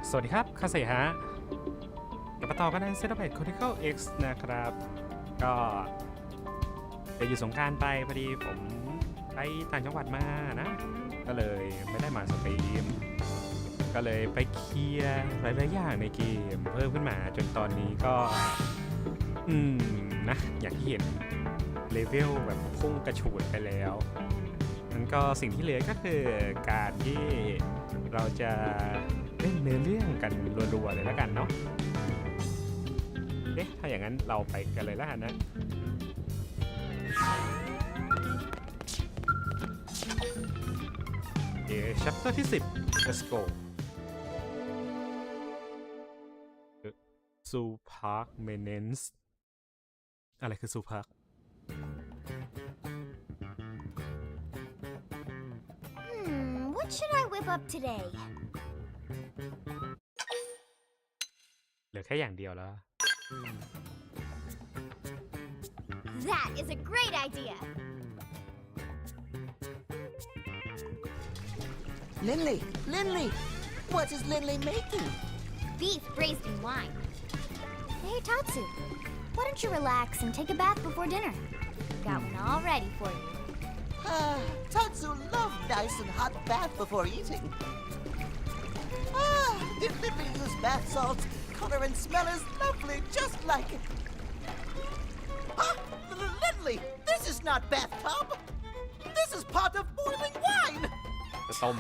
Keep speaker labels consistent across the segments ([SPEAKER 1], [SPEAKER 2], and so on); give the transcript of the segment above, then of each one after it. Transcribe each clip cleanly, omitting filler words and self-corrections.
[SPEAKER 1] สวัสดีครับคาเซฮะกลับมาต่อกันใน Xenoblade Chronicles X นะครับก็จะอยู่สงกรานต์ไปพอดีผมไปต่างจังหวัดมานะก็เลยไม่ได้มาสตรีมก็เลยไปเคลียร์หลายๆอย่างในเกมเพิ่มขึ้นมาจนตอนนี้ก็นะอย่างที่เห็นเลเวลแบบพุ่งกระฉูดไปแล้วนั่นก็สิ่งที่เหลือก็คือการที่เราจะเล่นเนื้อเรื่องกันรัวๆเลยแล้วกันเนาะถ้าอย่างนั้นเราไปกันเลยแล้วกันนะchapter ที่ 10 let's go Zoo Park Maintenance อะไรคือ Zoo Park
[SPEAKER 2] What should I whip up today?
[SPEAKER 1] เหลือแค่อย่างเดียวแล้ว
[SPEAKER 2] That is a great idea.
[SPEAKER 3] Lindley, what is Lindley making?
[SPEAKER 2] Beef braised in wine. Hey, Tatsu, why don't you relax and take a bath before dinner? Got one all ready for you.
[SPEAKER 3] Tatsu loved nice and hot bath before eating. Did Lindley use bath salts? Color and smell is lovely, just like it. Lindley, this is not bathtub. This is pot of boiling wine.
[SPEAKER 1] จะต้ม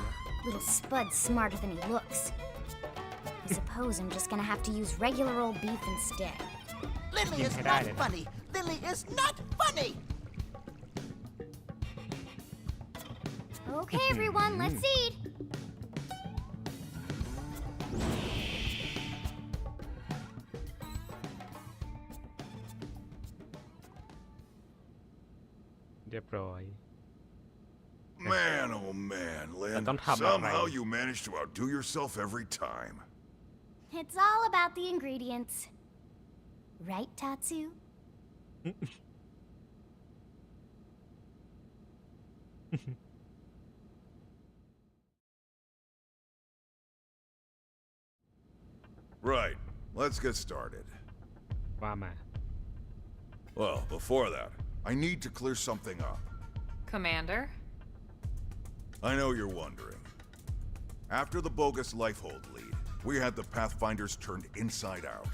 [SPEAKER 2] Little Spud's smarter than he looks. I suppose I'm just gonna have to use regular old beef instead.
[SPEAKER 3] Lindley is not funny. Lindley is not funny.
[SPEAKER 2] Okay, everyone, let's eat.
[SPEAKER 4] Man, oh man, Lynn. Somehow you manage to outdo yourself every time.
[SPEAKER 2] It's all about the ingredients. Right, Tatsu?
[SPEAKER 4] Right, let's get started.
[SPEAKER 1] ว่ามา
[SPEAKER 4] Well, before that, I need to clear something up.
[SPEAKER 5] Commander?
[SPEAKER 4] I know you're wondering. After the bogus Lifehold lead, we had the Pathfinders turned inside out.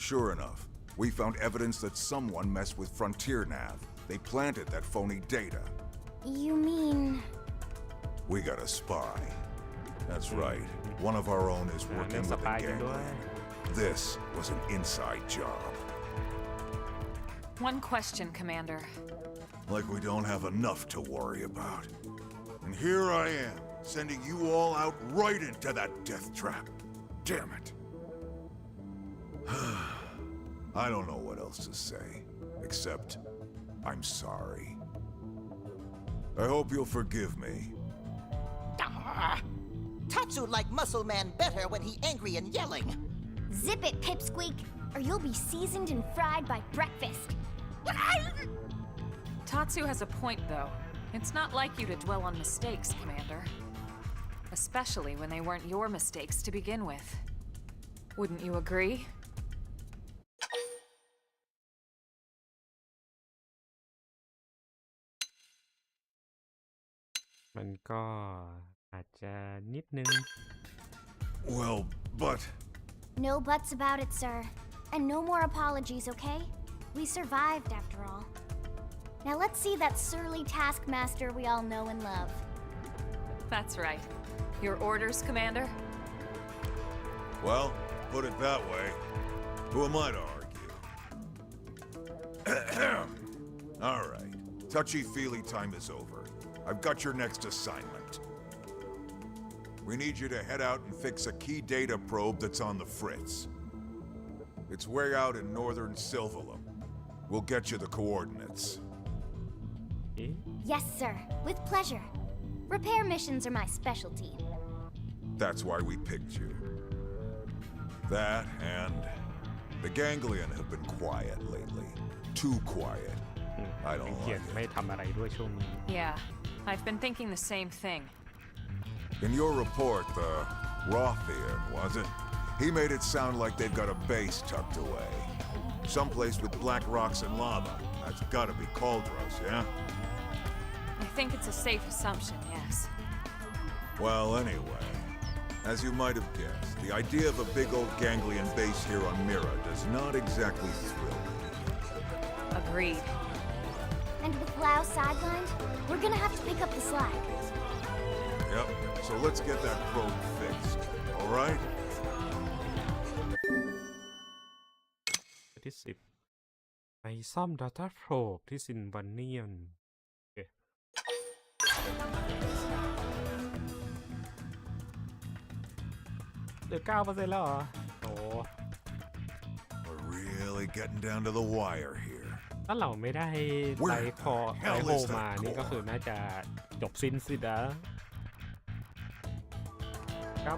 [SPEAKER 4] Sure enough, we found evidence that someone messed with Frontier Nav. They planted that phony data.
[SPEAKER 2] You mean...
[SPEAKER 4] We got a spy. That's right. One of our own is working with the gang. This was an inside job.
[SPEAKER 5] One question, Commander.
[SPEAKER 4] Like we don't have enough to worry about. And here I am, sending you all out right into that death trap. Damn it. I don't know what else to say, except I'm sorry. I hope you'll forgive me.
[SPEAKER 3] Tatsu liked Muscle Man better when he angry and yelling.
[SPEAKER 2] Zip it, Pipsqueak, or you'll be seasoned and fried by breakfast.
[SPEAKER 5] Tatsu has a point, though. It's not like you to dwell on mistakes, Commander. Especially when they weren't your mistakes to begin with. Wouldn't you agree?
[SPEAKER 4] Well, but...
[SPEAKER 2] No buts about it, sir. And no more apologies, okay? We survived, after all. Now let's see that surly taskmaster we all know and love.
[SPEAKER 5] That's right. Your orders, Commander?
[SPEAKER 4] Well, put it that way. Who am I to argue? All right. Touchy-feely time is over. I've got your next assignment. We need you to head out and fix a key data probe that's on the fritz. It's way out in northern Silvalum. We'll get you the coordinates.
[SPEAKER 2] Yes, sir. With pleasure. Repair missions are my specialty.
[SPEAKER 4] That's why we picked you. That and... The Ganglion have been quiet lately. Too quiet. I don't like it.
[SPEAKER 5] Yeah, I've been thinking the same thing.
[SPEAKER 4] In your report, the Rothier, was it? He made it sound like they've got a base tucked away. Someplace with black rocks and lava. That's gotta be Cauldros, yeah?
[SPEAKER 5] I think it's a safe assumption, yes.
[SPEAKER 4] Well, anyway, as you might have guessed, the idea of a big old ganglion base here on Mira does not exactly thrill me.
[SPEAKER 5] Agreed.
[SPEAKER 2] And with Lao sidelined, we're gonna have to pick up the slack.
[SPEAKER 4] Yep, so let's get that probe fixed, alright?
[SPEAKER 1] ที่10ไปซ่อม Data Probe ที่ซินวานเนียนเหลือ 9% แล้วเหรอโอ้
[SPEAKER 4] We're really getting down to the wire here.
[SPEAKER 1] ถ้าเราไม่ได้ไลท์คอไลท์โฮมานี่ก็คือน่าจะจบสิ้นสินะ 9% แล้ว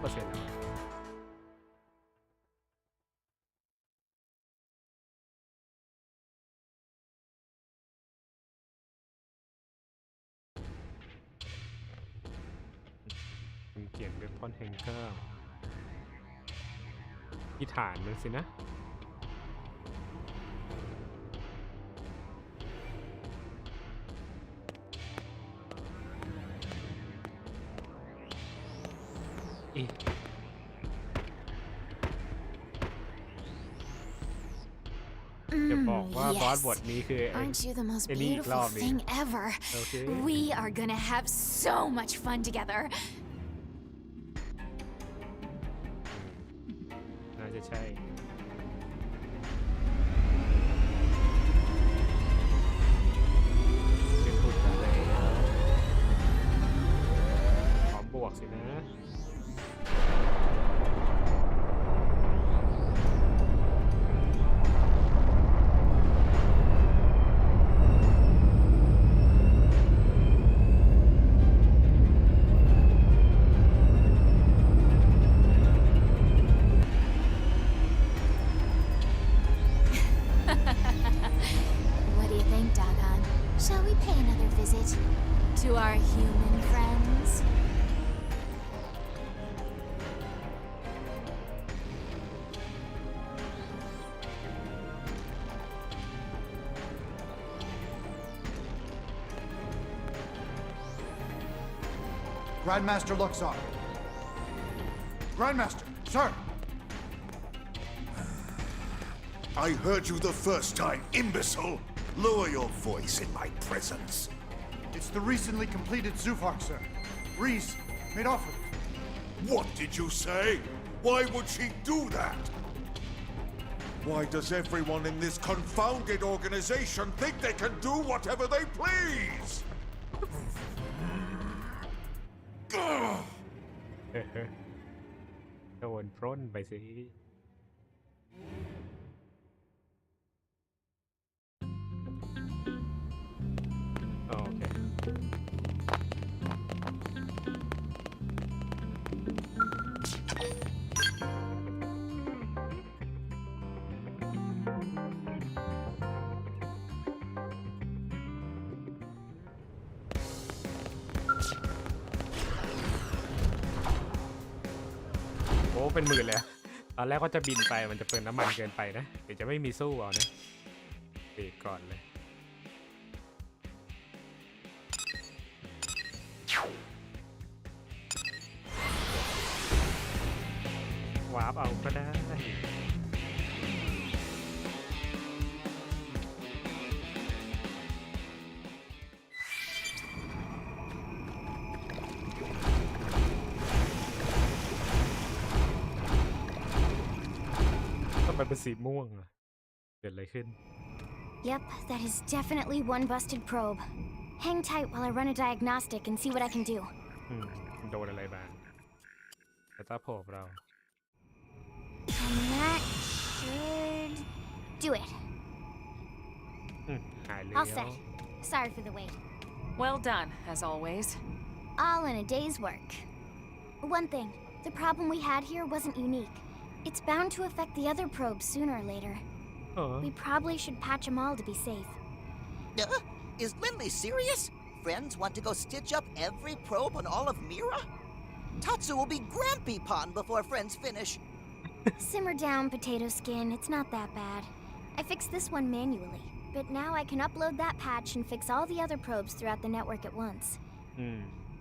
[SPEAKER 1] เขียนเป็นพอนแฮงเกอร์ที่ฐานมันสินะจะบอกว่าบอสบทนี้คือ
[SPEAKER 2] Aren't you the most
[SPEAKER 1] ไอ้นี่อีกร
[SPEAKER 2] beautiful
[SPEAKER 1] อบนี้
[SPEAKER 2] thing ever?
[SPEAKER 1] โอเค
[SPEAKER 2] We are gonna have so much fun together.
[SPEAKER 1] น่าจะใช่เป็นพูดอะไรพร้อมบวกสินะ
[SPEAKER 2] What do you think, Dagon? Shall we pay another visit to our human friends?
[SPEAKER 6] Grandmaster Luxor. Grandmaster, sir.
[SPEAKER 4] I heard you the first time, imbecile! Lower your voice in my presence.
[SPEAKER 6] It's the recently completed Zufar, sir. Reese made off with it.
[SPEAKER 4] What did you say? Why would she do that? Why does everyone in this confounded organization think they can do whatever they please?
[SPEAKER 1] โดนปล้นไปสิโอเคโอ้เป็นหมื่นเลยตอนแรกก็จะบินไปมันจะเปลืองน้ำมันเกินไปนะเดี๋ยวจะไม่มีสู้เอานะเบรกก่อนเลยวาร์ปเอาก็ได้มันเป็นสีม่วงอะเกิดอะไรขึ้น
[SPEAKER 2] Yep, that is definitely one busted probe. Hang tight while I run a diagnostic and see what I can do.
[SPEAKER 1] โดนอะไรบ้างแต่ตาโผล่เรา
[SPEAKER 2] And that should do it.
[SPEAKER 1] หายเลย
[SPEAKER 2] All set. Sorry for the wait.
[SPEAKER 5] Well done, as always.
[SPEAKER 2] All in a day's work. One thing, the problem we had here wasn't unique. It's bound to affect the other probes sooner or later. We probably should patch them all to be safe.
[SPEAKER 3] Is Lindley serious? Friends want to go stitch up every probe on all of Mira? Tatsu will be Grampy Pond before friends finish.
[SPEAKER 2] Simmer down, Potato Skin. It's not that bad. I fixed this one manually, but now I can upload that patch and fix all the other probes throughout the network at once.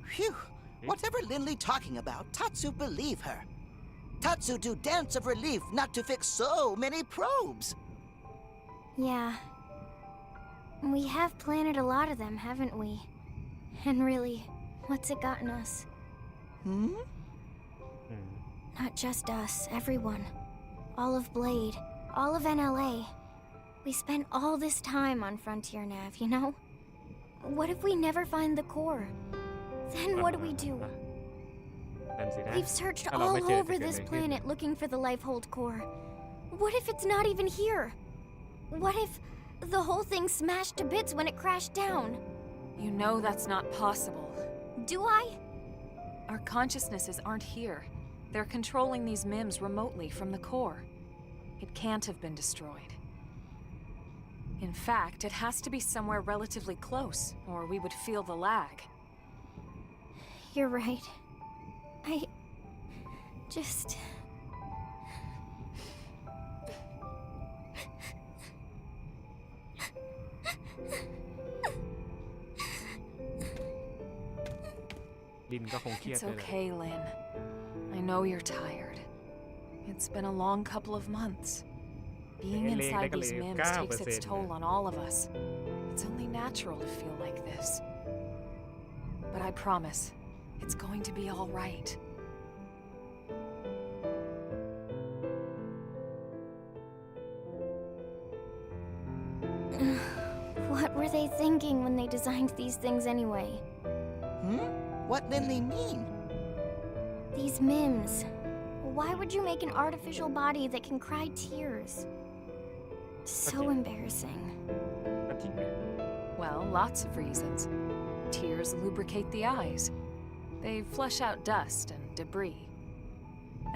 [SPEAKER 3] Phew. Whatever Linley talking about, Tatsu believe her. Tatsu do dance of relief not to fix so many probes.
[SPEAKER 2] Yeah. We have planted a lot of them, haven't we? And really, what's it gotten us? Not just us, everyone. All of Blade, all of NLA. We spent all this time on Frontier Nav, you know? What if we never find the core? Then what do we do?
[SPEAKER 1] นั่นสินะ
[SPEAKER 2] We've searched
[SPEAKER 1] ถ้าเรา
[SPEAKER 2] all
[SPEAKER 1] ไม่เจอ
[SPEAKER 2] over
[SPEAKER 1] จะเกิด
[SPEAKER 2] this
[SPEAKER 1] อะไรขึ้น
[SPEAKER 2] planet looking for the Lifehold core. What if it's not even here? What if the whole thing smashed to bits when it crashed down?
[SPEAKER 5] You know that's not possible.
[SPEAKER 2] Do I?
[SPEAKER 5] Our consciousnesses aren't here. They're controlling these MIMs remotely from the core. It can't have been destroyed. In fact, it has to be somewhere relatively close, or we would feel the lag.
[SPEAKER 2] You're right. I just...
[SPEAKER 1] Lin ก็คงเครียด
[SPEAKER 5] It's
[SPEAKER 1] เลยแหละ
[SPEAKER 5] okay, Lin. I know you're tired. It's been a long couple of months. Being inside these MIMs takes its toll on all of us. It's only natural to feel like this. But I promise, it's going to be all right.
[SPEAKER 2] What were they thinking when they designed these things anyway?
[SPEAKER 3] What Linley mean?
[SPEAKER 2] These MIMs. Why would you make an artificial body that can cry tears? So embarrassing.
[SPEAKER 1] ก็จริงนะ
[SPEAKER 5] Well, lots of reasons. Tears lubricate the eyes. They flush out dust and debris.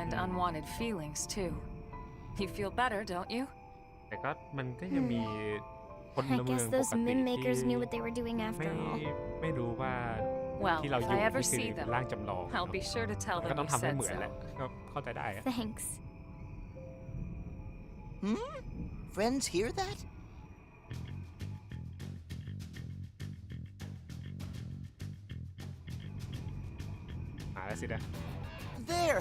[SPEAKER 5] And unwanted feelings, too. You feel better, don't you?
[SPEAKER 1] แต่ก็มันก็ยังมีคน
[SPEAKER 2] I
[SPEAKER 1] ละเมือง
[SPEAKER 2] guess
[SPEAKER 1] ป
[SPEAKER 2] those
[SPEAKER 1] กติ
[SPEAKER 2] MIM
[SPEAKER 1] ที่
[SPEAKER 2] makers knew what they were doing
[SPEAKER 1] ไม่
[SPEAKER 2] after all.
[SPEAKER 1] ไม่รู้ว่า
[SPEAKER 5] Well,
[SPEAKER 1] ที่เรา
[SPEAKER 5] if
[SPEAKER 1] อยู่
[SPEAKER 5] I ever
[SPEAKER 1] นี่คือ
[SPEAKER 5] see them,
[SPEAKER 1] ร่างจำลอง
[SPEAKER 5] I'll be sure to tell
[SPEAKER 1] ก็
[SPEAKER 5] them
[SPEAKER 1] ต้อง
[SPEAKER 5] you
[SPEAKER 1] ทำให้
[SPEAKER 5] said
[SPEAKER 1] เหมือนแหละ
[SPEAKER 5] so.
[SPEAKER 1] ก็เข้าใจได้อะ
[SPEAKER 2] Thanks.
[SPEAKER 3] Friends hear that?
[SPEAKER 1] หาแล้วสินะ
[SPEAKER 3] There!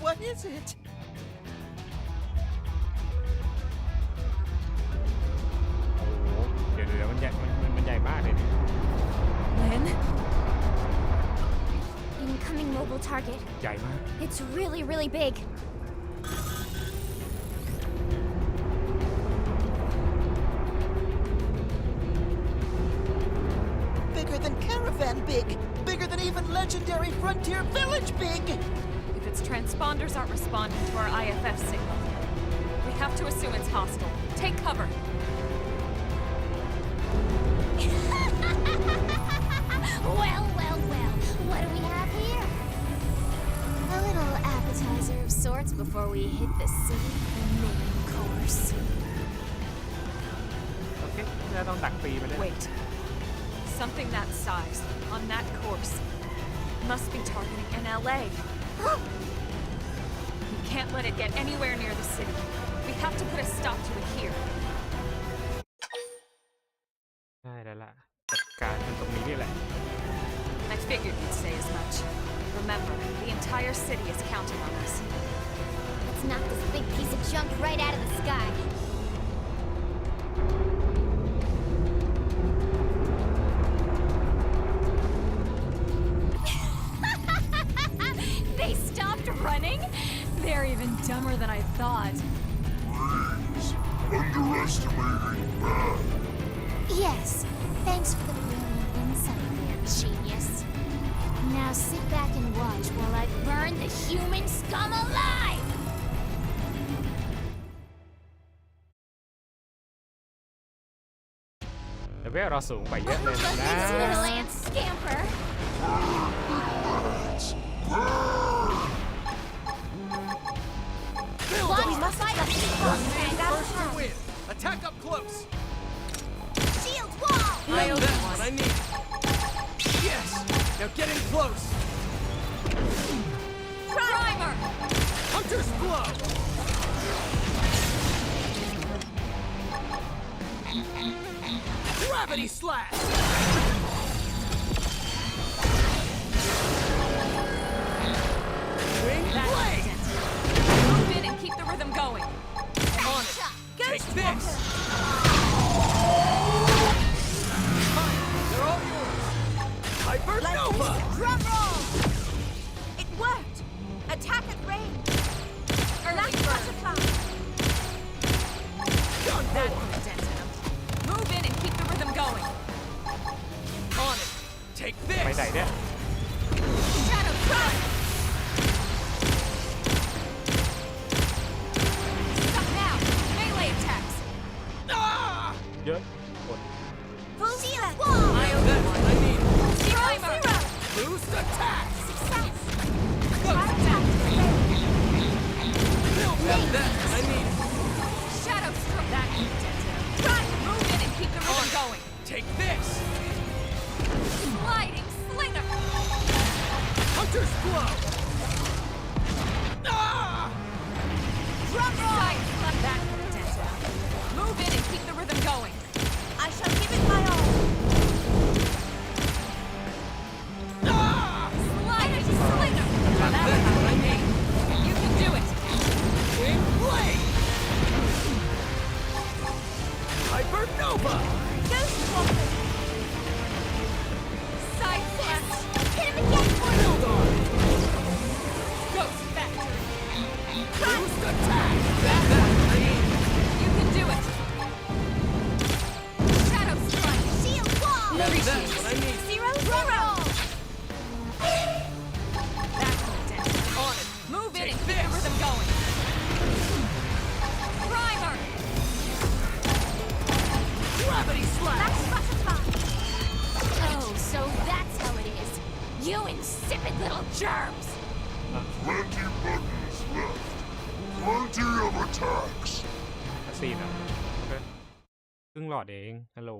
[SPEAKER 3] What is it?
[SPEAKER 1] โอ้โหเดี๋ยวมันใหญ่มันใหญ่มากเลยเนี่ย
[SPEAKER 5] Lin?
[SPEAKER 2] Incoming mobile target.
[SPEAKER 1] ใหญ่มาก
[SPEAKER 2] It's really, really big.
[SPEAKER 3] Bigger than Caravan big! Bigger than even legendary Frontier Village big!
[SPEAKER 5] If its transponders aren't responding to our IFF signal, we have to assume it's hostile. Take cover.
[SPEAKER 2] Well, well, well. What do we have here? A little appetizer of sorts before we hit the city, the main course.
[SPEAKER 1] โอเคจะต้องดักตีไปเลย
[SPEAKER 5] Wait. Something that size, on that course, must be targeting NLA. We can't let it get anywhere near the city. We have to put a stop to it here.
[SPEAKER 1] ได้แล้วล่ะจัดการมันตรงนี้นี่แหละ
[SPEAKER 5] I figured you'd say as much. Remember, the entire city is counting on us.
[SPEAKER 2] Let's knock this big piece of junk right out of the sky.
[SPEAKER 5] They stopped running? They're even dumber than I thought.
[SPEAKER 4] Underestimating bad.
[SPEAKER 2] Yes. Thanks for the brilliant insight there, genius. Now sit back and watch while I burn the human scum alive!
[SPEAKER 1] แต่เวลเราสูงกว่าเยอะเลยนะ
[SPEAKER 2] This little ant scamper! Launch the fire!
[SPEAKER 3] First to win! Attack up close!
[SPEAKER 2] Shield wall!
[SPEAKER 5] I'll
[SPEAKER 3] That's what I need! Yes! Now get in close!
[SPEAKER 7] Hunter's blow! Gravity slash! Wing blade!
[SPEAKER 5] Move in and keep the rhythm going.
[SPEAKER 7] On it! Take this! Fine, they're all yours! Hypernova!
[SPEAKER 8] Drum roll! It worked! Attack at range! Early butterfly!
[SPEAKER 5] That could have dented him. Move in and keep the rhythm going.
[SPEAKER 7] On it! Take
[SPEAKER 1] ไป
[SPEAKER 7] this!
[SPEAKER 1] ไหนเนี่ย
[SPEAKER 8] Shadow Strike!
[SPEAKER 5] Stop now. Melee attacks.
[SPEAKER 7] Ah!
[SPEAKER 1] เยอะกด
[SPEAKER 8] Full Zero!
[SPEAKER 7] That's what I need!
[SPEAKER 8] Zero!
[SPEAKER 5] Timer.
[SPEAKER 8] Zero!
[SPEAKER 7] Boost attack!
[SPEAKER 8] Success!
[SPEAKER 7] Go!
[SPEAKER 8] Attack!
[SPEAKER 7] That's what I need!
[SPEAKER 5] Shadow stroke. That could have dented him. Right. Move in and keep the rhythm going.
[SPEAKER 7] Take this!
[SPEAKER 5] Sliding slinger.
[SPEAKER 7] Hunter's blow! Ah!
[SPEAKER 5] Drum roll. Side slap. That could have dented him. Move in and keep the rhythm going.
[SPEAKER 8] I shall give it my all!
[SPEAKER 7] Ah!
[SPEAKER 5] Sliding slinger.
[SPEAKER 7] That's what I need!
[SPEAKER 5] You can do it.
[SPEAKER 7] Wing blade! Hypernova!
[SPEAKER 8] Ghost Walker!
[SPEAKER 5] Side slap.
[SPEAKER 8] Hit him again for you!
[SPEAKER 7] Build on!
[SPEAKER 5] Ghost factory.
[SPEAKER 7] Boost attack! That's what I need!
[SPEAKER 5] You can do it. Shadow strike.
[SPEAKER 8] Shield wall!
[SPEAKER 7] That's what I need!
[SPEAKER 8] Zero! Zero!
[SPEAKER 5] That could have dented him.
[SPEAKER 7] On it!
[SPEAKER 5] Move in
[SPEAKER 7] Take
[SPEAKER 5] and keep the
[SPEAKER 7] this.
[SPEAKER 5] rhythm going. Primer.
[SPEAKER 7] Gravity slash!
[SPEAKER 8] That's butterfly!
[SPEAKER 2] Oh, so that's how it is. You insipid little germs.
[SPEAKER 4] Plenty buttons left. Plenty of attacks.
[SPEAKER 1] 4นะโอเคครึ่งหลอดเอง ฮัลโหล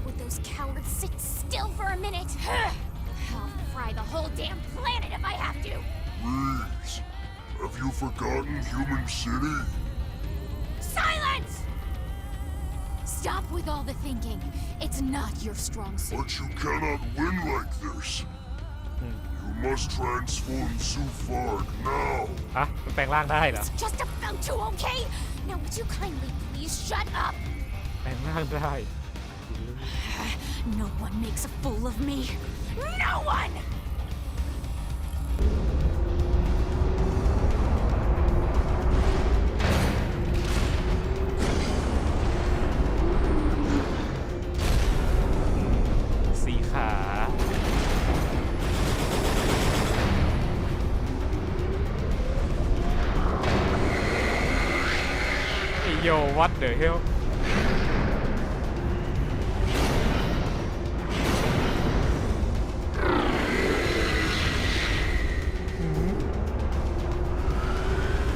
[SPEAKER 2] Would those cowards sit still for a minute? I'll fry the whole damn planet if I have to.
[SPEAKER 4] Please. Have you forgotten Human City?
[SPEAKER 2] Silence! Stop with all the thinking. It's not your strong suit.
[SPEAKER 4] But you cannot win like this. You must transform Zufard now.
[SPEAKER 1] ฮะมันแปลงร่างได้เหรอ
[SPEAKER 2] It's just about to, okay? Now would you kindly please shut up?
[SPEAKER 1] แปลงร่างได้
[SPEAKER 2] No one makes a fool of me. No one! 4 ขา โย what the hell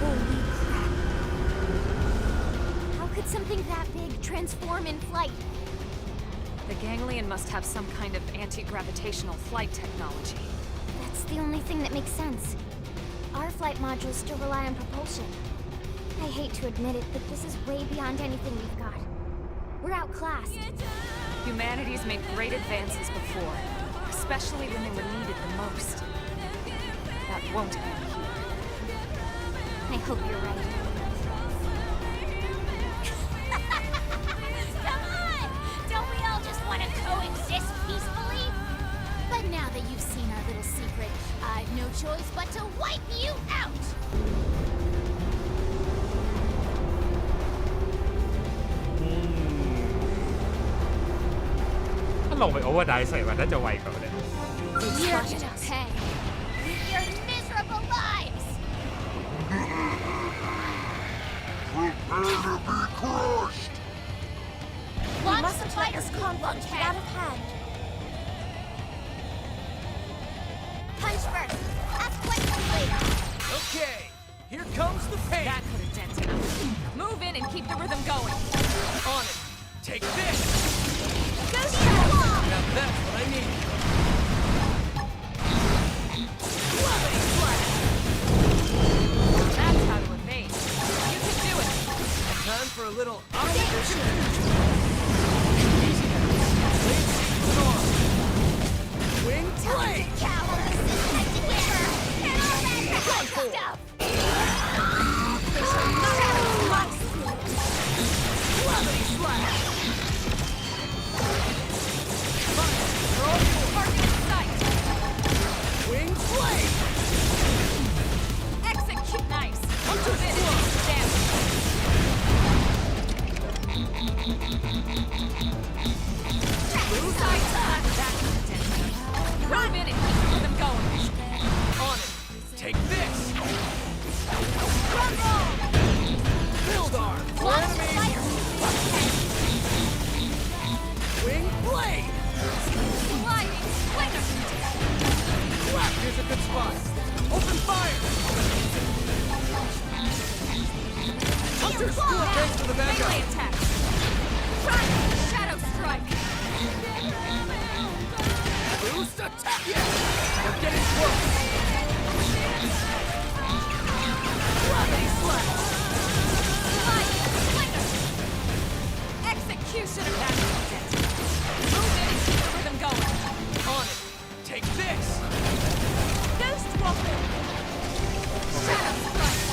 [SPEAKER 2] Holy crap. How could something that big transform in flight?
[SPEAKER 5] The ganglion must have some kind of anti-gravitational flight technology.
[SPEAKER 2] That's the only thing that makes sense. Our flight modules still rely on propulsion. I hate to admit it, but this is way beyond anything we've got. We're outclassed.
[SPEAKER 5] Humanity's made great advances before, especially when they were needed the most. That won't be here.
[SPEAKER 2] I hope you're right. Come on! Don't we all just want to coexist peacefully? But now that you've seen our little secret, I've no choice but to wipe you out!
[SPEAKER 1] ถ้าลงไปโอเวอร์ไดฟ์ใส่มันน่าจะไวกว่าเลย
[SPEAKER 2] You're gonna pay with your miserable lives!
[SPEAKER 4] Prepare to be crushed.
[SPEAKER 2] Launch the fighter conflict
[SPEAKER 8] Get out of hand.
[SPEAKER 2] Punch first! Ask questions later!
[SPEAKER 7] Okay, here comes the pain!
[SPEAKER 5] That could have dented him. Move in and keep the rhythm going.
[SPEAKER 7] On it! Take this!
[SPEAKER 8] Ghost Wall!
[SPEAKER 7] Now that's what I need! little opposition. Easy now. Blade seek with an arm. Wing blade. Gravity slash.
[SPEAKER 5] Target in sight.
[SPEAKER 7] Wing blade.
[SPEAKER 5] Execute. Nice.
[SPEAKER 7] Hunter's
[SPEAKER 5] Move in
[SPEAKER 7] blow.
[SPEAKER 5] and do some damage. Side slash. Move in and keep them going.
[SPEAKER 7] On it. Take this.
[SPEAKER 5] Rumble.
[SPEAKER 7] Build arm. For enemies. Wing blade.
[SPEAKER 5] Sliding. Swinger.
[SPEAKER 7] Crap, here's a good spot. Open fire. Hunter's school, thanks for the backup.
[SPEAKER 5] Melee attack. Shadow strike.
[SPEAKER 7] Boost attack. Yes. We're getting close. Gravity slash.
[SPEAKER 5] Sliding. Swinger. Executioner. Move in and keep the rhythm going.
[SPEAKER 7] On it. Take this.
[SPEAKER 5] Ghost Walker. Shadow strike.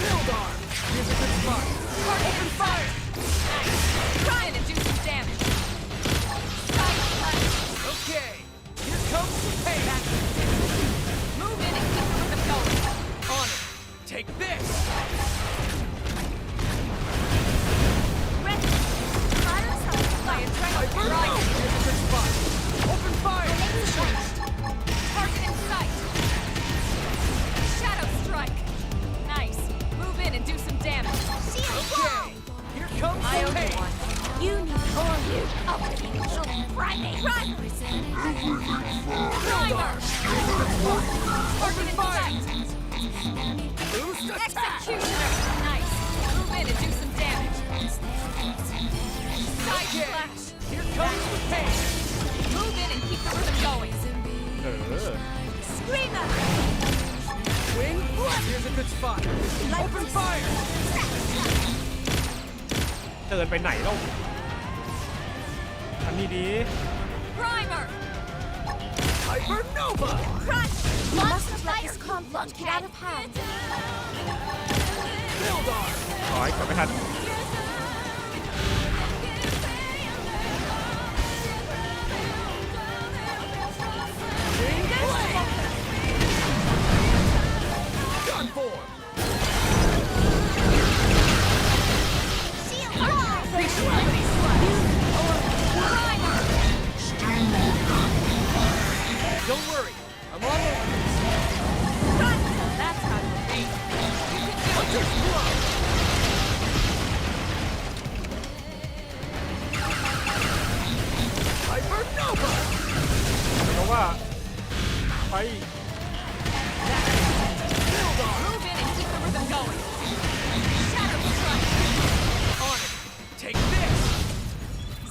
[SPEAKER 7] Build arm. Here's a good spot. Open fire.
[SPEAKER 5] Nice. Try and do some damage. Side slash.
[SPEAKER 7] Okay. Here comes the payback.
[SPEAKER 5] Move in and keep the rhythm going.
[SPEAKER 7] On it. Take this.
[SPEAKER 5] Ready. My adrenaline
[SPEAKER 7] Hyper.
[SPEAKER 5] rising.
[SPEAKER 7] Here's a good spot. Open fire.
[SPEAKER 5] Target in sight. Shadow strike. Nice. Move in and do some damage.
[SPEAKER 7] Okay. Here comes
[SPEAKER 5] I
[SPEAKER 7] the
[SPEAKER 5] owe
[SPEAKER 7] pain.
[SPEAKER 5] you one. You need more you. Up to you. Primate. Run. Primer.
[SPEAKER 7] Open
[SPEAKER 5] Target in
[SPEAKER 7] fire.
[SPEAKER 5] sight.
[SPEAKER 7] Boost attack.
[SPEAKER 5] Executioner. Nice. Move in and do some damage. Side
[SPEAKER 7] Okay.
[SPEAKER 5] slash.
[SPEAKER 7] Here comes the pain.
[SPEAKER 5] Move in and keep the rhythm going.
[SPEAKER 1] เออ
[SPEAKER 5] Screamer.
[SPEAKER 7] Wing blast. Here's a good spot. Open fire.
[SPEAKER 1] เดินไปไหนเล่าทำนี่ดี
[SPEAKER 5] Primer.
[SPEAKER 7] Hypernova.
[SPEAKER 5] Crush.
[SPEAKER 8] You mustn't let this conflict get out of hand.
[SPEAKER 7] Build arm.
[SPEAKER 1] ขอให้กลับไม่ทัน
[SPEAKER 7] Wing blade. Gun form. Gravity slash.
[SPEAKER 5] Primer.
[SPEAKER 7] Don't worry. I'm all over this.
[SPEAKER 5] Run. That's how you be. You can do it.
[SPEAKER 7] Hunter's blow. Hypernova.
[SPEAKER 1] เพราะว่าไป
[SPEAKER 7] Build arm.
[SPEAKER 5] Move in and keep the rhythm going. Shadow strike.
[SPEAKER 7] On it. Take this.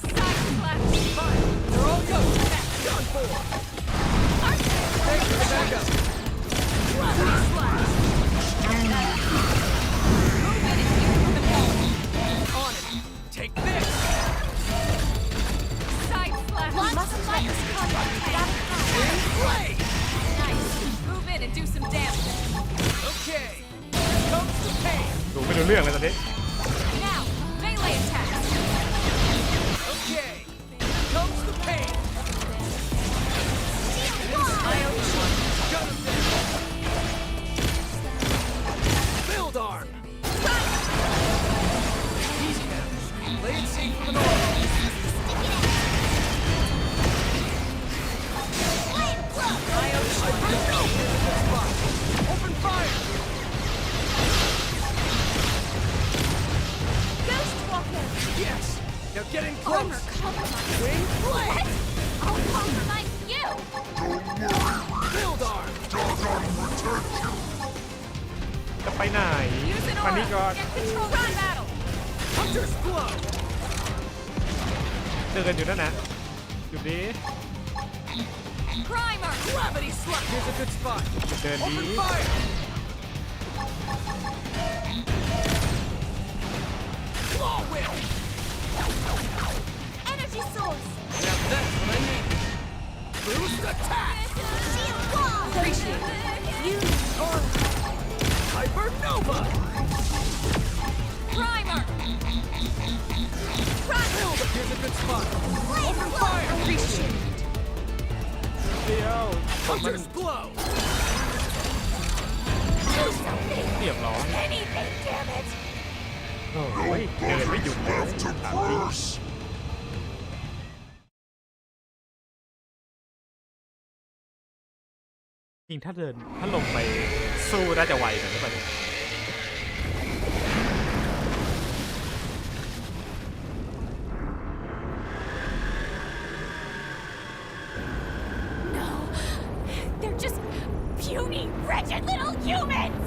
[SPEAKER 5] Side slash.
[SPEAKER 7] Fine. They're all ghosts. Gun form. Thanks for the backup. Gravity slash.
[SPEAKER 5] Move in and keep the rhythm going.
[SPEAKER 7] On it. Take this.
[SPEAKER 5] Side slash.
[SPEAKER 8] You mustn't let this conflict get out of hand.
[SPEAKER 7] Wing blade.
[SPEAKER 5] Nice. Move in and do some damage.
[SPEAKER 7] Okay. Here comes the pain.
[SPEAKER 1] ดูไม่รู้เรื่องเลยตอนนี้
[SPEAKER 5] Now, melee attack.
[SPEAKER 7] Okay. Here comes the pain.
[SPEAKER 5] I owe you one.
[SPEAKER 7] Gun him down. Build arm. Easy now. Play it safe with an arm.
[SPEAKER 5] I owe you one.
[SPEAKER 7] Spot. Open fire.
[SPEAKER 8] Ghost Walker.
[SPEAKER 7] Yes. Now get in
[SPEAKER 8] Armor
[SPEAKER 7] close.
[SPEAKER 8] compromise.
[SPEAKER 7] Wing blade.
[SPEAKER 8] I'll compromise you.
[SPEAKER 7] Build arm.
[SPEAKER 1] จะไปไหน
[SPEAKER 5] Use an
[SPEAKER 1] มา
[SPEAKER 5] aura.
[SPEAKER 1] นี่ก่อน
[SPEAKER 5] Get control of the battle.
[SPEAKER 7] Hunter's blow.
[SPEAKER 1] เดินอยู่นั่นนะหยุดดี
[SPEAKER 5] Primer.
[SPEAKER 7] Gravity slap. Here's a good spot.
[SPEAKER 1] เดินดี
[SPEAKER 7] Open fire. whip!
[SPEAKER 8] Energy source.
[SPEAKER 7] Now that's what I need! Boost attack!
[SPEAKER 8] Shield wall.
[SPEAKER 5] Appreciate it.
[SPEAKER 8] Use aura.
[SPEAKER 7] Hypernova!
[SPEAKER 8] Primer.
[SPEAKER 7] Build! Here's a good spot!
[SPEAKER 8] Flame
[SPEAKER 7] Open
[SPEAKER 8] flow.
[SPEAKER 7] fire!
[SPEAKER 8] Appreciate.
[SPEAKER 1] เดียวมัน
[SPEAKER 7] Hunter's blow!
[SPEAKER 8] Do something.
[SPEAKER 1] เรียบร้อย
[SPEAKER 8] Anything, damn it.
[SPEAKER 1] โอ้ยเดินไม่หยุดเลยถามจริงจริงถ้าลงไปสู้น่าจะไวกว่านี้ป่ะเนี่ย
[SPEAKER 8] No. They're just puny, wretched little humans.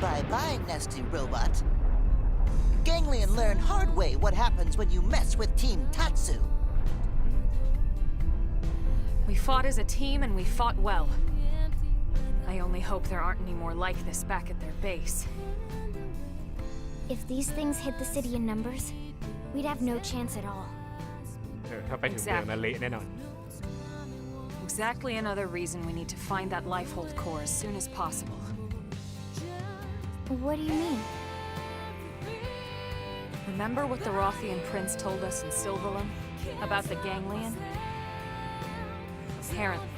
[SPEAKER 3] Bye-bye, nasty robot. Ganglion learned hard way what happens when you mess with Team Tatsu.
[SPEAKER 5] We fought as a team and we fought well. I only hope there aren't any more like this back at their base.
[SPEAKER 2] If these things hit the city in numbers, we'd have no chance at all.
[SPEAKER 1] ถ้าไปถึงเมืองนั้นเละแน่นอน
[SPEAKER 5] Exactly another reason we need to find that Lifehold core as soon as possible.
[SPEAKER 2] What do you mean?
[SPEAKER 5] Remember what the Rothian prince told us in Silverland about the Ganglion? Apparently,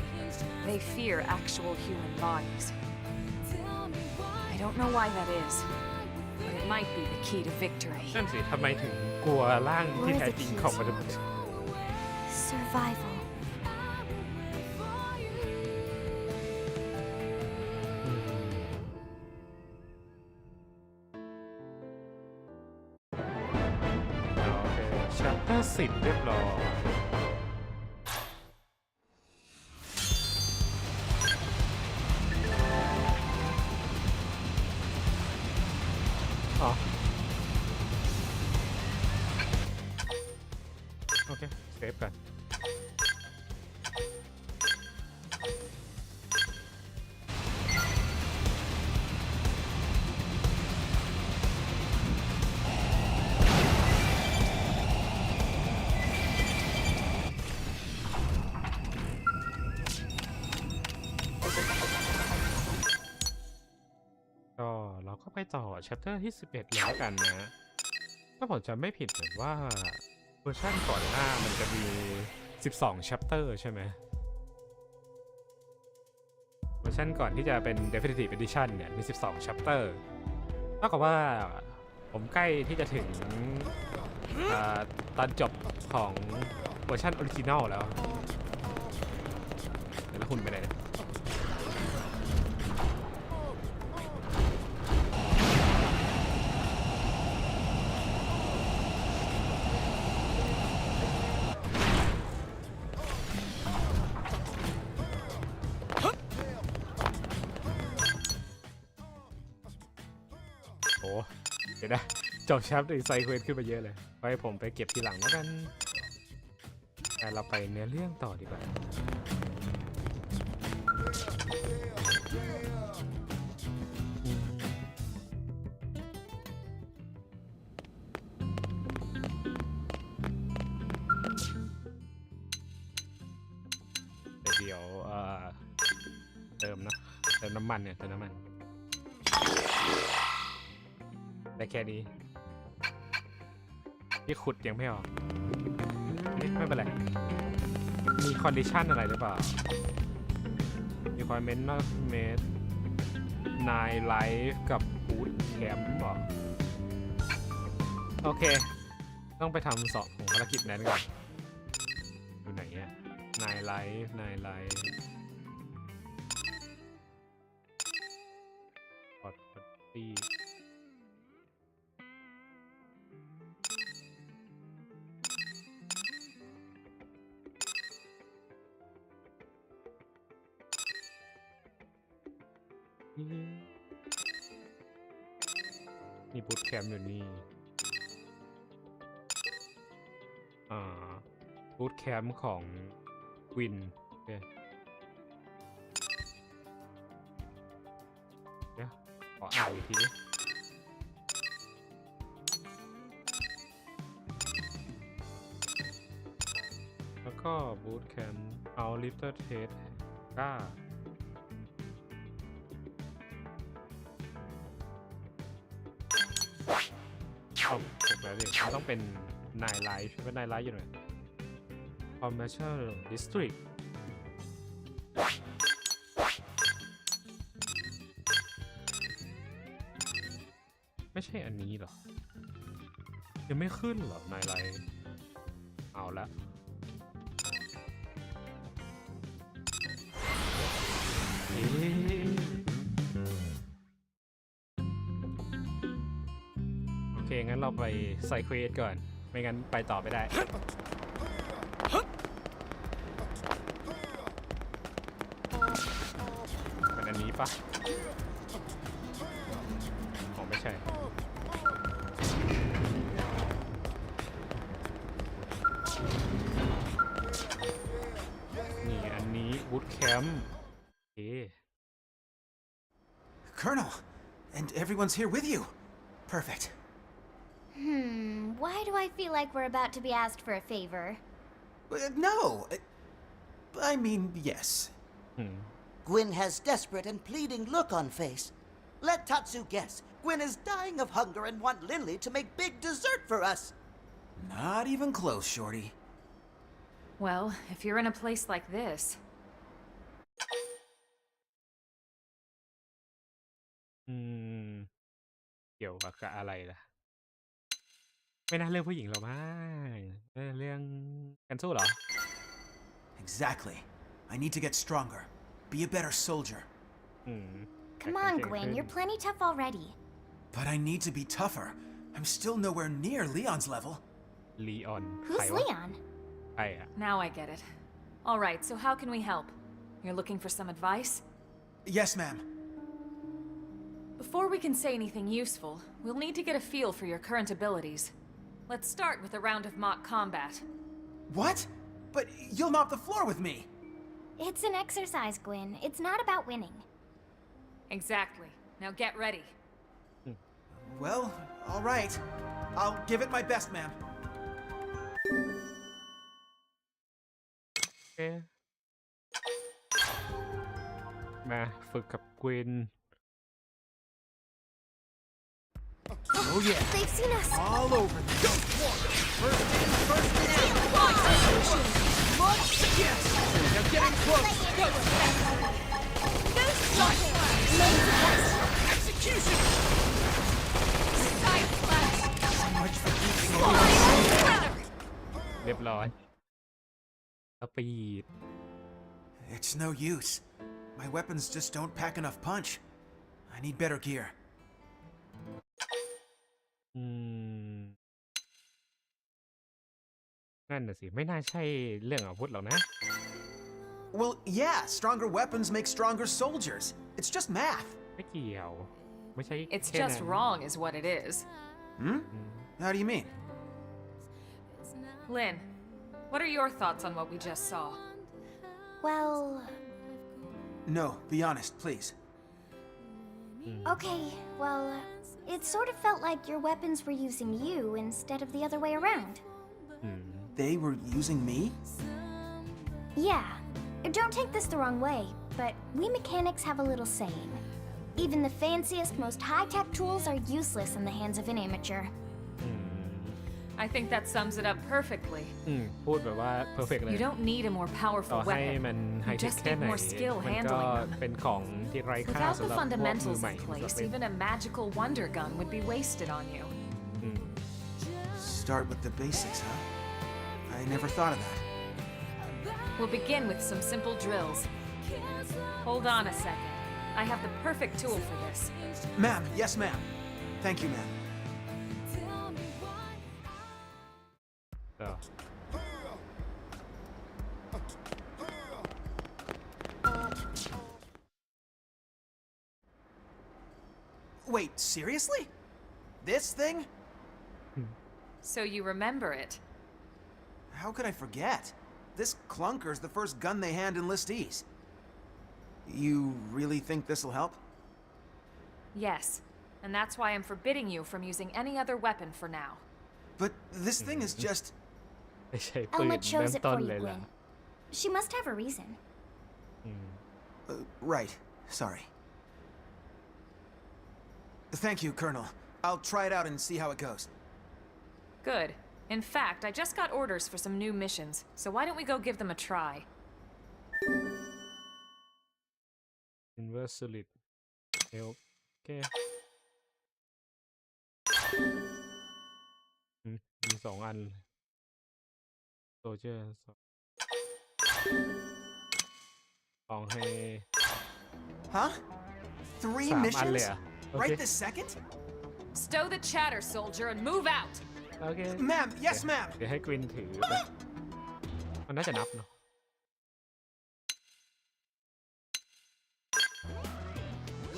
[SPEAKER 5] they fear actual human bodies. I don't know why that is, but it might be the key to victory.
[SPEAKER 1] นั่นสิทำไมถึงกลัวร่างที่แท้จริงของมนุษย์
[SPEAKER 2] Survival.
[SPEAKER 1] โอเคชัปเตอร์10เรียบร้อยอ๋อโอเคเซฟกันก็เราก็ไปต่อ chapter ที่ 11เลยแล้วกันนะ ถ้าผมจำไม่ผิดเหมือนว่าเวอร์ชันก่อนหน้ามันจะมี 12 chapter ใช่ไหมเวอร์ชันก่อนที่จะเป็น definitive edition เนี่ยมี 12 chapter เท่ากับว่าผมใกล้ที่จะถึงตอนจบของเวอร์ชันออริจินอลแล้วเดี๋ยวละหุ่นไปไหนเนี่ยโอ้เดี๋ยวนะจบแชปต์อีกไซเควสขึ้นมาเยอะเลยไว้ผมไปเก็บทีหลังแล้วกันแต่เราไปเนื้อเรื่องต่อดีกว่าเดี๋ยวเติมนะเติมน้ำมันเนี่ยเติมน้ำมันได้แค่นี้ที่ขุดยังไม่ออกไม่เป็นไรมีคอนดิชันอะไรหรือเปล่ามีคอนเมนต์นอกเมสนายไลฟ์กับบูทแคมป์บอกโอเคต้องไปทำ2ของภารกิจนั้นก่อนอยู่ไหนเนี่ยนายไลฟ์พอร์ตตี้ โ นี่บูทแคมป์อยู่นี่บูทแคมป์ของวินเดี๋ยวขออ่านอีกทีแล้วก็บูทแคมป์เอาลิตเติ้ลเทสก้าถูกแล้วดิมันต้องเป็นนายไลฟ์ใช่ไหมนายไลฟ์อยู่หน่อย Commercial District ไม่ใช่อันนี้หรอยังไม่ขึ้นหรอนายไลฟ์เอาละโอเคงั้นเราไปใส่เควสก่อนไม่งั้นไปต่อไม่ได้เป็นอันนี้ปะอ๋อไม่ใช่นี่อันนี้บูทแคมป์
[SPEAKER 7] Colonel, and everyone's here with you. Perfect.
[SPEAKER 2] Why do I feel like we're about to be asked for a favor?
[SPEAKER 7] No. I mean, yes.
[SPEAKER 3] Gwyn has desperate and pleading look on face. Let Tatsu guess. Gwyn is dying of hunger and want Linley to make big dessert for us.
[SPEAKER 7] Not even close, Shorty.
[SPEAKER 5] Well, if you're in a place like this,
[SPEAKER 1] เกี่ยวกับอะไรล่ะไม่น่าเรื่องผู้หญิงหรอกมั้งเรื่องการสู้เหรอ
[SPEAKER 7] Exactly. I need to get stronger. Be a better soldier.
[SPEAKER 2] Come on, Gwyn, you're plenty tough already.
[SPEAKER 7] But I need to be tougher. I'm still nowhere near Leon's level.
[SPEAKER 1] Leon
[SPEAKER 2] Who's Leon?
[SPEAKER 1] ใครอะ
[SPEAKER 5] now I get it. All right, so how can we help? You're looking for some advice?
[SPEAKER 7] Yes, ma'am.
[SPEAKER 5] Before we can say anything useful, we'll need to get a feel for your current abilities. Let's start with a round of mock combat.
[SPEAKER 7] What? But you'll mop the floor with me.
[SPEAKER 2] It's an exercise, Gwyn. It's not about winning.
[SPEAKER 5] Exactly. Now get ready.
[SPEAKER 7] Well, all right. I'll give it my best, ma'am.
[SPEAKER 1] โอเคมาฝึกกับกวิน
[SPEAKER 7] Oh yeah.
[SPEAKER 2] They've seen us.
[SPEAKER 7] All over them.
[SPEAKER 6] First in, first out. Yes. They're getting close.
[SPEAKER 8] Execution! Side flash!
[SPEAKER 7] So much for keeping
[SPEAKER 8] Weather!
[SPEAKER 1] เรียบร้อยสปีด
[SPEAKER 7] It's no use. My weapons just don't pack enough punch. I need better gear.
[SPEAKER 1] นั่นน่ะสิไม่น่าใช่เรื่องอาวุธหรอกนะ
[SPEAKER 7] Well, yeah, stronger weapons make stronger soldiers. It's just math.
[SPEAKER 1] ไม่เกี่ยวไม่ใช่
[SPEAKER 5] It's
[SPEAKER 1] แค่
[SPEAKER 5] just
[SPEAKER 1] นั้น
[SPEAKER 5] wrong is what it is.
[SPEAKER 7] How do you mean?
[SPEAKER 5] Lynn, what are your thoughts on what we just saw?
[SPEAKER 2] Well,
[SPEAKER 7] No, be honest, please.
[SPEAKER 2] okay, well, it sort of felt like your weapons were using you instead of the other way around.
[SPEAKER 7] They were using me?
[SPEAKER 2] Yeah, don't take this the wrong way, but we mechanics have a little saying. Even the fanciest, most high-tech tools are useless in the hands of an amateur.
[SPEAKER 5] I think that sums it up perfectly.
[SPEAKER 1] พูดแบบว่า perfect เลย
[SPEAKER 5] You don't need a more
[SPEAKER 1] ต่อ
[SPEAKER 5] powerful
[SPEAKER 1] ให้
[SPEAKER 5] weapon.
[SPEAKER 1] มันไฮ
[SPEAKER 5] You
[SPEAKER 1] เทค
[SPEAKER 5] just
[SPEAKER 1] แค่
[SPEAKER 5] need
[SPEAKER 1] ไหน
[SPEAKER 5] more skill
[SPEAKER 1] มันก็
[SPEAKER 5] handling them.
[SPEAKER 1] เป็นของที่ไร้ค่า
[SPEAKER 5] Without
[SPEAKER 1] สำ
[SPEAKER 5] the
[SPEAKER 1] หรับพวกมือ
[SPEAKER 5] fundamentals
[SPEAKER 1] ใหม่
[SPEAKER 5] in
[SPEAKER 1] สำหรับ
[SPEAKER 5] place,
[SPEAKER 1] เป็น
[SPEAKER 5] even a magical wonder gun would be wasted on you.
[SPEAKER 7] Start with the basics, huh? I never thought of that.
[SPEAKER 5] We'll begin with some simple drills. Hold on a second. I have the perfect tool for this.
[SPEAKER 7] Ma'am, yes, ma'am. Thank you, ma'am.
[SPEAKER 1] ก็ โ
[SPEAKER 7] Wait, seriously? This thing?
[SPEAKER 5] So you remember it.
[SPEAKER 7] How could I forget? This clunker's the first gun they hand enlistees. You really think this'll help?
[SPEAKER 5] Yes, and that's why I'm forbidding you from using any other weapon for now.
[SPEAKER 7] But this thing is just...
[SPEAKER 1] ไม่ใช่ปืน
[SPEAKER 2] Elma
[SPEAKER 1] เริ่
[SPEAKER 2] chose
[SPEAKER 1] ม
[SPEAKER 2] it
[SPEAKER 1] ต้น
[SPEAKER 2] for
[SPEAKER 1] เล
[SPEAKER 2] you,
[SPEAKER 1] ยล่ะ
[SPEAKER 2] Gwyn. She must have a reason.
[SPEAKER 7] Right. Sorry. Thank you, Colonel. I'll try it out and see how it goes.
[SPEAKER 5] Good. In fact, I just got orders for some new missions, so why don't we go give them a try?
[SPEAKER 1] Inverse solid โอเคมี2 อันโซเจอร์2ให้
[SPEAKER 7] Huh? 3
[SPEAKER 1] 3 อัน
[SPEAKER 7] missions?
[SPEAKER 1] เลยอ่ะโอเค
[SPEAKER 7] Right this second?
[SPEAKER 5] Stow the chatter, soldier, and move out!
[SPEAKER 1] โอเค
[SPEAKER 7] Ma'am, yes, ma'am.
[SPEAKER 1] เดี๋ยวให้กวินถือไปมันน่าจะนับเนาะ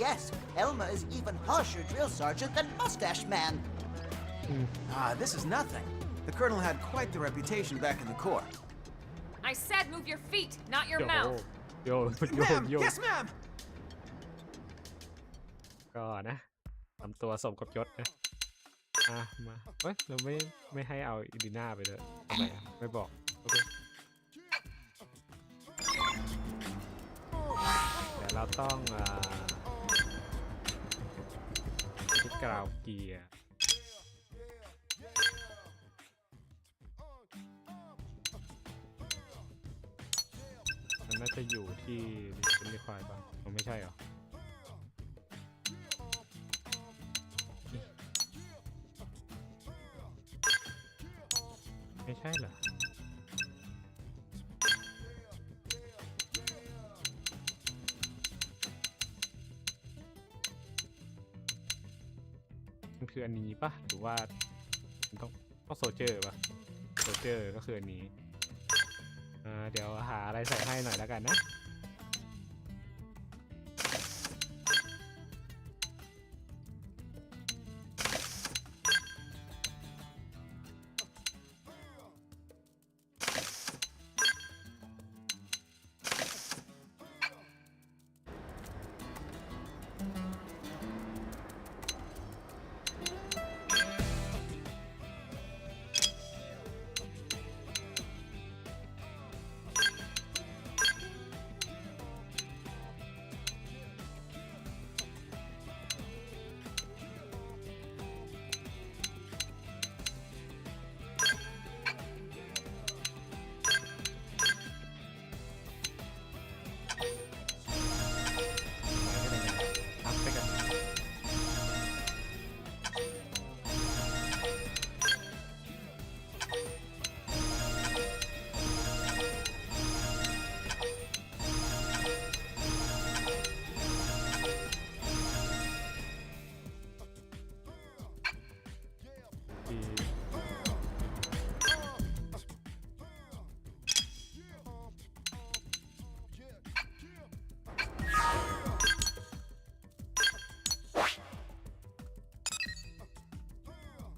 [SPEAKER 3] Yes, Elma is even harsher drill sergeant than Mustache Man.
[SPEAKER 7] This is nothing. The Colonel had quite the reputation back in the Corps.
[SPEAKER 5] I said move your feet, not your
[SPEAKER 1] โย
[SPEAKER 5] mouth.
[SPEAKER 1] โย
[SPEAKER 7] Ma'am,
[SPEAKER 1] โย
[SPEAKER 7] yes, ma'am.
[SPEAKER 1] ก็นะทำตัวสมกับยศนะมาเฮ้ยเราไม่ให้เอาอินดิน่าไปเลยทำไมไม่บอกโอเคเดี๋ยวเราต้องที่กราวเกียร์มันน่าจะอยู่ที่คุณรีควายป่ะมันไม่ใช่หรอไม่ใช่เหรอมันคืออันนี้ปะหรือว่ามันต้องโซเจอร์ปะโซเจอร์ก็คืออันนี้เดี๋ยวหาอะไรใส่ให้หน่อยแล้วกันนะ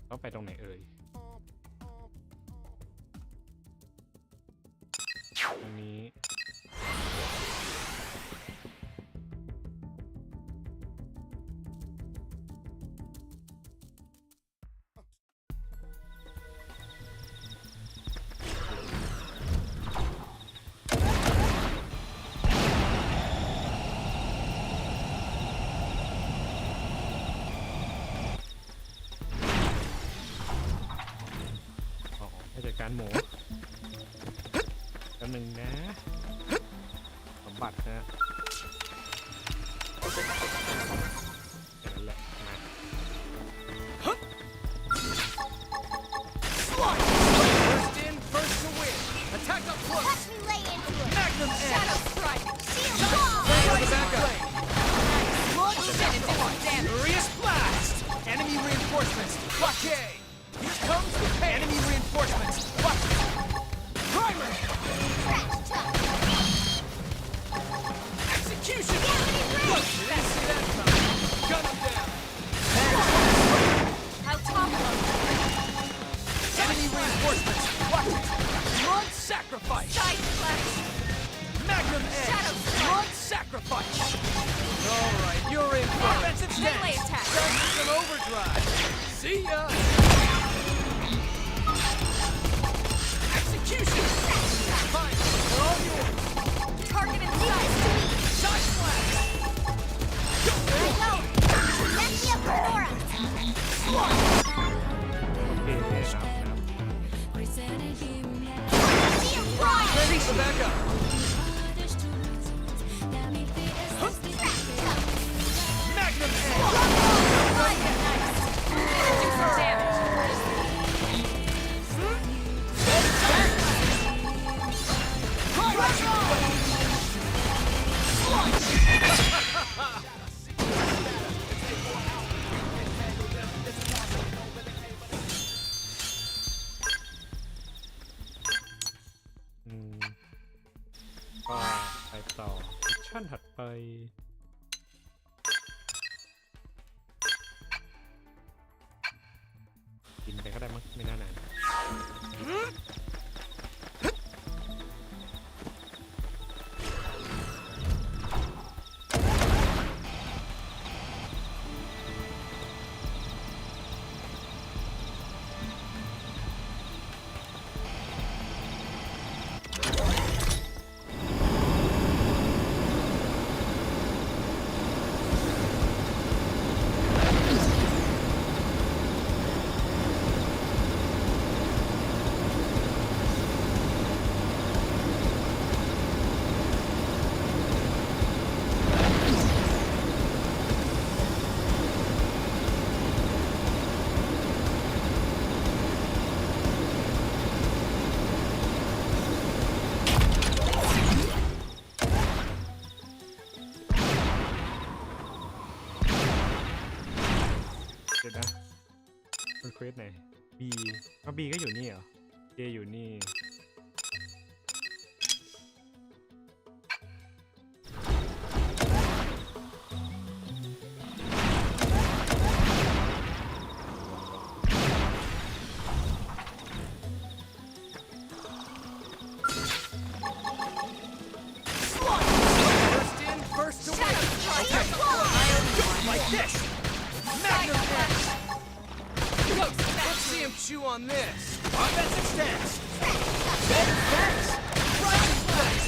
[SPEAKER 1] ต้องไปตรงไหนเอ่ยตรงนี้การหมูตัวหนึ่งนะสมบัตินะอย่างนั้นแหละมา
[SPEAKER 7] First in, first to win. Attack up close.
[SPEAKER 2] Watch me lay into it.
[SPEAKER 7] Magnum
[SPEAKER 2] Shadow
[SPEAKER 7] edge.
[SPEAKER 2] strike. Shield wall.
[SPEAKER 7] Right back up. Furious blast. Enemy reinforcements. Blockade. Here comes the pain. Enemy reinforcements. Blockade. Primer.
[SPEAKER 2] Crash chuck.
[SPEAKER 9] overdrive. See ya. Execution. Fine. They're all yours.
[SPEAKER 8] Target in sight.
[SPEAKER 9] Side flash.
[SPEAKER 2] There I go. Back me up, Nora.
[SPEAKER 1] โอเคครับ
[SPEAKER 9] Ready for backup. Magnum Edge.
[SPEAKER 8] Do some damage.
[SPEAKER 9] Right.
[SPEAKER 1] อืมก็ไปต่อมิชชั่นถัดไปกินไปก็ได้มั้งไม่น่านาน เดี๋ยวนะมันเควสไหน B เอา B ก็อยู่นี่เหรอ A อยู่นี่
[SPEAKER 9] First in, first to win. Like this. Magnum Edge. Let's see him chew on this. Offensive stance. Better stance. Rising flash.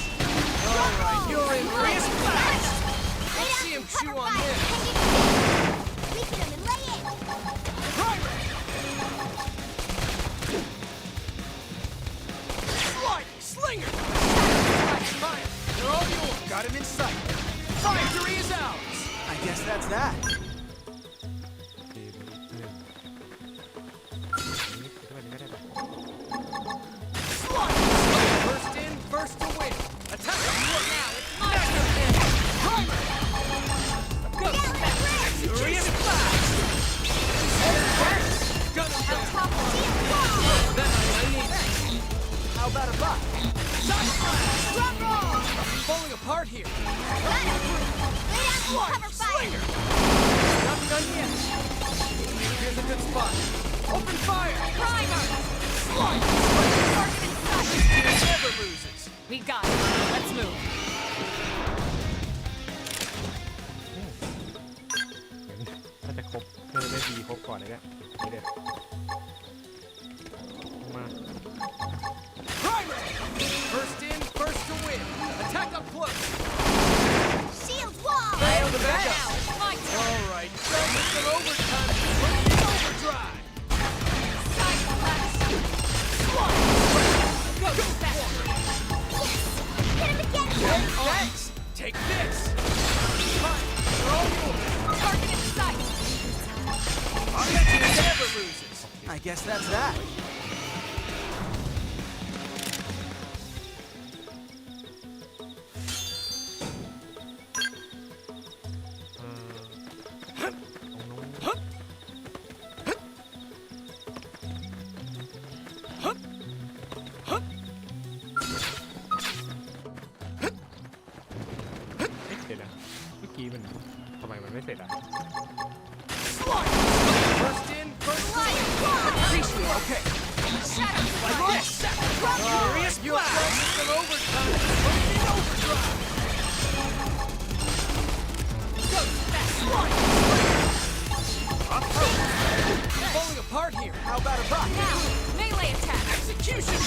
[SPEAKER 9] All right, you're in. Raise flash. Let's see him chew on this.
[SPEAKER 2] Weaken him and lay in.
[SPEAKER 9] Primer. Sliding slinger. Fire. They're all yours. Got him in sight. Victory is ours.
[SPEAKER 7] I guess that's that.
[SPEAKER 1] โอเคมาอีกหนึ่งอันนี้ก็ได้ปะ
[SPEAKER 9] First in, first to win. Attack him. Now it's Magnum Edge. Primer. Go. Furious flash. Gun him down. That I need.
[SPEAKER 7] How about a buck?
[SPEAKER 9] Side flash. Drop roll. Falling apart here.
[SPEAKER 2] Cover fire.
[SPEAKER 9] Slinger. Not done yet. Here's a good spot. Open fire.
[SPEAKER 8] Primer.
[SPEAKER 9] Target in sight. He never loses.
[SPEAKER 8] We got it. Let's move.
[SPEAKER 1] น่าจะครบน่าจะได้ B ครบก่อนเลยเนี่ยนี่เด็ดมา
[SPEAKER 9] Primer. First in, first to win. Attack up close.
[SPEAKER 2] Shield wall.
[SPEAKER 9] Fail the backup.
[SPEAKER 8] Now it's my turn.
[SPEAKER 9] All right. Selma's in overtime. Put it in overdrive.
[SPEAKER 8] Side flash.
[SPEAKER 9] Go.
[SPEAKER 2] Hit him again.
[SPEAKER 9] Thanks. Take this. Fine. They're all yours.
[SPEAKER 8] Target in sight.
[SPEAKER 9] Offensive never loses.
[SPEAKER 7] I guess that's that.
[SPEAKER 1] ตรงนู้นเดี๋ยวนะเมื่อกี้มันทำไมมันไม่เสร็จอ่ะ
[SPEAKER 9] First in, first to win. Appreciate it. Okay.
[SPEAKER 8] Shadow
[SPEAKER 9] Like this. Furious blast. You're in overtime. Put it in overdrive. Go. Fast. Up. here.
[SPEAKER 7] How about a buck?
[SPEAKER 8] Now, melee attack.
[SPEAKER 9] Execution.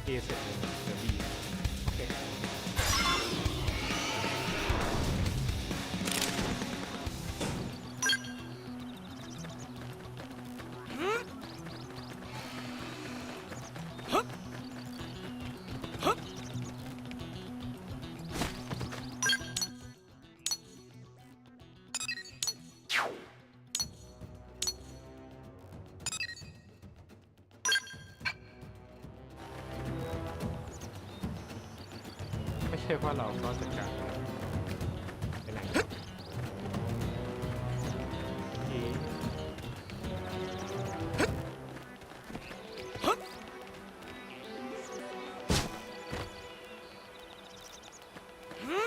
[SPEAKER 1] เอเสร็จเลยเดี๋ยวบีโอเคไม่ใช่ว่าเราก็จัดการไปไหนเอ๊ะ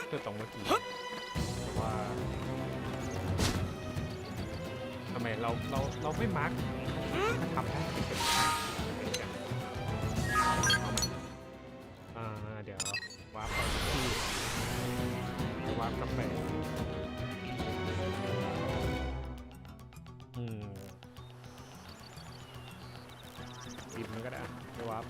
[SPEAKER 1] คือตรงเมื่อกี้ว่าทำไมเราไม่มาร์กทำให้เป็นเดี๋ยววาร์ปไปที่วาร์ปกลับไปบินมันก็ได้ไปวาร์ป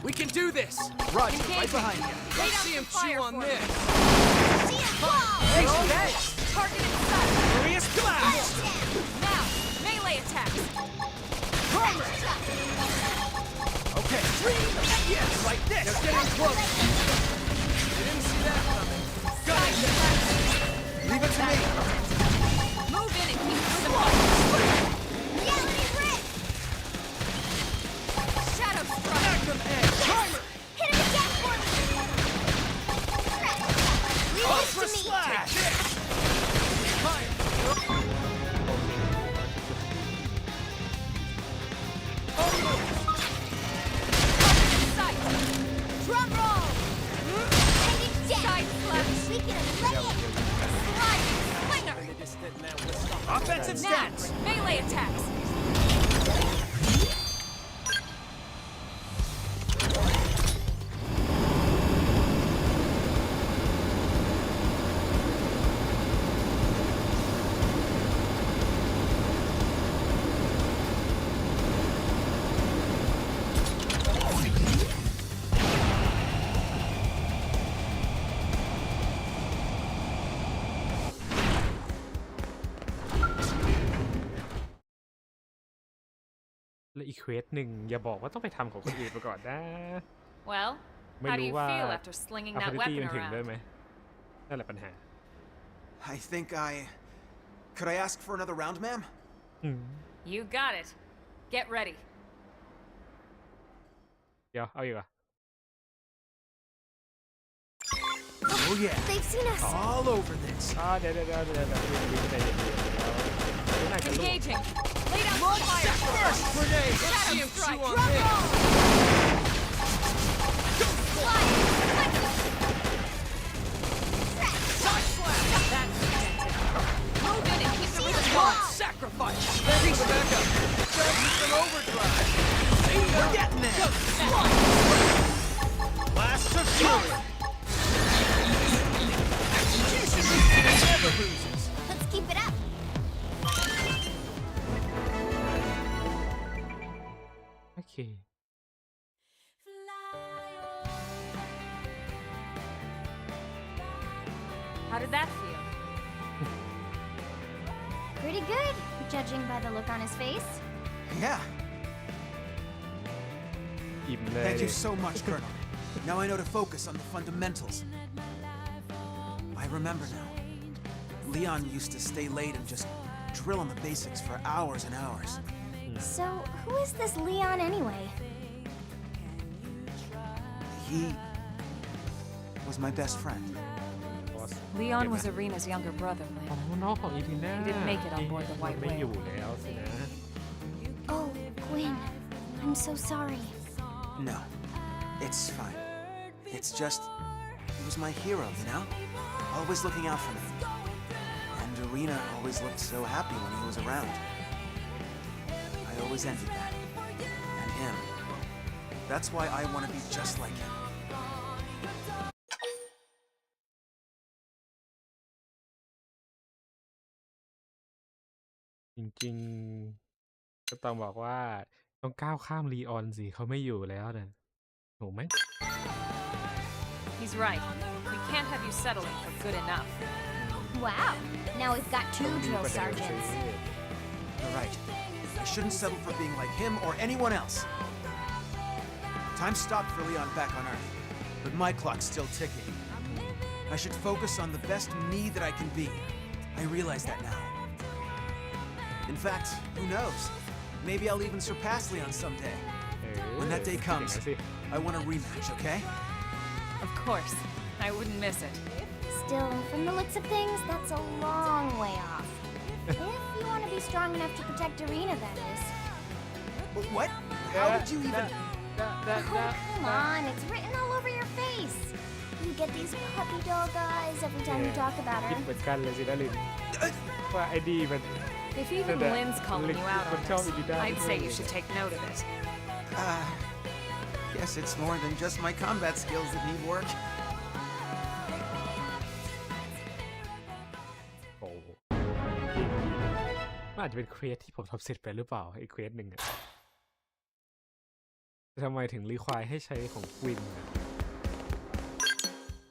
[SPEAKER 9] We can do this.
[SPEAKER 7] Roger, right behind you.
[SPEAKER 9] Let's see him chew on this.
[SPEAKER 8] Hey, thanks. Target in sight.
[SPEAKER 9] Furious blast.
[SPEAKER 8] Now, melee attacks.
[SPEAKER 9] Okay. Yes, like this. They're getting close. You didn't see that coming. Got
[SPEAKER 8] Side
[SPEAKER 9] it.
[SPEAKER 8] slash.
[SPEAKER 7] Leave it to me.
[SPEAKER 8] Move in and keep them off.
[SPEAKER 2] Reality Rip!
[SPEAKER 8] Shadow strike.
[SPEAKER 9] Magnum edge. Timer.
[SPEAKER 2] Hit him again for me! Leave this
[SPEAKER 9] Ultra
[SPEAKER 2] to me!
[SPEAKER 9] slash. Fire.
[SPEAKER 8] Sight.
[SPEAKER 2] Drum roll! And it's dead!
[SPEAKER 8] Side slash.
[SPEAKER 2] We can lay it!
[SPEAKER 8] Sliding slinger.
[SPEAKER 9] Offensive
[SPEAKER 8] Now,
[SPEAKER 9] stance.
[SPEAKER 8] melee attacks.
[SPEAKER 1] และอีกเควสหนึ่งอย่าบอกว่าต้องไปทำของคนอื่นมาก่อนนะ
[SPEAKER 8] Well,
[SPEAKER 1] ไม่
[SPEAKER 8] how do
[SPEAKER 1] รู้
[SPEAKER 8] you
[SPEAKER 1] ว่า
[SPEAKER 8] feel after slinging that
[SPEAKER 1] Affinity
[SPEAKER 8] weapon
[SPEAKER 1] มันถึงได้
[SPEAKER 8] around?
[SPEAKER 1] ไหมนั่นแหละปัญหา
[SPEAKER 7] I think Could I ask for another round, ma'am?
[SPEAKER 8] You got it. Get ready.
[SPEAKER 1] เดี๋ยวเอาอีกเหรอ
[SPEAKER 9] Oh yeah.
[SPEAKER 2] They've seen us!
[SPEAKER 9] All over this.
[SPEAKER 1] เดี๋ยวใจเย็นๆน่าจะลูก
[SPEAKER 8] Engaging. Lay down the fire.
[SPEAKER 9] First grenade. Let's see
[SPEAKER 8] Shadow
[SPEAKER 9] him
[SPEAKER 8] strike.
[SPEAKER 9] chew on
[SPEAKER 8] Drum
[SPEAKER 9] this.
[SPEAKER 8] roll. Slide.
[SPEAKER 9] Side slash.
[SPEAKER 8] That's intensive. Move in and keep the rhythm
[SPEAKER 9] Come on,
[SPEAKER 8] going.
[SPEAKER 9] sacrifice. Thanks for backup. Just an overdrive. See, we're getting there. Blast of fury. Execution never loses.
[SPEAKER 2] Let's keep it up!
[SPEAKER 1] Okay.
[SPEAKER 8] How did that feel?
[SPEAKER 2] Pretty good, judging by the look on his face.
[SPEAKER 7] Yeah.
[SPEAKER 1] อิ่มเลย
[SPEAKER 7] Thank you so much, Colonel. Now I know to focus on the fundamentals. I remember now. Leon used to stay late and just drill on the basics for hours and hours.
[SPEAKER 2] So, who is this Leon anyway?
[SPEAKER 7] He was my best friend.
[SPEAKER 5] Leon was Arena's younger brother,
[SPEAKER 1] อ๋อ
[SPEAKER 5] Lynn.
[SPEAKER 1] น้องของอีทีน่า
[SPEAKER 5] He didn't make it on board the White
[SPEAKER 1] ไม่
[SPEAKER 5] Whale.
[SPEAKER 1] อยู่แล้วสินะ
[SPEAKER 2] Oh, Gwen. I'm so sorry.
[SPEAKER 7] No. It's fine. It's just, he was my hero, you know? Always looking out for me. And Arena always looked so happy when he was around. I always envied that. And him. That's why I want to be just like him.
[SPEAKER 1] จริงๆก็ต้องบอกว่าต้องก้าวข้ามลีออนสิเขาไม่อยู่แล้วนะถูกไหม
[SPEAKER 5] He's right. We can't have you settling for good enough.
[SPEAKER 2] Wow, now we've got 2 drill sergeants.
[SPEAKER 7] You're right. I shouldn't settle for being like him or anyone else. Time stopped for Leon back on Earth, but my clock's still ticking. I should focus on the best me that I can be. I realize that now. In fact, who knows? Maybe I'll even surpass Leon someday. When that day comes, I want a rematch, okay?
[SPEAKER 5] Of course. I wouldn't miss it.
[SPEAKER 2] Still, from the looks of things, that's a long way off. If you want to be strong enough to protect Arena, that is.
[SPEAKER 7] What? How did you even...
[SPEAKER 2] Oh, come on, it's written all over your face. You get these puppy dog eyes every time you talk about
[SPEAKER 1] คิด
[SPEAKER 2] her.
[SPEAKER 1] เหมือนกันเลยสินะลินว่าไอ้ดีมัน
[SPEAKER 5] If even
[SPEAKER 1] That-
[SPEAKER 5] Lynn's calling you out on
[SPEAKER 1] Lick-
[SPEAKER 5] this,
[SPEAKER 1] Lick-
[SPEAKER 5] I'd say you should take note of it.
[SPEAKER 7] Guess it's more than just my combat skills that need work.
[SPEAKER 1] โอ้โหมันอาจจะเป็นเควสที่ผมทำเสร็จไปหรือเปล่าไอ้เควสหนึ่งอะแต่ทำไมถึงรีควายให้ใช้ของควินอะ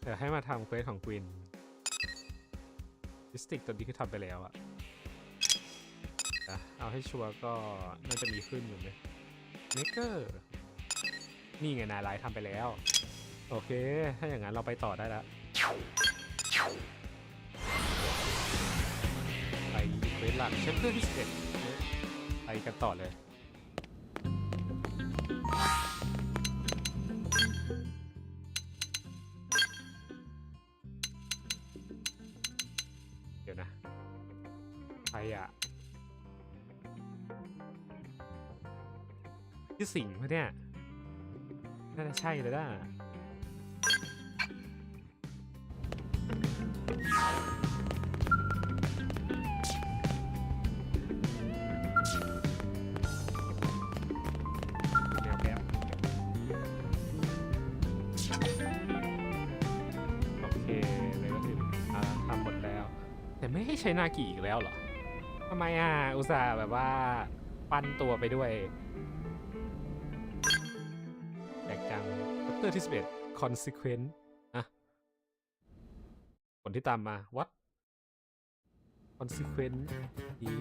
[SPEAKER 1] แต่ให้มาทำเควสของควินดิสติกตัวนี้คือทำไปแล้วอะเอาให้ชัวร์ก็น่าจะมีขึ้นอยู่ไหมเมเกอร์นี่ไงนายไลท์ทำไปแล้วโอเคถ้าอย่างนั้นเราไปต่อได้แล้วไปเควสหลักเชฟเพื่อที่11ไปกันต่อเลยเดี๋ยวนะใครอะที่สิงห์เนี่ยน่าจะใช่เลยนะแป๊บโอเคเลยก็ถึงทำหมดแล้วแต่ไม่ให้ใช้นากิอีกแล้วเหรอทำไมอุตส่าห์แบบว่าปั้นตัวไปด้วยChapter ที่11 Consequence อะผลที่ตามมา What Consequence ดี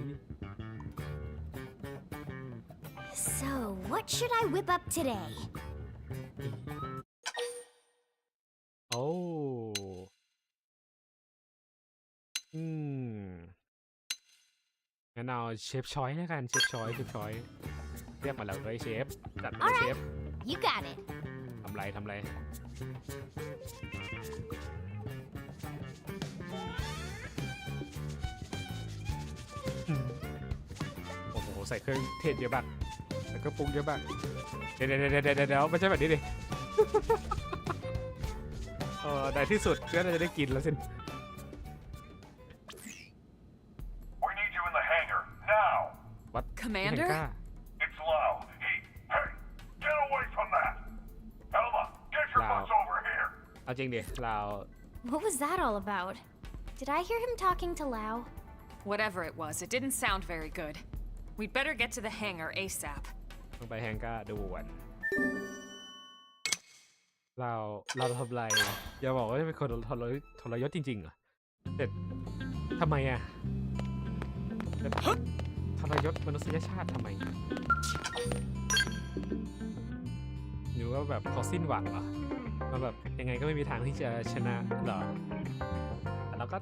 [SPEAKER 2] So, what should I whip up today?
[SPEAKER 1] โอ้งั้นเอาเชฟชอยแล้วกันเชฟชอยเรียกมาแล้วเลยเชฟจัดมาเลยเชฟ
[SPEAKER 2] You got it.
[SPEAKER 1] ทำไรโอ้โหใส่เครื่องเทศเยอะบ้างแล้วก็ปรุงเยอะบ้างเดี๋ยวไม่ใช่แบบนี้ดิ ในที่สุดก็น่าจะได้กินแล้วสิ
[SPEAKER 10] We need you in the hangar, now!
[SPEAKER 1] What
[SPEAKER 5] Commander?
[SPEAKER 10] It's Lau. Hey, get away from that! Elma, get your
[SPEAKER 1] Lau.
[SPEAKER 10] butts over here!
[SPEAKER 1] เอาจริงดิเรา
[SPEAKER 2] What was that all about? Did I hear him talking to Lau?
[SPEAKER 5] Whatever it was, it didn't sound very good. We'd better get to the hangar ASAP.
[SPEAKER 1] ต้องไปแฮงก้าดูวันเราทำไรอย่าบอกว่าจะเป็นคนทรยศจริงๆเหรอแต่ทำไมทรยศมนุษยชาติทำไมหรือว่าแบบเขาสิ้นหวังเหรอมาแบบยังไงก็ไม่มีทางที่จะชนะเหรอแต่เราก็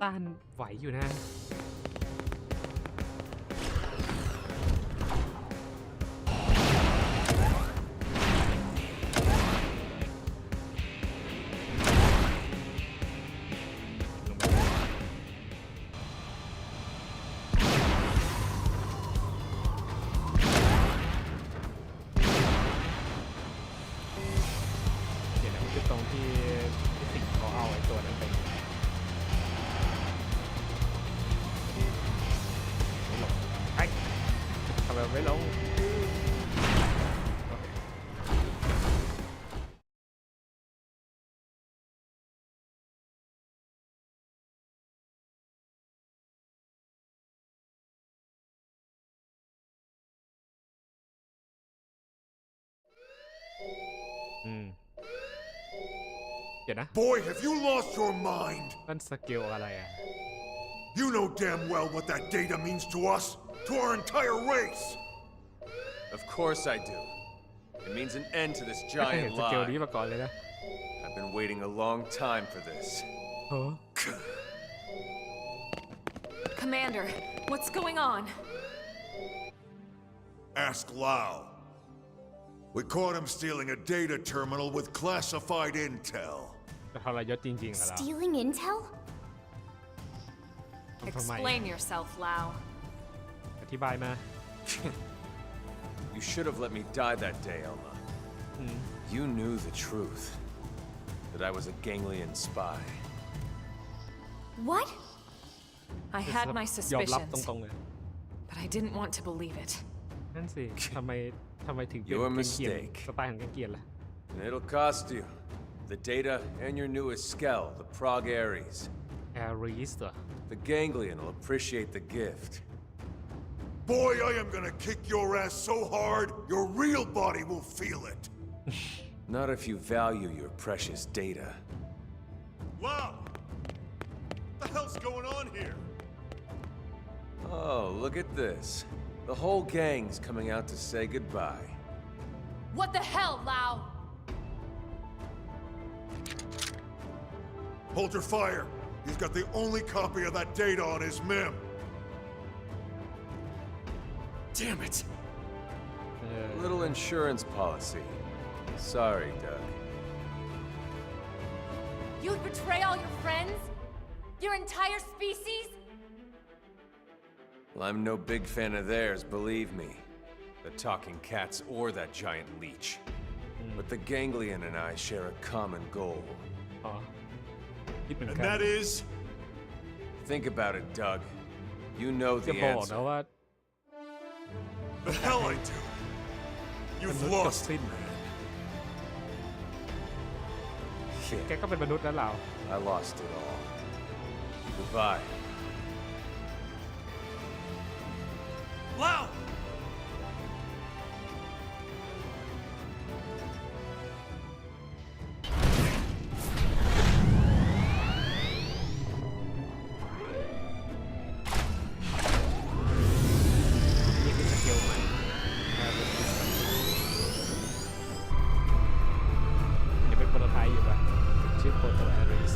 [SPEAKER 1] ต้านไหวอยู่นะ เดี๋ยวนะ
[SPEAKER 4] Boy, have you lost your mind?
[SPEAKER 1] นั่นสกิลอะไรอ่ะ
[SPEAKER 4] You know damn well what that data means to us, to our entire race.
[SPEAKER 9] Of course I do. It means an end to this
[SPEAKER 1] ไม่เคยเห็น
[SPEAKER 9] giant
[SPEAKER 1] สกิลนี้
[SPEAKER 9] lie.
[SPEAKER 1] มาก่อนเลยนะ
[SPEAKER 9] I've been waiting a long time for this.
[SPEAKER 5] Commander, what's going on?
[SPEAKER 4] Ask Lau. We caught him stealing a data terminal with classified intel.
[SPEAKER 1] ทรยศจริงๆเหรอเรา
[SPEAKER 2] Stealing intel?
[SPEAKER 1] ทำไม
[SPEAKER 5] Explain yourself, Lau.
[SPEAKER 1] อธิบายมา
[SPEAKER 9] You should have let me die that day, Elma. You knew the truth. That I was a ganglion spy.
[SPEAKER 2] What?
[SPEAKER 5] I had my
[SPEAKER 1] ยอมรับ
[SPEAKER 5] suspicions,
[SPEAKER 1] ตรงๆเลย
[SPEAKER 5] but I didn't want to believe it.
[SPEAKER 1] นั่นสิทำไมถึงเป็น
[SPEAKER 9] Your
[SPEAKER 1] แกงเกียน
[SPEAKER 9] mistake.
[SPEAKER 1] สไตล์ของแกงเกียนล่ะ
[SPEAKER 9] And it'll cost you. The data and your newest skell, the Prog Ares.
[SPEAKER 1] แอรีสเหรอ
[SPEAKER 9] The ganglion will appreciate the gift.
[SPEAKER 4] Boy, I am gonna kick your ass so hard, your real body will feel it.
[SPEAKER 9] Not if you value your precious data.
[SPEAKER 4] Wow! What the hell's going on here?
[SPEAKER 9] Oh, look at this. The whole gang's coming out to say goodbye.
[SPEAKER 8] What the hell, Lau?
[SPEAKER 4] Hold your fire. He's got the only copy of that data on his MIM.
[SPEAKER 9] Damn it!
[SPEAKER 1] เออ
[SPEAKER 9] A little insurance policy. Sorry, Doug.
[SPEAKER 8] You'd betray all your friends? Your entire species?
[SPEAKER 9] Well, I'm no big fan of theirs, believe me. The talking cats or that giant leech. But the ganglion and I share a common goal.
[SPEAKER 1] อ๋อคิดเหมือน
[SPEAKER 4] And
[SPEAKER 1] กัน
[SPEAKER 4] that is?
[SPEAKER 9] Think about it, Doug. You know
[SPEAKER 1] จะ
[SPEAKER 9] the
[SPEAKER 1] บอกนะ
[SPEAKER 9] answer.
[SPEAKER 1] ว่า
[SPEAKER 4] The hell I do.
[SPEAKER 1] ม
[SPEAKER 4] You've
[SPEAKER 1] นุษย์กับ
[SPEAKER 4] lost
[SPEAKER 1] สิ้น
[SPEAKER 4] it, man.
[SPEAKER 1] แกก็เป็นมนุษย์แล้วเรา
[SPEAKER 9] I lost it all. Goodbye.
[SPEAKER 4] Lau!
[SPEAKER 1] นี่คือสกิลใหม่ยังเป็นโปรโตไทป์อยู่ปะชื่อโปรโตแอริส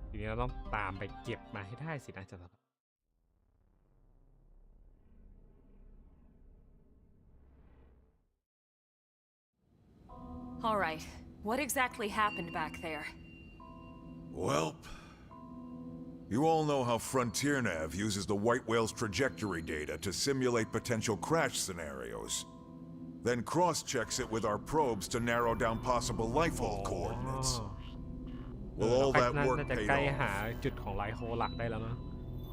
[SPEAKER 1] ทีนี้เราต้องตามไปเก็บมาให้ได้สินะจ๊ะ
[SPEAKER 5] All right, what exactly happened back there?
[SPEAKER 4] Welp. You all know how Frontier Nav uses the White Whale's trajectory data to simulate potential crash scenarios. Then cross-checks it with our probes to narrow down possible lifehold coordinates. Well, all that
[SPEAKER 1] น่า
[SPEAKER 4] work
[SPEAKER 1] จะ
[SPEAKER 4] paid
[SPEAKER 1] ใกล้
[SPEAKER 4] off.
[SPEAKER 1] หาจุดของไลท์โฮหลักได้แล้วนะ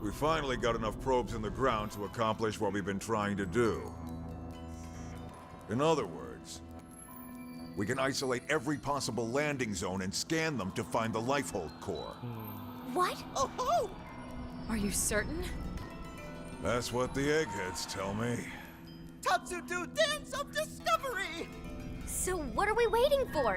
[SPEAKER 4] We finally got enough probes in the ground to accomplish what we've been trying to do. In other words, we can isolate every possible landing zone and scan them to find the lifehold core.
[SPEAKER 2] What?
[SPEAKER 3] Oh ho!
[SPEAKER 5] Are you certain?
[SPEAKER 4] That's what the eggheads tell me.
[SPEAKER 3] Tatsu do dance of discovery!
[SPEAKER 2] So what are we waiting for?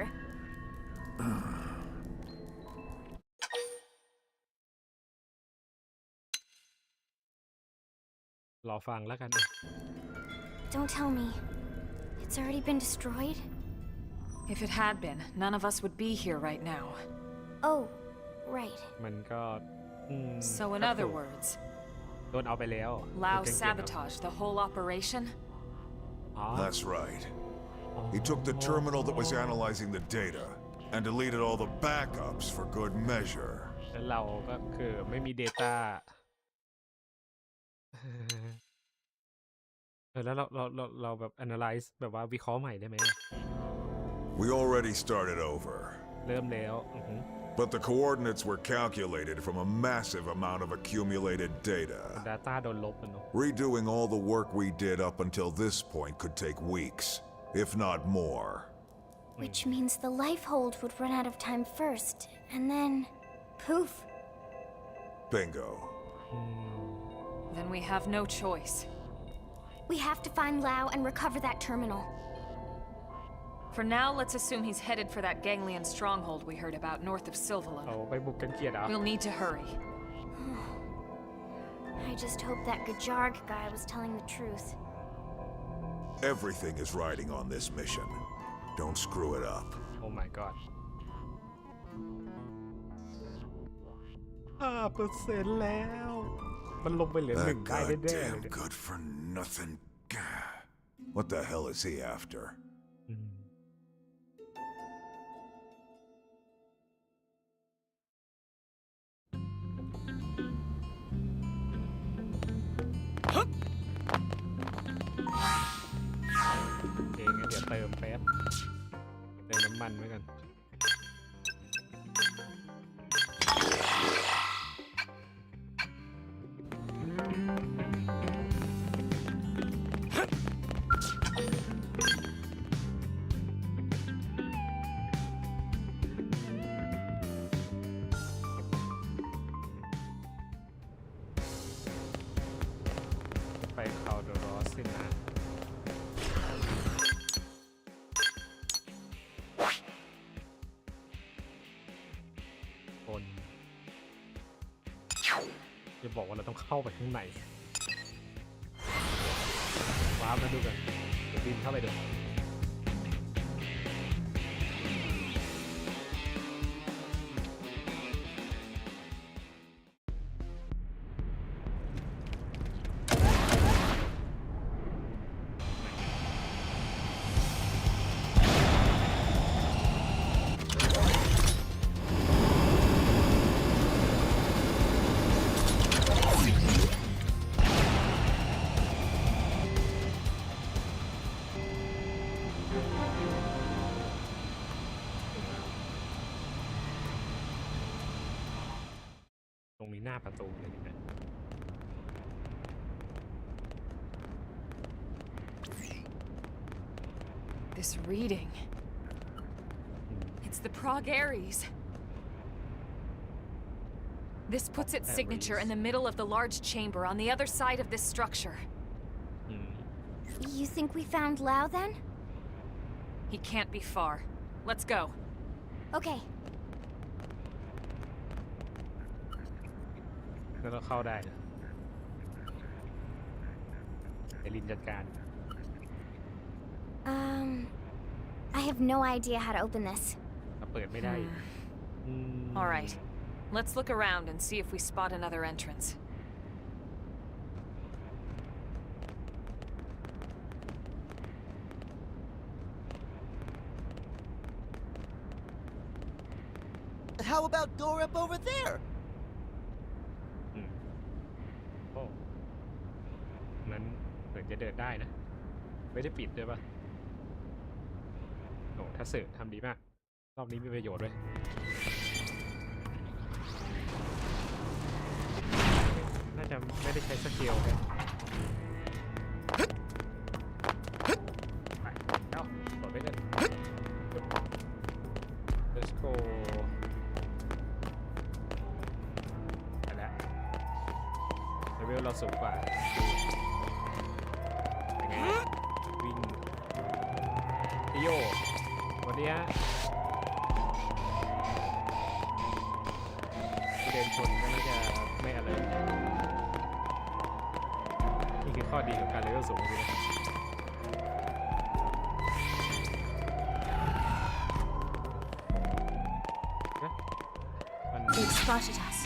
[SPEAKER 1] รอฟังแล้วกัน
[SPEAKER 2] Don't tell me. It's already been destroyed?
[SPEAKER 5] If it had been, none of us would be here right now.
[SPEAKER 2] Oh, right.
[SPEAKER 1] มันก็อืม
[SPEAKER 5] So in
[SPEAKER 1] ก็
[SPEAKER 5] other
[SPEAKER 1] ถูก
[SPEAKER 5] words,
[SPEAKER 1] โดนเอาไปแล้ว
[SPEAKER 5] Lau
[SPEAKER 1] โดนเก่งๆ
[SPEAKER 5] sabotaged the whole operation?
[SPEAKER 1] อ๋อ
[SPEAKER 4] That's right. He took the terminal that was analyzing the data and deleted all the backups for good measure.
[SPEAKER 1] แล้วเราก็คือไม่มี Data แล้วเราแบบ analyze แบบว่าวิเคราะห์ใหม่ได้ไหม
[SPEAKER 4] We already started over.
[SPEAKER 1] เริ่มแล้วอือหือ
[SPEAKER 4] But the coordinates were calculated from a massive amount of accumulated data.
[SPEAKER 1] Data โดนลบอะเนอะ
[SPEAKER 4] Redoing all the work we did up until this point could take weeks, if not more.
[SPEAKER 2] Which means the life hold would run out of time first, and then poof.
[SPEAKER 4] Bingo.
[SPEAKER 5] Then we have no choice.
[SPEAKER 2] We have to find Lao and recover that terminal.
[SPEAKER 5] For now, let's assume he's headed for that ganglion stronghold we heard about north of
[SPEAKER 1] เอา
[SPEAKER 5] Silverlow.
[SPEAKER 1] ไปบุกกันเกียรติอ่ะ
[SPEAKER 5] We'll need to hurry.
[SPEAKER 2] I just hope that Gajarg guy was telling the truth.
[SPEAKER 4] Everything is riding on this mission. Don't screw it up.
[SPEAKER 1] Oh my god 5% แล้ว มันลงไปเหลือ
[SPEAKER 4] That
[SPEAKER 1] 1ได้แน่ๆเลย
[SPEAKER 4] goddamn
[SPEAKER 1] เนี่ย
[SPEAKER 4] good for nothing. What the hell is he after?
[SPEAKER 1] อืมโอเคงั้นเดี๋ยวเติมแป๊บเติมน้ำมันไว้กันไปเข้าเดอะรอสสินะคนจะบอกว่าเราต้องเข้าไปข้างในว้าวมาดูกันจะบินเข้าไปดู ตรงนี้หน้าประตูเลยนะ
[SPEAKER 5] This reading. It's the Prague Aries. This puts its signature in the middle of the large chamber on the other side of this structure.
[SPEAKER 2] You think we found Lao then?
[SPEAKER 5] He can't be far. Let's go.
[SPEAKER 2] Okay.
[SPEAKER 1] แล้วก็เข้าได้นะไอรินจัดการ
[SPEAKER 2] I have no idea how to open this.
[SPEAKER 1] เปิดไม่ได้
[SPEAKER 5] All right. Let's look around and see if we spot another entrance.
[SPEAKER 3] How about door up over there?
[SPEAKER 1] โอ้นั้นเหมือนจะเดินได้นะ ไม่ได้ปิดด้วยปะโอ้ถ้าเสิร์ฟทำดีมาก รอบนี้มีประโยชน์ด้วยน่าจะไม่ได้ใช้สเกลเลยไปเอ้าโดดไปกัน Let's go ไปแล้วเลเวลเราสูงกว่าเป็นไงวิ่งพี่โยวันนี้ฮะเดินชนก็น่าจะไม่อะไรนี่คือข้อดีของการเลเวลสูงเลยนะมัน
[SPEAKER 2] They've spotted us.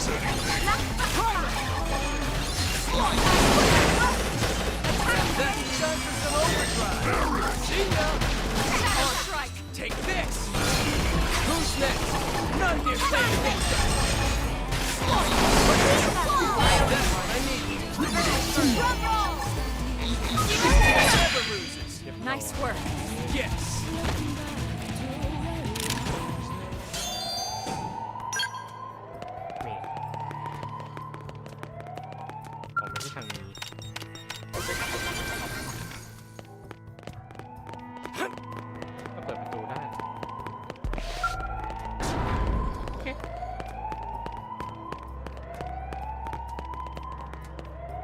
[SPEAKER 10] Setting
[SPEAKER 1] ทางนี้ก็เปิดประตูได้โอเค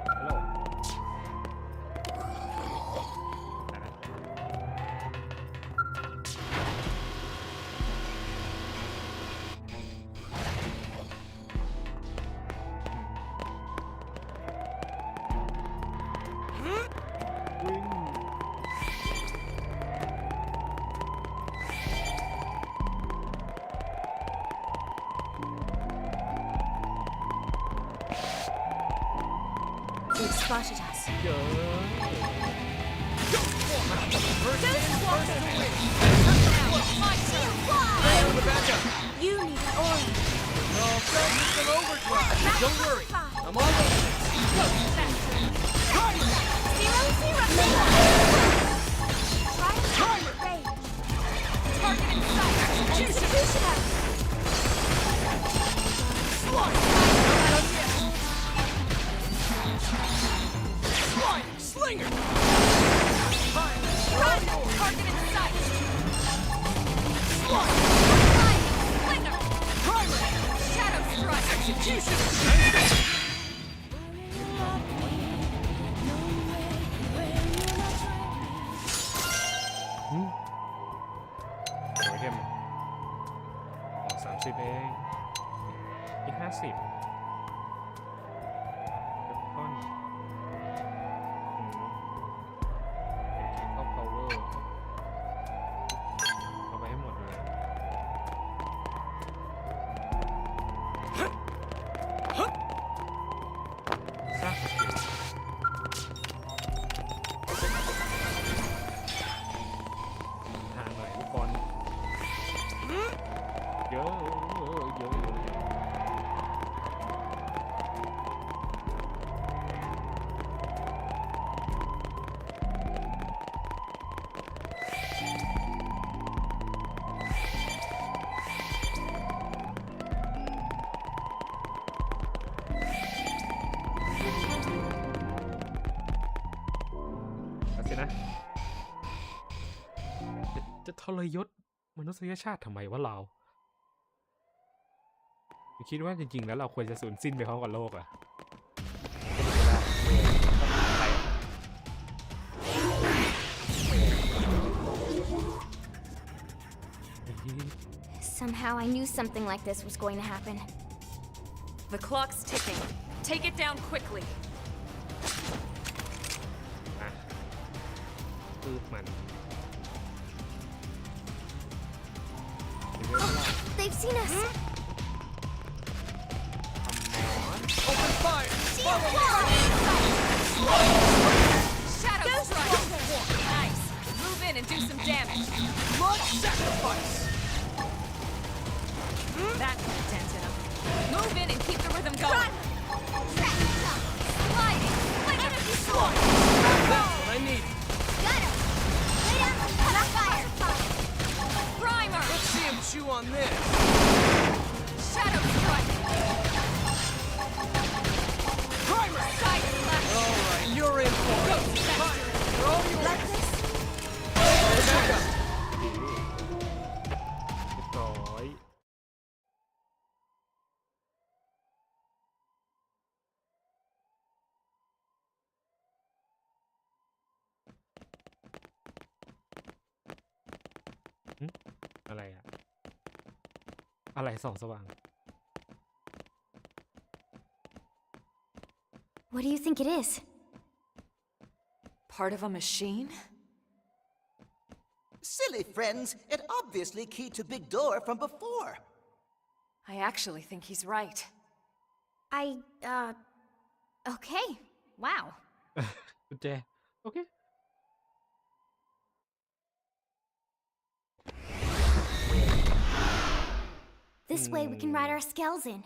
[SPEAKER 1] ฮัลโหลวิ่ง
[SPEAKER 2] They've spotted us.
[SPEAKER 1] เยอะ
[SPEAKER 2] You need an orange.
[SPEAKER 9] No, Francis in overdrive. Don't worry. I'm on the way.
[SPEAKER 8] Timer! Target in sight! Execution!
[SPEAKER 9] Slinger!
[SPEAKER 8] Target in sight!
[SPEAKER 9] Primer!
[SPEAKER 8] Shadow strike!
[SPEAKER 9] Execution!
[SPEAKER 1] โอ้ยเทม30เองอีก50เก็บก้อนเข้า power เอาไปให้หมดเลยสร้างสกิลทางหน่อยลูกบอลเยอะเอาสินะจะทรยศมนุษยชาติทำไมวะเราคิดว่าจริงๆแล้วเราควรจะสูญสิ้นไปพร้อมกับโลกอะ
[SPEAKER 2] Somehow I knew something like this was going to happen.
[SPEAKER 5] The clock's ticking. Take it down quickly.
[SPEAKER 1] อ่ะปืบมัน
[SPEAKER 2] They've seen us.
[SPEAKER 9] Open fire!
[SPEAKER 8] Shadow strike! Nice! Move in and do some damage!
[SPEAKER 9] Blood sacrifice!
[SPEAKER 8] That's intense enough. Move in and keep the rhythm going! Sliding! Energy sword!
[SPEAKER 9] That's what I need.
[SPEAKER 8] Primer!
[SPEAKER 9] Let's see him chew on this.
[SPEAKER 8] Shadow strike!
[SPEAKER 9] Primer!
[SPEAKER 8] Side slash!
[SPEAKER 9] All right, you're in for it. Fire! Throw you back up.
[SPEAKER 1] เรียบร้อยหึอะไรอะอะไรส่องสว่าง
[SPEAKER 2] What do you think it is?
[SPEAKER 5] Part of a machine?
[SPEAKER 3] Silly friends, it obviously keyed to big door from before.
[SPEAKER 5] I actually think he's right.
[SPEAKER 2] Okay. Wow.
[SPEAKER 1] กุญแจโอเค
[SPEAKER 2] This way we can ride our skells in.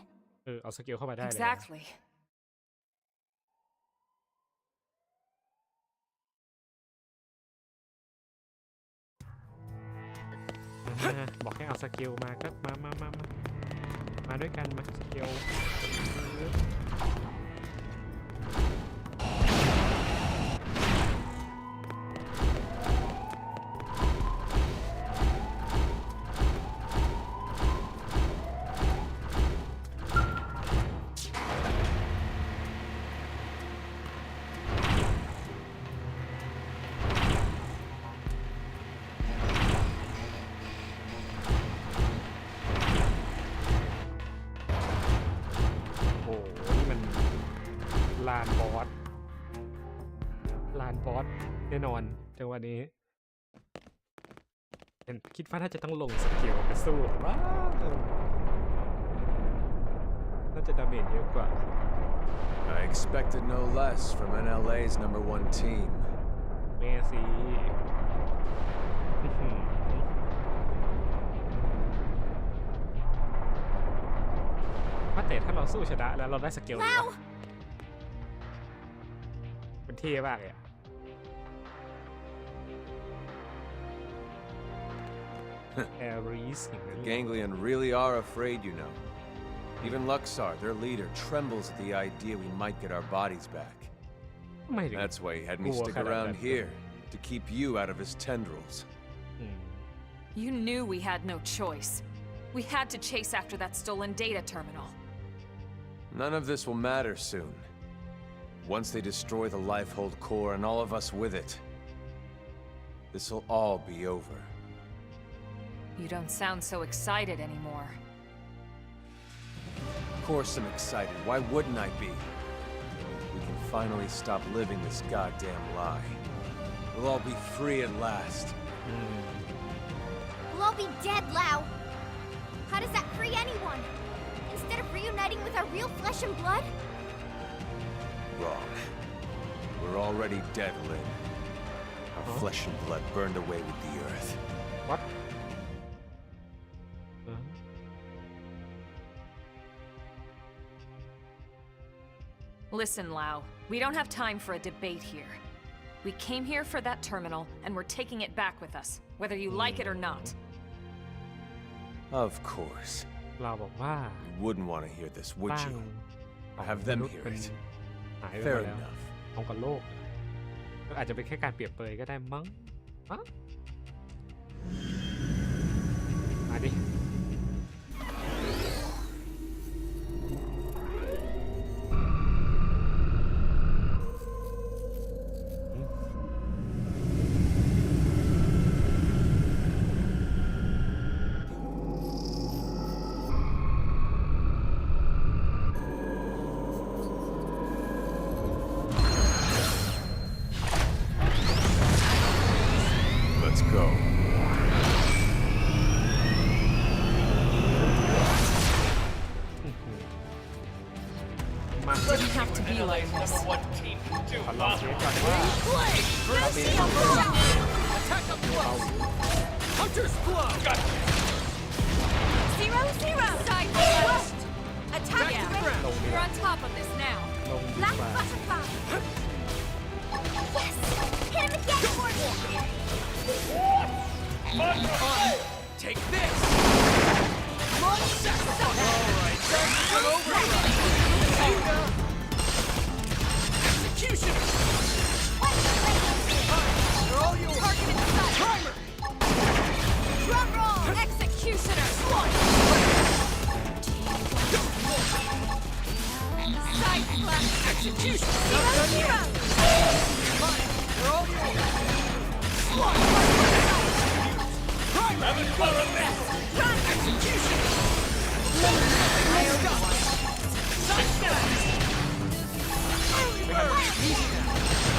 [SPEAKER 1] เอาสกิลเข้ามาได้เลย
[SPEAKER 5] Exactly.
[SPEAKER 1] บอกให้เอาสกิลมาก็มาด้วยกันมาสกิล นี่มันลานบอสแน่นอนจังหวะนี้คิดว่าน่าจะต้องลงสกิลไปสู้ว้าวน่าจะดาเมจเยอะกว่า
[SPEAKER 7] I expected no less from NLA's #1 team.
[SPEAKER 1] แม่สิว่าแต่ถ้าเราสู้ชนะแล้วเราได้สกิลเลยเป็นเท่มากเลยแอริสอย่างนั้น
[SPEAKER 7] The Ganglion really are afraid, you know. Even Luxar, their leader, trembles at the idea we might get our bodies back.
[SPEAKER 1] ไม่ถึง
[SPEAKER 7] That's why he had me
[SPEAKER 1] กลัว
[SPEAKER 7] stick
[SPEAKER 1] ขนาด
[SPEAKER 7] around
[SPEAKER 1] นั้น
[SPEAKER 7] here, to keep you out of his tendrils.
[SPEAKER 5] You knew we had no choice. We had to chase after that stolen data terminal.
[SPEAKER 7] None of this will matter soon. Once they destroy the Lifehold core and all of us with it, this'll all be over.
[SPEAKER 5] You don't sound so excited anymore.
[SPEAKER 7] Of course I'm excited. Why wouldn't I be? We can finally stop living this goddamn lie. We'll all be free at last.
[SPEAKER 2] We'll all be dead, Lau. How does that free anyone? Instead of reuniting with our real flesh and blood?
[SPEAKER 7] Wrong. We're already dead, Lynn. Our flesh and blood burned away with the earth.
[SPEAKER 1] What?
[SPEAKER 5] Listen, Lau. We don't have time for a debate here. We came here for that terminal, and we're taking it back with us, whether you like it or not.
[SPEAKER 7] Of course.
[SPEAKER 1] เราบอกว่า
[SPEAKER 7] You wouldn't want to hear this, would
[SPEAKER 1] ร่าง
[SPEAKER 7] you?
[SPEAKER 1] ของ
[SPEAKER 7] Have
[SPEAKER 1] ม
[SPEAKER 7] them
[SPEAKER 1] นุษย์
[SPEAKER 7] hear
[SPEAKER 1] เป็น
[SPEAKER 7] it.
[SPEAKER 1] หายไป
[SPEAKER 7] Fair
[SPEAKER 1] แล้ว
[SPEAKER 7] enough.
[SPEAKER 1] เอากับโลกก็อาจจะเป็นแค่การเปรียบเปรยก็ได้มั้งมาดิ
[SPEAKER 7] Let's go.
[SPEAKER 5] Doesn't have to be like this.
[SPEAKER 1] ขอลองเช็คก่อนว่าเราเป็น
[SPEAKER 9] Attack up close! Hunter's blow!
[SPEAKER 8] Zero! Side west! Attack
[SPEAKER 9] Back to the
[SPEAKER 8] the
[SPEAKER 9] ground!
[SPEAKER 5] You're on top of this now.
[SPEAKER 1] ลงดี
[SPEAKER 2] Black
[SPEAKER 1] กว่า
[SPEAKER 2] butterfly. Yes! Hit him again, Morgan!
[SPEAKER 9] Take this! Blood sacrifice! Alright, come over! Executioner! They're all yours!
[SPEAKER 8] Target in sight!
[SPEAKER 9] Primer!
[SPEAKER 8] Drum roll! Executioner! Side slash!
[SPEAKER 9] Execution!
[SPEAKER 8] Zero!
[SPEAKER 9] Fine, they're all yours! Primer! Haven't got a minute! Execution! Sidestep! Early bird!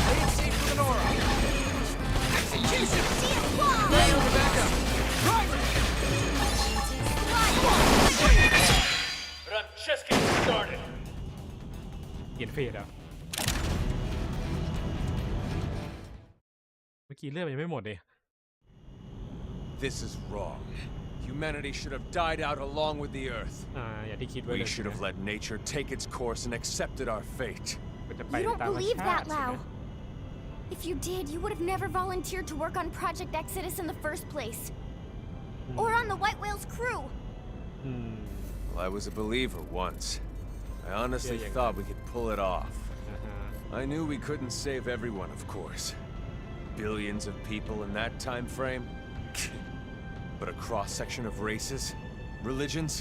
[SPEAKER 9] Play it safe with an aura! Execution! Ready to back up! Primer! But I'm just getting started!
[SPEAKER 1] เปลี่ยนเฟสอ่ะเมื่อกี้เลือดมันยังไม่หมดเลย
[SPEAKER 7] This is wrong. Humanity should have died out along with the Earth.
[SPEAKER 1] อย่างที่คิดไว้
[SPEAKER 7] We
[SPEAKER 1] เลย
[SPEAKER 7] should have let nature take its course and accepted our fate.
[SPEAKER 1] มันจะไป
[SPEAKER 2] You don't
[SPEAKER 1] ตามธรรม
[SPEAKER 2] believe
[SPEAKER 1] ชา
[SPEAKER 2] that,
[SPEAKER 1] ติใช่ไหม
[SPEAKER 2] Lau. If you did, you would have never volunteered to work on Project Exodus in the first place. Or on the White Whale's crew.
[SPEAKER 7] Well, I was a believer once. I honestly
[SPEAKER 1] Yeah, yeah.
[SPEAKER 7] thought we could pull it off.
[SPEAKER 1] อ่าฮะ
[SPEAKER 7] I knew we couldn't save everyone, of course. Billions of people in that time frame. But a cross-section of races, religions?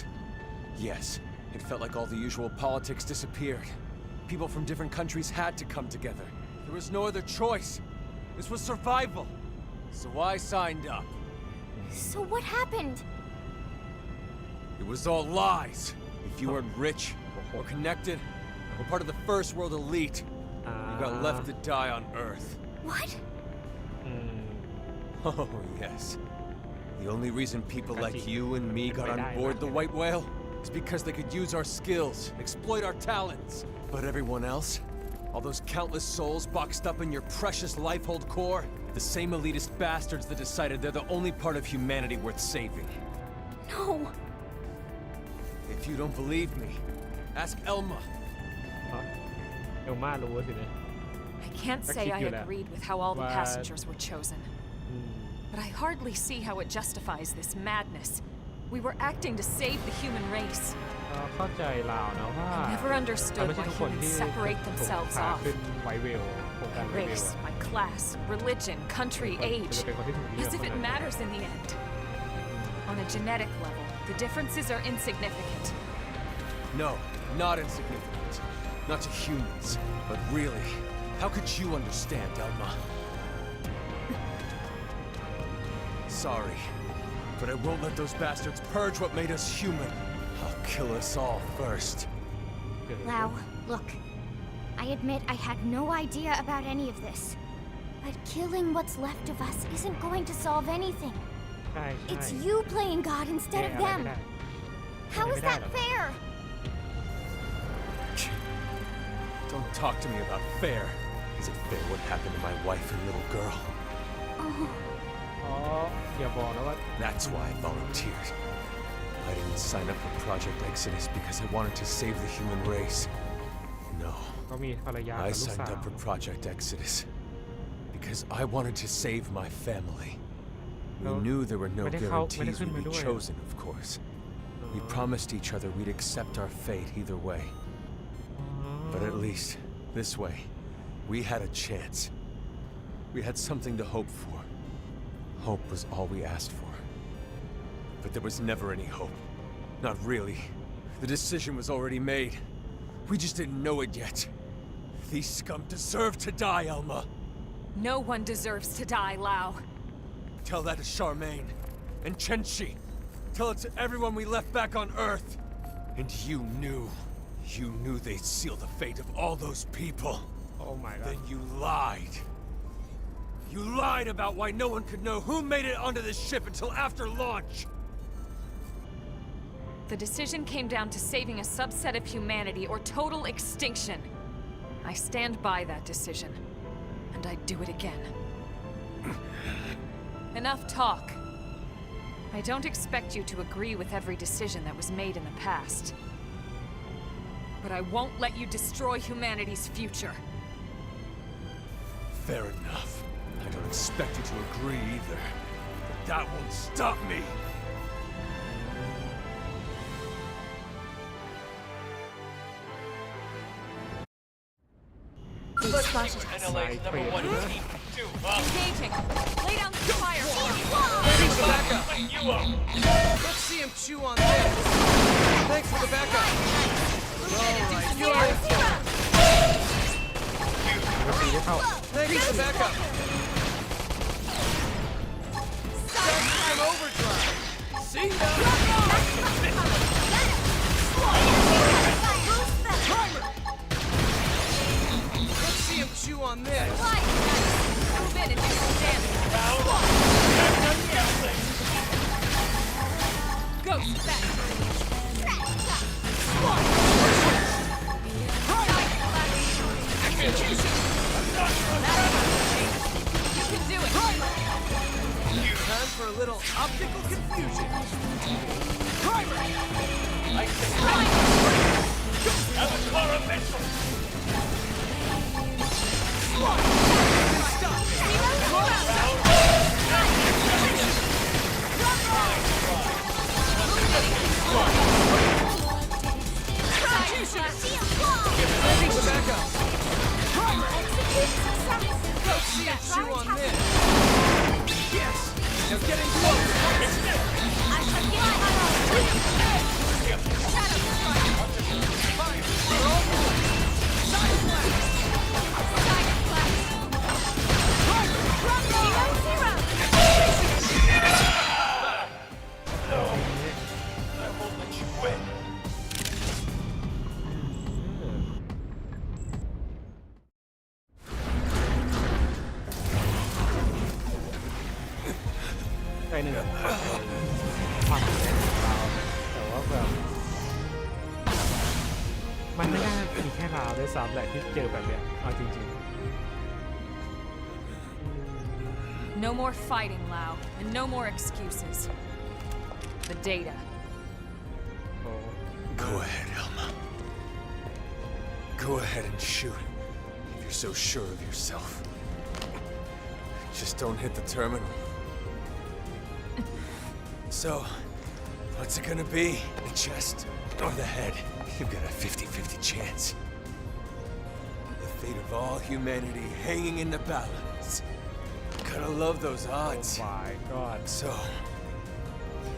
[SPEAKER 7] Yes, it felt like all the usual politics disappeared. People from different countries had to come together. There was no other choice. This was survival. So I signed up.
[SPEAKER 2] So what happened?
[SPEAKER 7] It was all lies. If you weren't rich,
[SPEAKER 9] We're connected. We're part of the first world elite. You got left to die on Earth.
[SPEAKER 2] What?
[SPEAKER 9] Oh, yes. The only reason people like you and me got on board the White Whale is because they could use our skills, exploit our talents. But everyone else, all those countless souls boxed up in your precious Lifehold core, the same elitist bastards that decided they're the only part of humanity worth saving.
[SPEAKER 2] No.
[SPEAKER 9] If you don't believe me, ask Elma.
[SPEAKER 1] เอลม่ารู้สินะ
[SPEAKER 5] I can't say I agreed with how all the passengers were chosen. But I hardly see how it justifies this madness. We were acting to save the human race.
[SPEAKER 1] เข้าใจลาวนะว่า
[SPEAKER 5] I never understood
[SPEAKER 1] ไม่ใช่
[SPEAKER 5] why
[SPEAKER 1] ทุกคนที่
[SPEAKER 5] humans separate
[SPEAKER 1] ถูก
[SPEAKER 5] themselves
[SPEAKER 1] พา
[SPEAKER 5] off.
[SPEAKER 1] ขึ้นไวเวลโครงการ
[SPEAKER 5] My
[SPEAKER 1] ไวเวล
[SPEAKER 5] race, my class, religion, country,
[SPEAKER 1] จะ
[SPEAKER 5] age.
[SPEAKER 1] เป็นคนที่ถูกเลือก
[SPEAKER 5] As if it
[SPEAKER 1] เท่านั้น
[SPEAKER 5] matters in the end. On a genetic level, the differences are insignificant.
[SPEAKER 9] No, not insignificant. Not to humans. But really, how could you understand, Elma? Sorry, but I won't let those bastards purge what made us human. I'll kill us all first.
[SPEAKER 2] Lau, look. I admit I had no idea about any of this. But killing what's left of us isn't going to solve anything.
[SPEAKER 1] ใช่
[SPEAKER 2] It's you playing God instead of
[SPEAKER 1] แก้อะไร
[SPEAKER 2] them.
[SPEAKER 1] ไม่ได้
[SPEAKER 2] How is
[SPEAKER 1] ไม่ได้
[SPEAKER 2] that
[SPEAKER 1] หรอก
[SPEAKER 2] fair?
[SPEAKER 9] Don't talk to me about fair. Is it fair what happened to my wife and little girl?
[SPEAKER 1] อ๋ออย่าบอกนะว่า
[SPEAKER 9] That's why I volunteered. I didn't sign up for Project Exodus because I wanted to save the human race. No.
[SPEAKER 1] เขามีภรรยา
[SPEAKER 9] I
[SPEAKER 1] กับลูก
[SPEAKER 9] signed
[SPEAKER 1] สาว
[SPEAKER 9] up for Project Exodus because I wanted to save my family. We
[SPEAKER 1] No,
[SPEAKER 9] knew there were no
[SPEAKER 1] ไม่ได้เข้าไม่ได้
[SPEAKER 9] guarantees
[SPEAKER 1] ขึ้น
[SPEAKER 9] we'd
[SPEAKER 1] ไป
[SPEAKER 9] be
[SPEAKER 1] ด้วย
[SPEAKER 9] chosen, of course. We promised each other we'd accept our fate either way. But at least, this way, we had a chance. We had something to hope for. Hope was all we asked for. But there was never any hope. Not really. The decision was already made. We just didn't know it yet. These scum deserve to die, Elma.
[SPEAKER 5] No one deserves to die, Lau.
[SPEAKER 9] Tell that to Charmaine and Chenchi. Tell it to everyone we left back on Earth. And you knew they'd seal the fate of all those people.
[SPEAKER 1] Oh my god
[SPEAKER 9] Then you lied. You lied about why no one could know who made it onto this ship until after launch.
[SPEAKER 5] The decision came down to saving a subset of humanity or total extinction. I stand by that decision, and I'd do it again. Enough talk. I don't expect you to agree with every decision that was made in the past. But I won't let you destroy humanity's future.
[SPEAKER 9] Fair enough. I don't expect you to agree either. But that won't stop me.
[SPEAKER 2] They spotted us.
[SPEAKER 10] NLA's number one team.
[SPEAKER 5] Engaging. Lay down the fire.
[SPEAKER 9] Thanks for the backup.
[SPEAKER 10] You up.
[SPEAKER 9] Let's see him chew on this. Thanks for the backup. Thanks for the backup. Some overdrive. See ya. Let's see him chew on this.
[SPEAKER 5] Move in and do some damage. Ghost factory. Execution. You can do it.
[SPEAKER 9] Time for a little optical confusion.
[SPEAKER 10] Avatar Mitchell.
[SPEAKER 9] Thanks for the backup. Let's see him chew on this. Yes. Now getting close.
[SPEAKER 1] หนึ่งความตื่นเต้นของเราแต่ว่าแบบมันไม่น่ามีแค่เราด้วยซ้ำแหละที่เจอแบบเนี้ยเอาจริง
[SPEAKER 8] No more fighting, Lau, and no more excuses. The data.
[SPEAKER 1] ๆโอ้
[SPEAKER 7] Go ahead, Elma. Go ahead and shoot. If you're so sure of yourself. Just don't hit the terminal. So, what's it gonna be? The chest or the head? You've got a 50-50 chance. The fate of all humanity hanging in the balance. Gotta love those odds.
[SPEAKER 1] my god
[SPEAKER 7] So,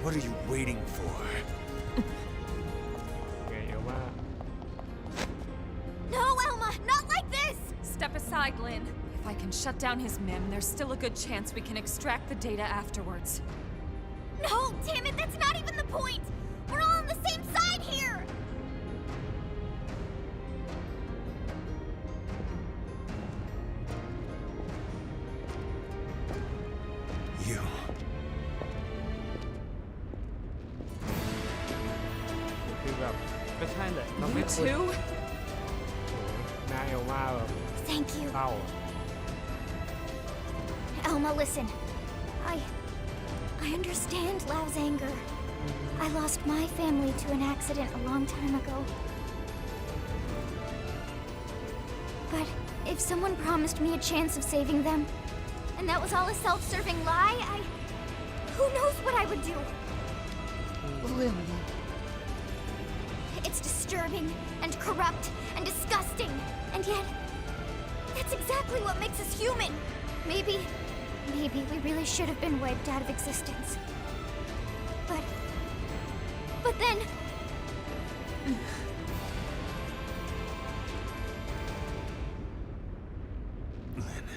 [SPEAKER 7] what are you waiting for?
[SPEAKER 1] ไงเอลว่า
[SPEAKER 2] No, Elma, not like this!
[SPEAKER 8] Step aside, Lynn. If I can shut down his MIM, there's still a good chance we can extract the data afterwards.
[SPEAKER 2] No, damn it, that's not even the point! We're all on the same side here!
[SPEAKER 7] You.
[SPEAKER 1] คือแบบก็ใช่แหละเราไม่
[SPEAKER 8] You
[SPEAKER 1] ควร
[SPEAKER 8] too?
[SPEAKER 1] หน้าเอลว่าแบบ
[SPEAKER 2] Thank you.
[SPEAKER 1] เศร้า
[SPEAKER 2] Elma, listen. I understand Lau's anger. I lost my family to an accident a long time ago. But if someone promised me a chance of saving them, and that was all a self-serving lie, who knows what I would do?
[SPEAKER 3] Lily.
[SPEAKER 2] It's disturbing and corrupt and disgusting, and yet that's exactly what makes us human. Maybe we really should have been wiped out of existence. But then...
[SPEAKER 7] Lynn.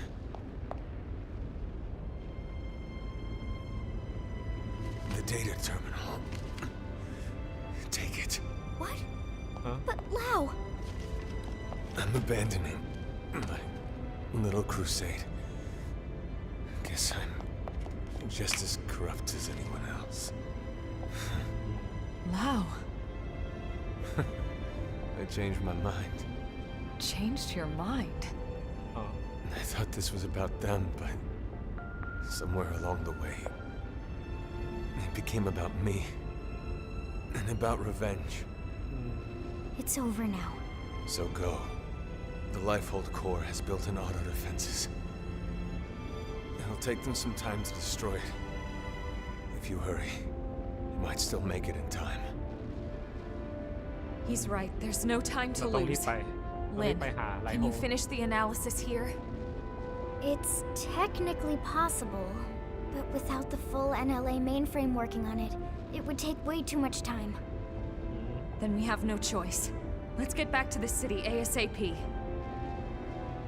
[SPEAKER 7] The data terminal. Take it.
[SPEAKER 2] What?
[SPEAKER 1] Huh?
[SPEAKER 2] But Lau...
[SPEAKER 7] I'm abandoning my little crusade. Guess I'm just as corrupt as anyone else.
[SPEAKER 5] Lau,
[SPEAKER 7] I changed my mind.
[SPEAKER 5] changed your mind.
[SPEAKER 1] อ๋อ
[SPEAKER 7] I thought this was about them, but somewhere along the way, it became about me and about revenge.
[SPEAKER 2] It's over now.
[SPEAKER 7] So go. The Lifehold Core has built-in auto defenses. It'll take them some time to destroy it. If you hurry, you might still make it in time.
[SPEAKER 8] He's right. There's no time
[SPEAKER 1] เรา
[SPEAKER 8] to
[SPEAKER 1] ต้องรีบ
[SPEAKER 8] lose.
[SPEAKER 1] ไปต้องรีบ
[SPEAKER 8] Lynn,
[SPEAKER 1] ไปหาไล
[SPEAKER 8] can
[SPEAKER 1] โฮ
[SPEAKER 8] you finish the analysis here?
[SPEAKER 2] It's technically possible, but without the full NLA mainframe working on it, it would take way too much time.
[SPEAKER 8] Then we have no choice. Let's get back to the city ASAP.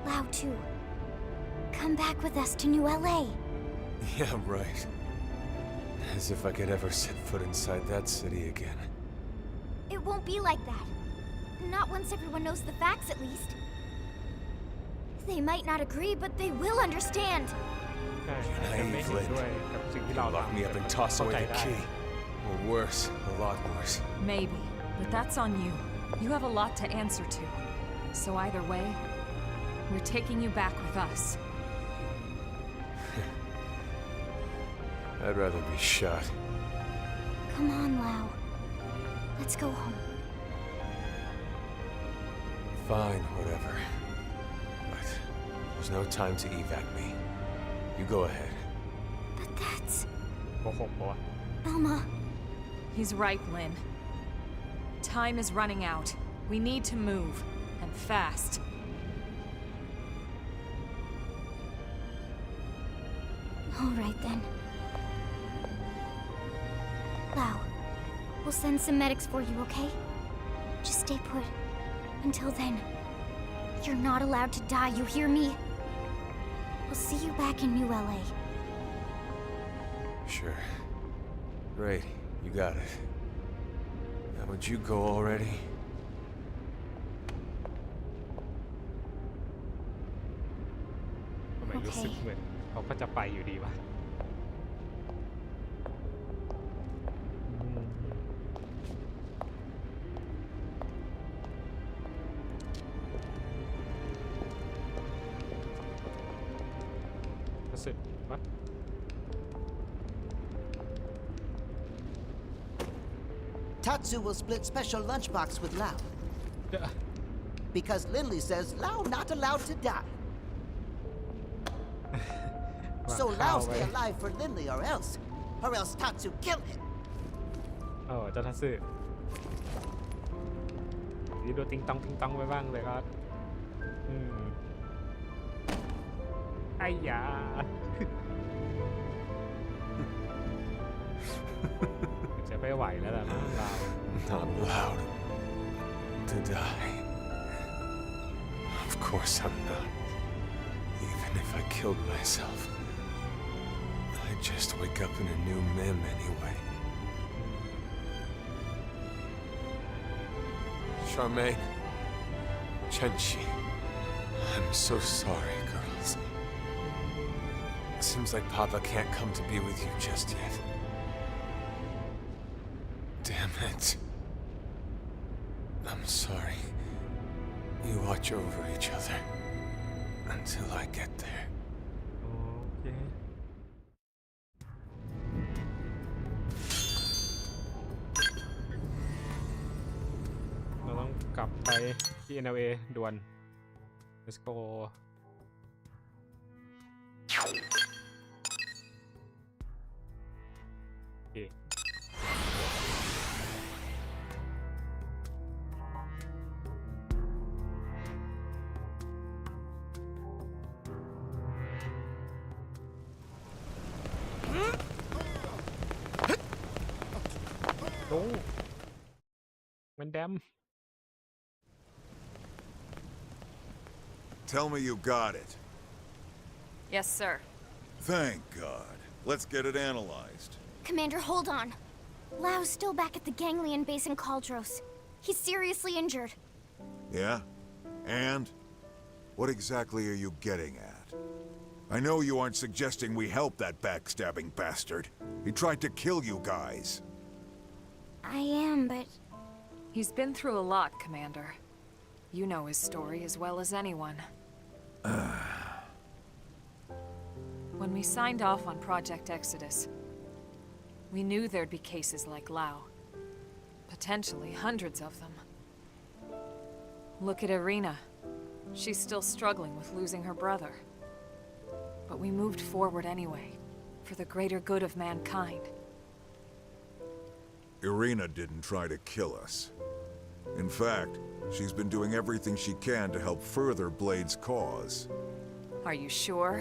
[SPEAKER 2] Lau, too. Come back with us to New LA.
[SPEAKER 7] Yeah, right. As if I could ever set foot inside that city again.
[SPEAKER 2] It won't be like that. Not once everyone knows the facts, at least. They might not agree, but they will understand.
[SPEAKER 1] ใช่อาจจะไม่เห็นด้วยกับสิ่งที่เรา
[SPEAKER 7] Lock me up and toss
[SPEAKER 1] เข้าใจ
[SPEAKER 7] away the
[SPEAKER 1] ได้
[SPEAKER 7] key. Or worse, a lot worse.
[SPEAKER 8] Maybe, but that's on you. You have a lot to answer to. So either way, we're taking you back with us.
[SPEAKER 7] I'd rather be shot.
[SPEAKER 2] Come on, Lau. Let's go home.
[SPEAKER 7] Fine, whatever. But there's no time to evac me. You go ahead.
[SPEAKER 2] But that's...
[SPEAKER 1] โกหกปะวะ
[SPEAKER 2] Elma.
[SPEAKER 8] He's right, Lynn. Time is running out. We need to move, and fast.
[SPEAKER 2] All right, then. Lau, we'll send some medics for you, okay? Just stay put. Until then, you're not allowed to die, you hear me? We'll see you back in New LA.
[SPEAKER 7] Sure. Great, you got it. Now would you go already?
[SPEAKER 1] ทำไมรู้สึกเหมือนเขาก็จะไปอยู่ดีวะ รู้สึกว่า
[SPEAKER 3] Tatsu will split special lunchbox with Lao. Because Lindley says Lao not allowed to die. So Lao stay alive for Lindley or else Tatsu kill him.
[SPEAKER 1] เจ้าทัตสึนี่ดูติงตองไปบ้างเลยก็ไอ้ยา จะไม่ไหวแล้วล่ะมั้งเรา
[SPEAKER 11] Not allowed to die. Of course I'm not. Even if I killed myself, I'd just wake up in a new Mim anyway. Charmaine, Chenchi, I'm so sorry, girls. Seems like Papa can't come to be with you just yet. Damn it. I'm sorry. You watch over each other until I get there.
[SPEAKER 1] โอเคเราต้องกลับไปที่ NLA ด่วน Let's go โอเคโอ้มันแดม
[SPEAKER 4] Tell me you got it.
[SPEAKER 5] Yes, sir.
[SPEAKER 4] Thank God. Let's get it analyzed.
[SPEAKER 2] Commander, hold on. Lao's still back at the Ganglion base in Caldros. He's seriously injured.
[SPEAKER 4] Yeah? And? What exactly are you getting at? I know you aren't suggesting we help that backstabbing bastard. He tried to kill you guys.
[SPEAKER 2] I am, but...
[SPEAKER 5] He's been through a lot, Commander. You know his story as well as anyone. When we signed off on Project Exodus, we knew there'd be cases like Lao. Potentially hundreds of them. Look at Irina. She's still struggling with losing her brother. But we moved forward anyway, for the greater good of mankind.
[SPEAKER 4] Irina didn't try to kill us. In fact, she's been doing everything she can to help further Blade's cause.
[SPEAKER 5] Are you sure?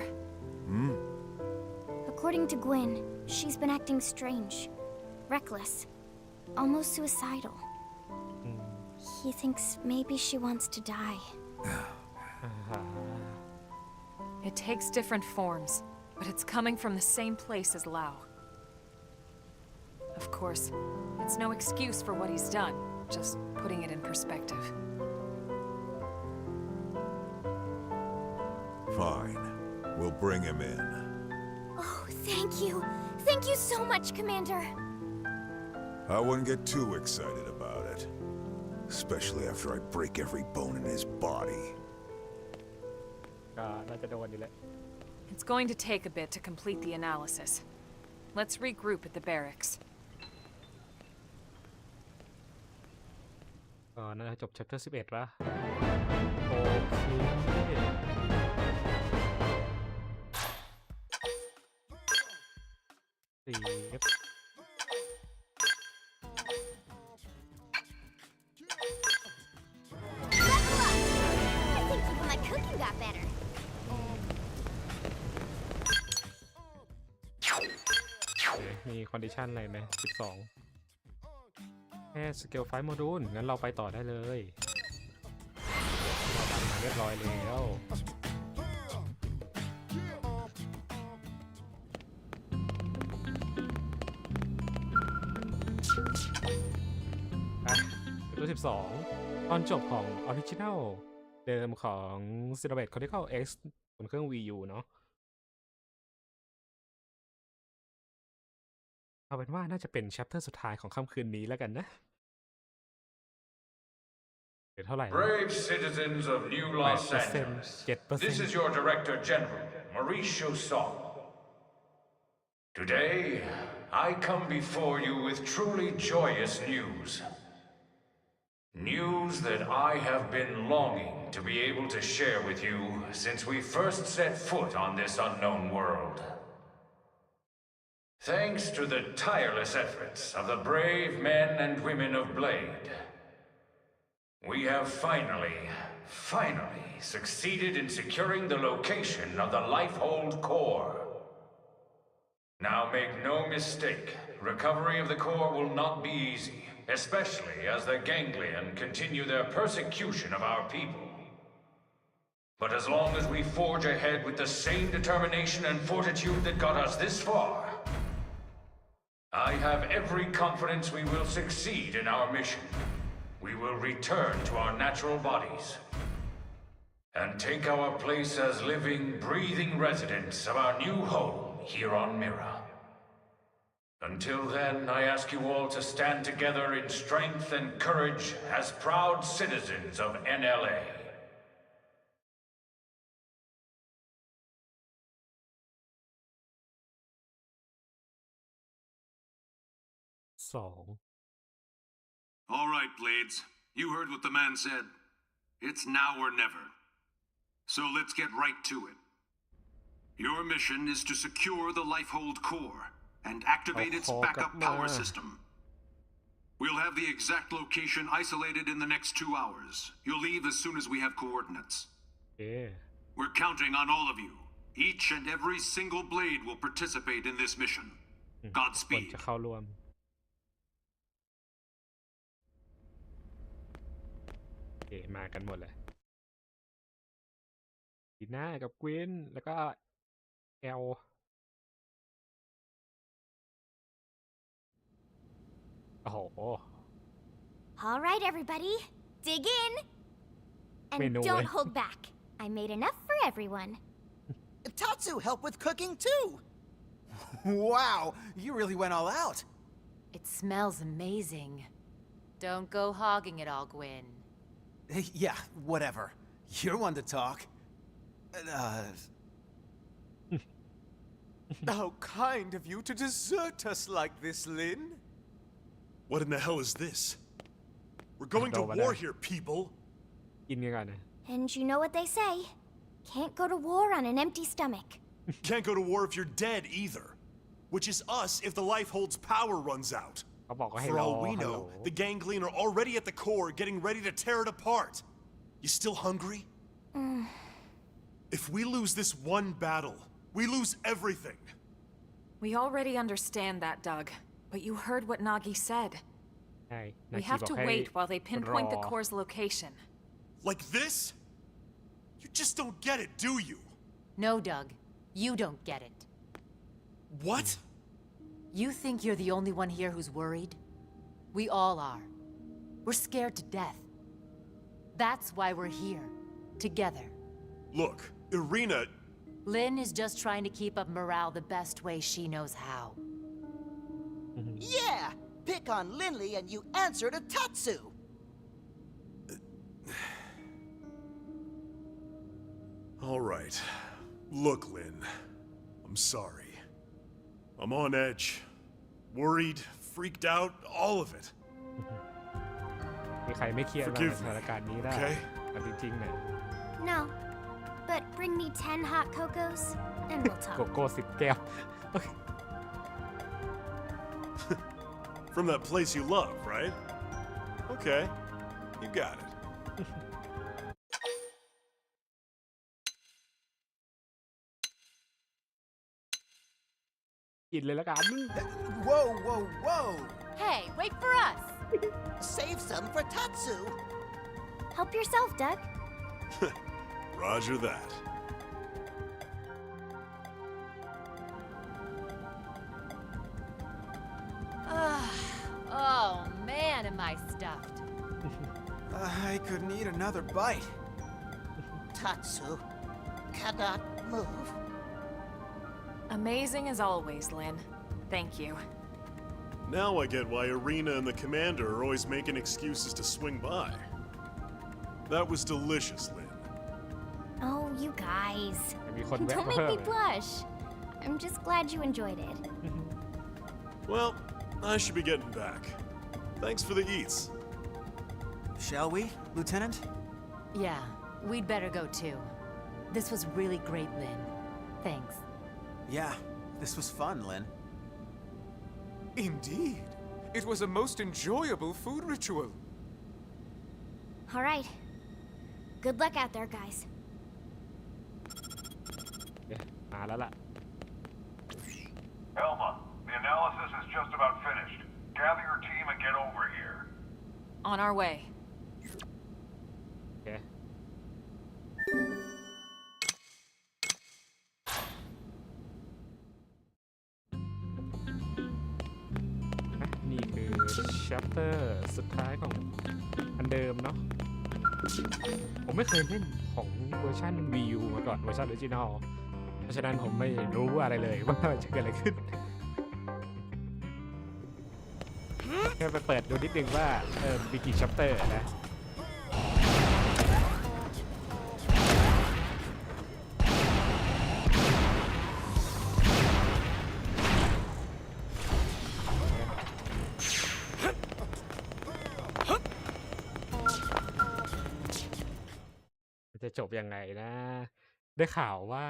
[SPEAKER 2] According to Gwyn, she's been acting strange. Reckless. Almost suicidal. He thinks maybe she wants to die.
[SPEAKER 5] It takes different forms, but it's coming from the same place as Lao. Of course, it's no excuse for what he's done, just putting it in perspective.
[SPEAKER 4] Fine. We'll bring him in.
[SPEAKER 2] Oh, thank you. Thank you so much, Commander.
[SPEAKER 4] I wouldn't get too excited about it. Especially after I break every bone in his body.
[SPEAKER 1] น่าจะโดนดีแหละ
[SPEAKER 5] It's going to take a bit to complete the analysis. Let's regroup at the barracks.
[SPEAKER 1] น่าจะจบ chapter 11 ละโอเค4
[SPEAKER 2] I think even my cooking got better.
[SPEAKER 1] มีคอนดิชันอะไรไหม 12 แค่สเกลไฟโมดูลงั้นเราไปต่อได้เลยเราทำมาเรียบร้อยแล้วตัว 12 ตอนจบของออริจินัลเดิมของ Xenoblade Chronicles X บนเครื่อง Wii U เนาะเอาเป็นว่าน่าจะเป็น chapter สุดท้ายของค่ำคืนนี้แล้วกันนะเดี๋ยวเท่าไหร่
[SPEAKER 10] Brave citizens of New Los Angeles, this is your Director General, Mauricio Song. Today, I come before you with truly joyous news. News that I have been longing to be able to share with you since we first set foot on this unknown world. Thanks to the tireless efforts of the brave men and women of Blade, we have finally succeeded in securing the location of the Lifehold Core. Now make no mistake, recovery of the core will not be easy, especially as the Ganglion continue their persecution of our people. But as long as we forge ahead with the same determination and fortitude that got us this far, I have every confidence we will succeed in our mission. We will return to our natural bodies and take our place as living, breathing residents of our new home here on Mira. Until then, I ask you all to stand together in strength and courage as proud citizens of NLA.
[SPEAKER 1] 2
[SPEAKER 12] All right, Blades. You heard what the man said. It's now or never. So let's get right to it. Your mission is to secure the Lifehold Core and activate its backup power system. We'll have the exact location isolated in the next 2 hours. You'll leave as soon as we have coordinates.
[SPEAKER 1] Yeah.
[SPEAKER 12] We're counting on all of you. Each and every single Blade will participate in this mission.
[SPEAKER 1] คน
[SPEAKER 12] Godspeed.
[SPEAKER 1] จะเข้าร่วมโอเคมากันหมดเลยดีน่ากับกวินแล้วก็แอลโอ้โห
[SPEAKER 2] All right, everybody, dig in. And
[SPEAKER 1] Wait, no
[SPEAKER 2] don't
[SPEAKER 1] way.
[SPEAKER 2] hold back. I made enough for everyone.
[SPEAKER 3] Tatsu helped with cooking too.
[SPEAKER 7] Wow, you really went all out.
[SPEAKER 5] It smells amazing. Don't go hogging it all, Gwyn.
[SPEAKER 7] Yeah, whatever. You're one to talk.
[SPEAKER 11] How kind of you to desert us like this, Lin.
[SPEAKER 13] What in the hell is this? We're going to war here, people.
[SPEAKER 1] กินกันก่อนนะ
[SPEAKER 2] And you know what they say? Can't go to war on an empty stomach.
[SPEAKER 13] Can't go to war if you're dead either. Which is us if the Lifehold's power runs out.
[SPEAKER 1] เขาบอกว่าให้
[SPEAKER 13] For
[SPEAKER 1] รอ
[SPEAKER 13] all we
[SPEAKER 1] ฮัลโหล
[SPEAKER 13] know, the Ganglion are already at the core, getting ready to tear it apart. You still hungry? If we lose this one battle, we lose everything.
[SPEAKER 8] We already understand that, Doug. But you heard what Nagi said.
[SPEAKER 1] ใช่
[SPEAKER 8] We
[SPEAKER 1] นา
[SPEAKER 8] have
[SPEAKER 1] คีบ
[SPEAKER 8] to
[SPEAKER 1] อกให้
[SPEAKER 8] wait while they pinpoint the
[SPEAKER 1] รอ
[SPEAKER 8] core's location.
[SPEAKER 13] Like this? You just don't get it, do you?
[SPEAKER 5] No, Doug. You don't get it.
[SPEAKER 13] What?
[SPEAKER 5] You think you're the only one here who's worried? We all are. We're scared to death. That's why we're here. Together.
[SPEAKER 13] Look, Irina...
[SPEAKER 5] Lin is just trying to keep up morale the best way she knows how.
[SPEAKER 3] Yeah, pick on Linley and you answer to Tatsu.
[SPEAKER 13] All right. Look, Lin. I'm sorry. I'm on edge. Worried, freaked out, all of it.
[SPEAKER 1] มีใครไม่เครียดมา
[SPEAKER 13] Forgive
[SPEAKER 1] สถานการณ์นี้ได้
[SPEAKER 13] okay?
[SPEAKER 1] เอาจริงๆเนี่ย
[SPEAKER 2] No. But bring me 10 hot cocos, and we'll
[SPEAKER 1] โก
[SPEAKER 2] talk.
[SPEAKER 1] โก้10 แก้ว
[SPEAKER 13] From that place you love, right? Okay. You got it.
[SPEAKER 1] กินเลยละกัน
[SPEAKER 7] Whoa, whoa, whoa!
[SPEAKER 5] Hey, wait for us!
[SPEAKER 3] Save some for Tatsu.
[SPEAKER 2] Help yourself, Doug.
[SPEAKER 13] Roger that.
[SPEAKER 5] Oh, man, am I stuffed.
[SPEAKER 7] I could need another bite.
[SPEAKER 3] Tatsu cannot move.
[SPEAKER 8] Amazing as always, Lin. Thank you.
[SPEAKER 13] Now I get why Irina and the commander are always making excuses to swing by. That was delicious, Lin.
[SPEAKER 2] Oh, you guys.
[SPEAKER 1] มีคนแวะ
[SPEAKER 2] Don't
[SPEAKER 1] มา
[SPEAKER 2] make
[SPEAKER 1] เพิ่ม
[SPEAKER 2] me blush. I'm just glad you enjoyed it.
[SPEAKER 13] Well, I should be getting back. Thanks for the eats.
[SPEAKER 7] Shall we, Lieutenant?
[SPEAKER 14] Yeah, we'd better go too. This was really great, Lynn. Thanks.
[SPEAKER 7] Yeah, this was fun, Lynn.
[SPEAKER 11] Indeed. It was a most enjoyable food ritual.
[SPEAKER 2] All right. Good luck out there, guys.
[SPEAKER 1] มาแล้วล่ะ
[SPEAKER 12] Elma, the analysis is just about finished. Gather your team and get over here.
[SPEAKER 5] On our way.
[SPEAKER 1] โอเคนี่คือ chapter สุดท้ายของอันเดิมเนาะผมไม่เคยเล่นของเวอร์ชัน Wii U มาก่อนเวอร์ชันออริจินอลเพราะฉะนั้นผมไม่รู้อะไรเลยว่าจะเกิดอะไรขึ้นแค่ไปเปิดดูนิดนึงว่ามีกี่ chapter นะจะจบยังไงนะ ได้ข่าวว่า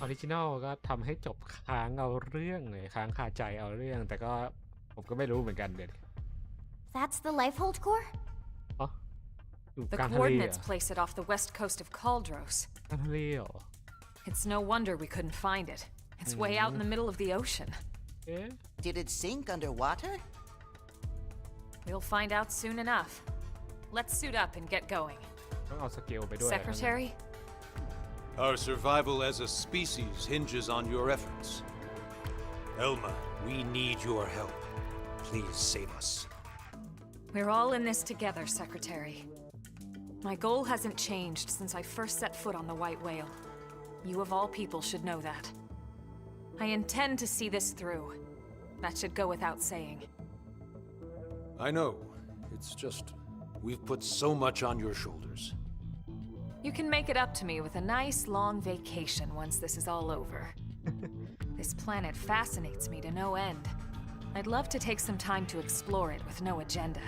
[SPEAKER 1] ออริจินอลก็ทำให้จบค้างเอาเรื่องเลยค้างคาใจเอาเรื่องแต่ก็ผมก็ไม่รู้เหมือนกันเด็ด
[SPEAKER 2] That's the Lifehold Core?
[SPEAKER 1] อ๋ออยู่
[SPEAKER 5] The
[SPEAKER 1] กลางทะเล
[SPEAKER 5] coordinates place it off the west coast of Caldros.
[SPEAKER 1] กลางทะเลเหรอ
[SPEAKER 5] It's no wonder we couldn't find it. It's way out in the middle of the ocean.
[SPEAKER 3] Did it sink underwater?
[SPEAKER 5] We'll find out soon enough. Let's suit up and get going.
[SPEAKER 1] ต้องเอาสเกลไปด้วย
[SPEAKER 5] Secretary?
[SPEAKER 9] Our survival as a species hinges on your efforts. Elma, we need your help. Please save us.
[SPEAKER 5] We're all in this together, Secretary. My goal hasn't changed since I first set foot on the White Whale. You of all people should know that. I intend to see this through. That should go without saying.
[SPEAKER 9] I know. It's just, we've put so much on your shoulders.
[SPEAKER 5] You can make it up to me with a nice long vacation once this is all over. This planet fascinates me to no end. I'd love to take some time to explore it with no agenda.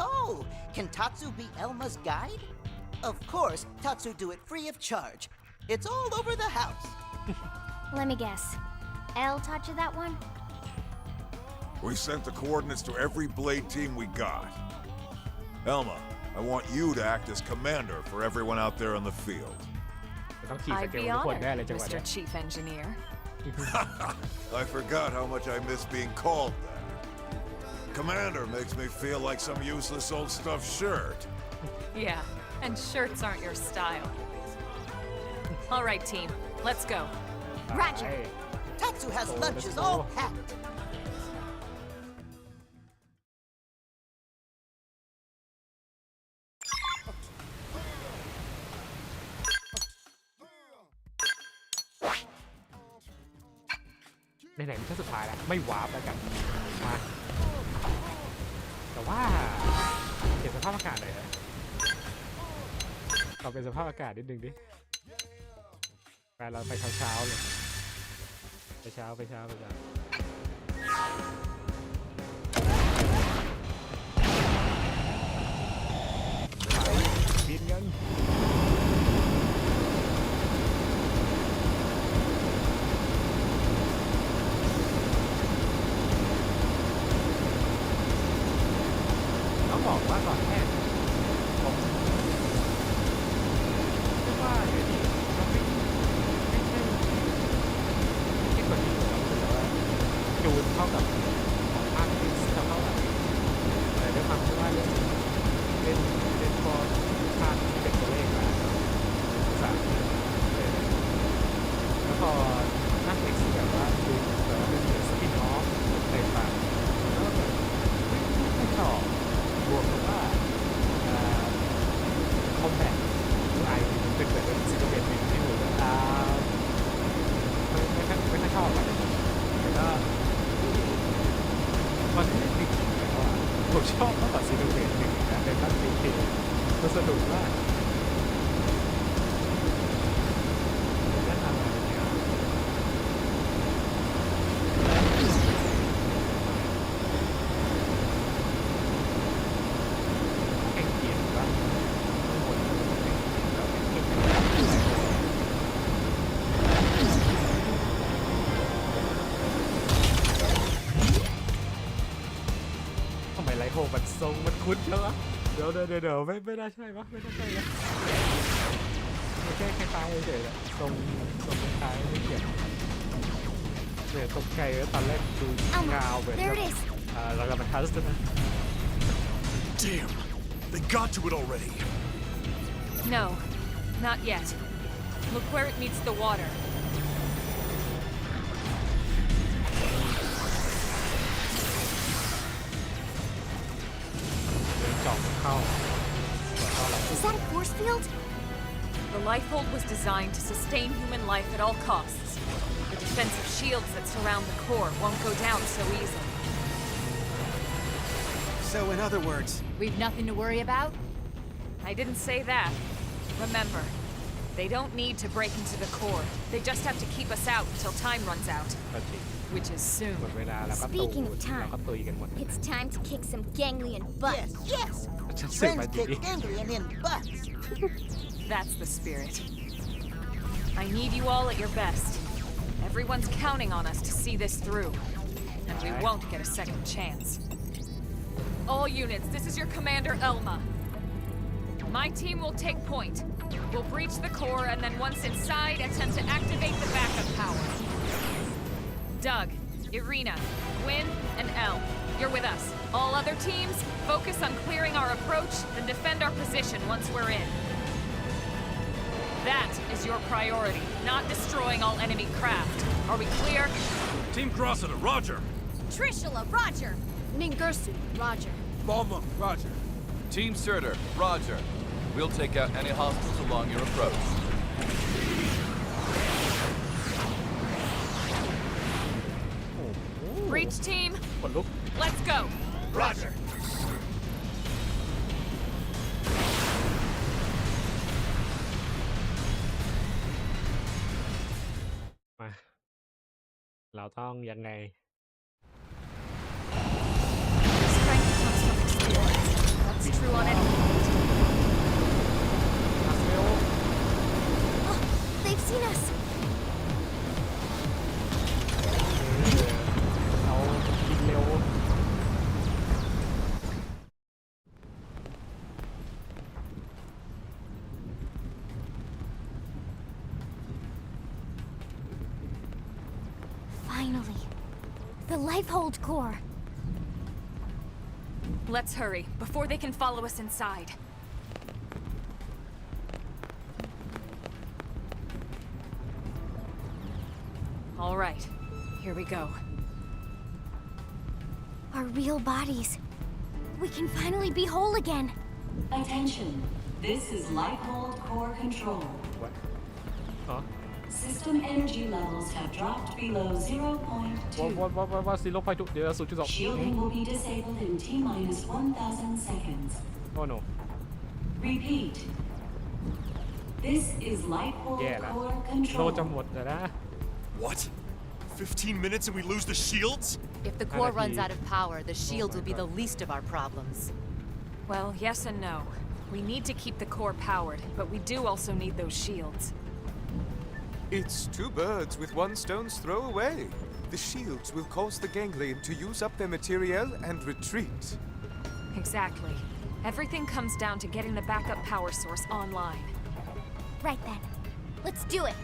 [SPEAKER 3] Oh, can Tatsu be Elma's guide? Of course, Tatsu do it free of charge. It's all over the house.
[SPEAKER 2] Let me guess. Elle taught you that one?
[SPEAKER 4] We sent the coordinates to every Blade team we got. Elma, I want you to act as commander for everyone out there in the field.
[SPEAKER 1] ต้องขี่ส
[SPEAKER 5] I'd
[SPEAKER 1] เกล
[SPEAKER 5] be
[SPEAKER 1] ทุกคน
[SPEAKER 5] honored,
[SPEAKER 1] แน่เลยจังหวะ
[SPEAKER 5] Mr.
[SPEAKER 1] เนี้ย
[SPEAKER 5] Chief Engineer.
[SPEAKER 4] I forgot how much I miss being called that. Commander makes me feel like some useless old stuffed shirt.
[SPEAKER 5] Yeah, and shirts aren't your style. All right, team, let's go.
[SPEAKER 2] Roger.
[SPEAKER 3] Tatsu has lunches all packed.
[SPEAKER 1] ไหนๆมันก็สุดท้ายแล้วไม่วาร์ปแล้วกันมาแต่ว่าเปลี่ยนสภาพอากาศหน่อยนะเอาเป็นสภาพอากาศนิดนึงดิไปเราไปเช้าๆเลยไปเช้าบินกันบอกว่าตอนแรกผมคิดว่าอยู่ดีมันไม่ใช่คิดกว่าที่ผมแต่ว่าจูนเข้ากับของภาคที่เท่าไหร่แต่ด้วยความที่ว่าเล่นพอภาคที่เป็นตัวเลขมาสามแล้วพอภาคเอ็กซ์แบบว่าดูแบบว่าเป็นสปินออฟในฝั่งแล้วก็แบบไม่ชอบบวกกับว่าคอมแบทดูไอมันเป็นแบบซิโนเบตหนึ่งที่ผมไม่ค่อยชอบอะไรแต่ก็ตอนที่เล่นจริงๆแล้วผมชอบมากกว่าซิโนเบตหนึ่งนะเป็นภาคที่มันสนุกมาก ทรงมันคุ้นใช่ไหมเดี๋ยวไม่น่าใช่ปะไม่น่าใช่นะแค่คล้ายๆเฉยๆทรงคล้ายไม่เกี่ยวเนี่ยตกใจตอนแรกดูยาวแบบเรากำลังทัสนะ
[SPEAKER 13] Damn! They got to it already!
[SPEAKER 8] No, not yet. Look where it meets the water.
[SPEAKER 2] Is that a force field?
[SPEAKER 8] The lifehold was designed to sustain human life at all costs. The defensive shields that surround the core won't go down so easily.
[SPEAKER 7] So, in other words,
[SPEAKER 14] We've nothing to worry about?
[SPEAKER 8] I didn't say that. Remember, they don't need to break into the core. They just have to keep us out until time runs out. Which is soon.
[SPEAKER 2] Speaking of time, it's time to kick some ganglion butt.
[SPEAKER 3] Yes! Friends kick ganglion in butts.
[SPEAKER 8] That's the spirit. I need you all at your best. Everyone's counting on us to see this through. And we won't get a second chance. All units, this is your commander, Elma. My team will take point. We'll breach the core and then once inside, attempt to activate the backup power. Doug, Irina, Gwyn, and Elle, you're with us. All other teams, focus on clearing our approach, then defend our position once we're in. That is your priority, not destroying all enemy craft. Are we clear?
[SPEAKER 9] Team Cressida, roger.
[SPEAKER 2] Trishula, roger. Ningursu, roger.
[SPEAKER 9] Balma, roger.
[SPEAKER 15] Team Surtur, roger. We'll take out any hostiles along your approach.
[SPEAKER 8] Breach team, let's go.
[SPEAKER 9] Roger.
[SPEAKER 1] มาเราต้องยังไง
[SPEAKER 8] Strength comes from experience. That's true on any field.
[SPEAKER 2] Oh, they've seen us.
[SPEAKER 1] เอากินเร็ว
[SPEAKER 2] Finally. The lifehold core.
[SPEAKER 8] Let's hurry, before they can follow us inside. All right, here we go.
[SPEAKER 2] Our real bodies. We can finally be whole again.
[SPEAKER 16] Attention. This is Lifehold Core Control.
[SPEAKER 1] What? Huh?
[SPEAKER 16] System energy levels have dropped below 0.2.
[SPEAKER 1] What? 0.2 เดี๋ยว 0.2
[SPEAKER 16] Shielding will be disabled in T-minus 1,000 seconds.
[SPEAKER 1] Oh no.
[SPEAKER 16] Repeat. This is Lifehold Core
[SPEAKER 1] โล
[SPEAKER 16] Control.
[SPEAKER 1] จะหมดแล้วนะ
[SPEAKER 13] What? 15 minutes and we lose the shields?
[SPEAKER 14] If the core runs out of power, the shields will be the least of our problems.
[SPEAKER 8] Well, yes and no. We need to keep the core powered, but we do also need those shields.
[SPEAKER 11] It's two birds with one stone's throw away. The shields will cause the ganglion to use up their materiel and retreat.
[SPEAKER 8] Exactly. Everything comes down to getting the backup power source online.
[SPEAKER 2] Right then. Let's do it.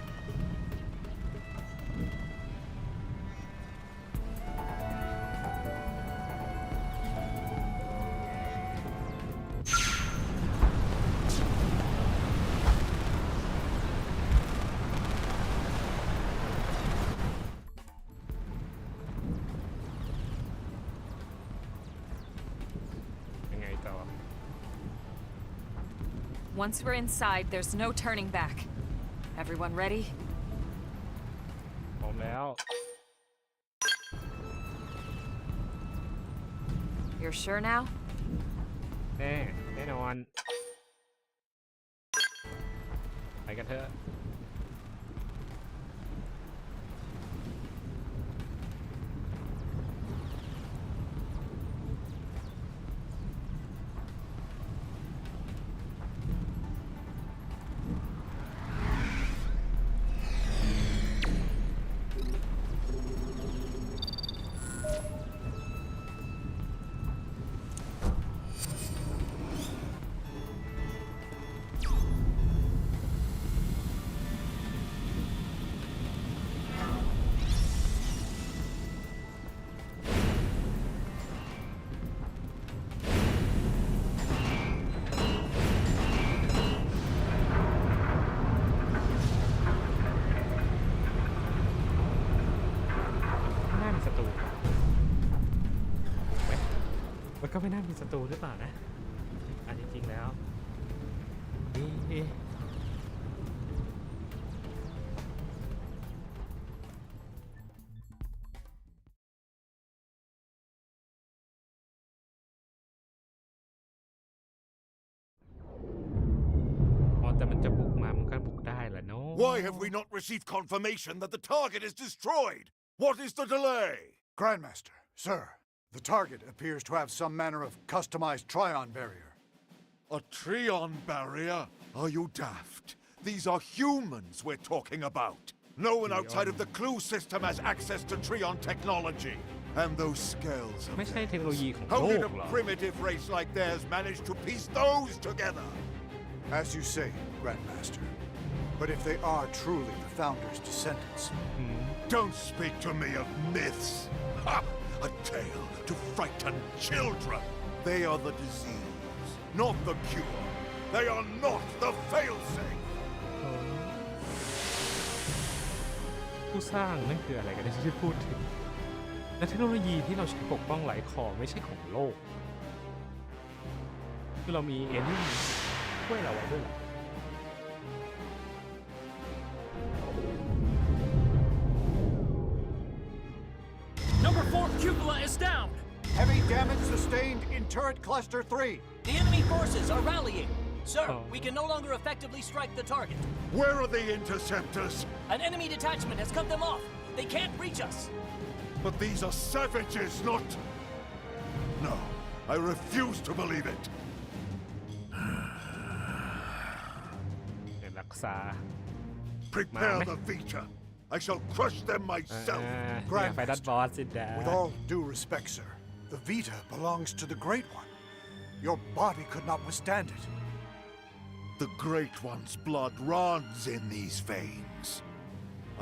[SPEAKER 8] Once we're inside, there's no turning back. Everyone ready?
[SPEAKER 1] พร้อมแล้ว
[SPEAKER 8] You're sure now?
[SPEAKER 1] แน่นอน ไปกันเถอะ
[SPEAKER 13] All
[SPEAKER 1] ไม่น่ามีศัตรูหรือเปล่านะอันจริงๆแล้วแต่มันจะบุกมามันก็บุกได้แหละเนาะ
[SPEAKER 4] Why have we not received confirmation that the target is destroyed? What is the delay?
[SPEAKER 6] Grandmaster, sir, the target appears to have some manner of customized Trion barrier.
[SPEAKER 4] A Trion barrier? Are you daft? These are humans we're talking about. No one outside of the clue system has access to Trion technology. And those scales of
[SPEAKER 1] ไม่ใช่เทคโนโลยีของ
[SPEAKER 4] How
[SPEAKER 1] โล
[SPEAKER 4] did
[SPEAKER 1] ก
[SPEAKER 4] a
[SPEAKER 1] เหรอ
[SPEAKER 4] primitive race like theirs manage to piece those together?
[SPEAKER 6] As you say, Grandmaster. But if they are truly the Founder's descendants...
[SPEAKER 4] Don't speak to me of myths. Ha! A tale to frighten children. They are the disease, not the cure. They are not the failsafe.
[SPEAKER 1] ผู้สร้างนั่นคืออะไรกันที่พูดถึงและเทคโนโลยีที่เราใช้ปกป้องไหลคอไม่ใช่ของโลกคือเรามีเอเลี่ยนช่วยเราไว้ด้วยเหรอ
[SPEAKER 9] Number 4 cupola is down.
[SPEAKER 6] Heavy damage sustained in turret cluster 3.
[SPEAKER 9] The enemy forces are rallying. Sir, we can no longer effectively strike the target.
[SPEAKER 4] Where are the interceptors?
[SPEAKER 9] An enemy detachment has cut them off. They can't reach us.
[SPEAKER 4] But these are savages, not... No, I refuse to believe it.
[SPEAKER 1] เดี๋ยวรักษา
[SPEAKER 4] Prepare the Vita. I shall crush them myself.
[SPEAKER 1] อยากไปดัดบอสสิดา
[SPEAKER 6] With all due respect, sir, the Vita belongs to the Great One. Your body could not withstand it.
[SPEAKER 4] The Great One's blood runs in these veins.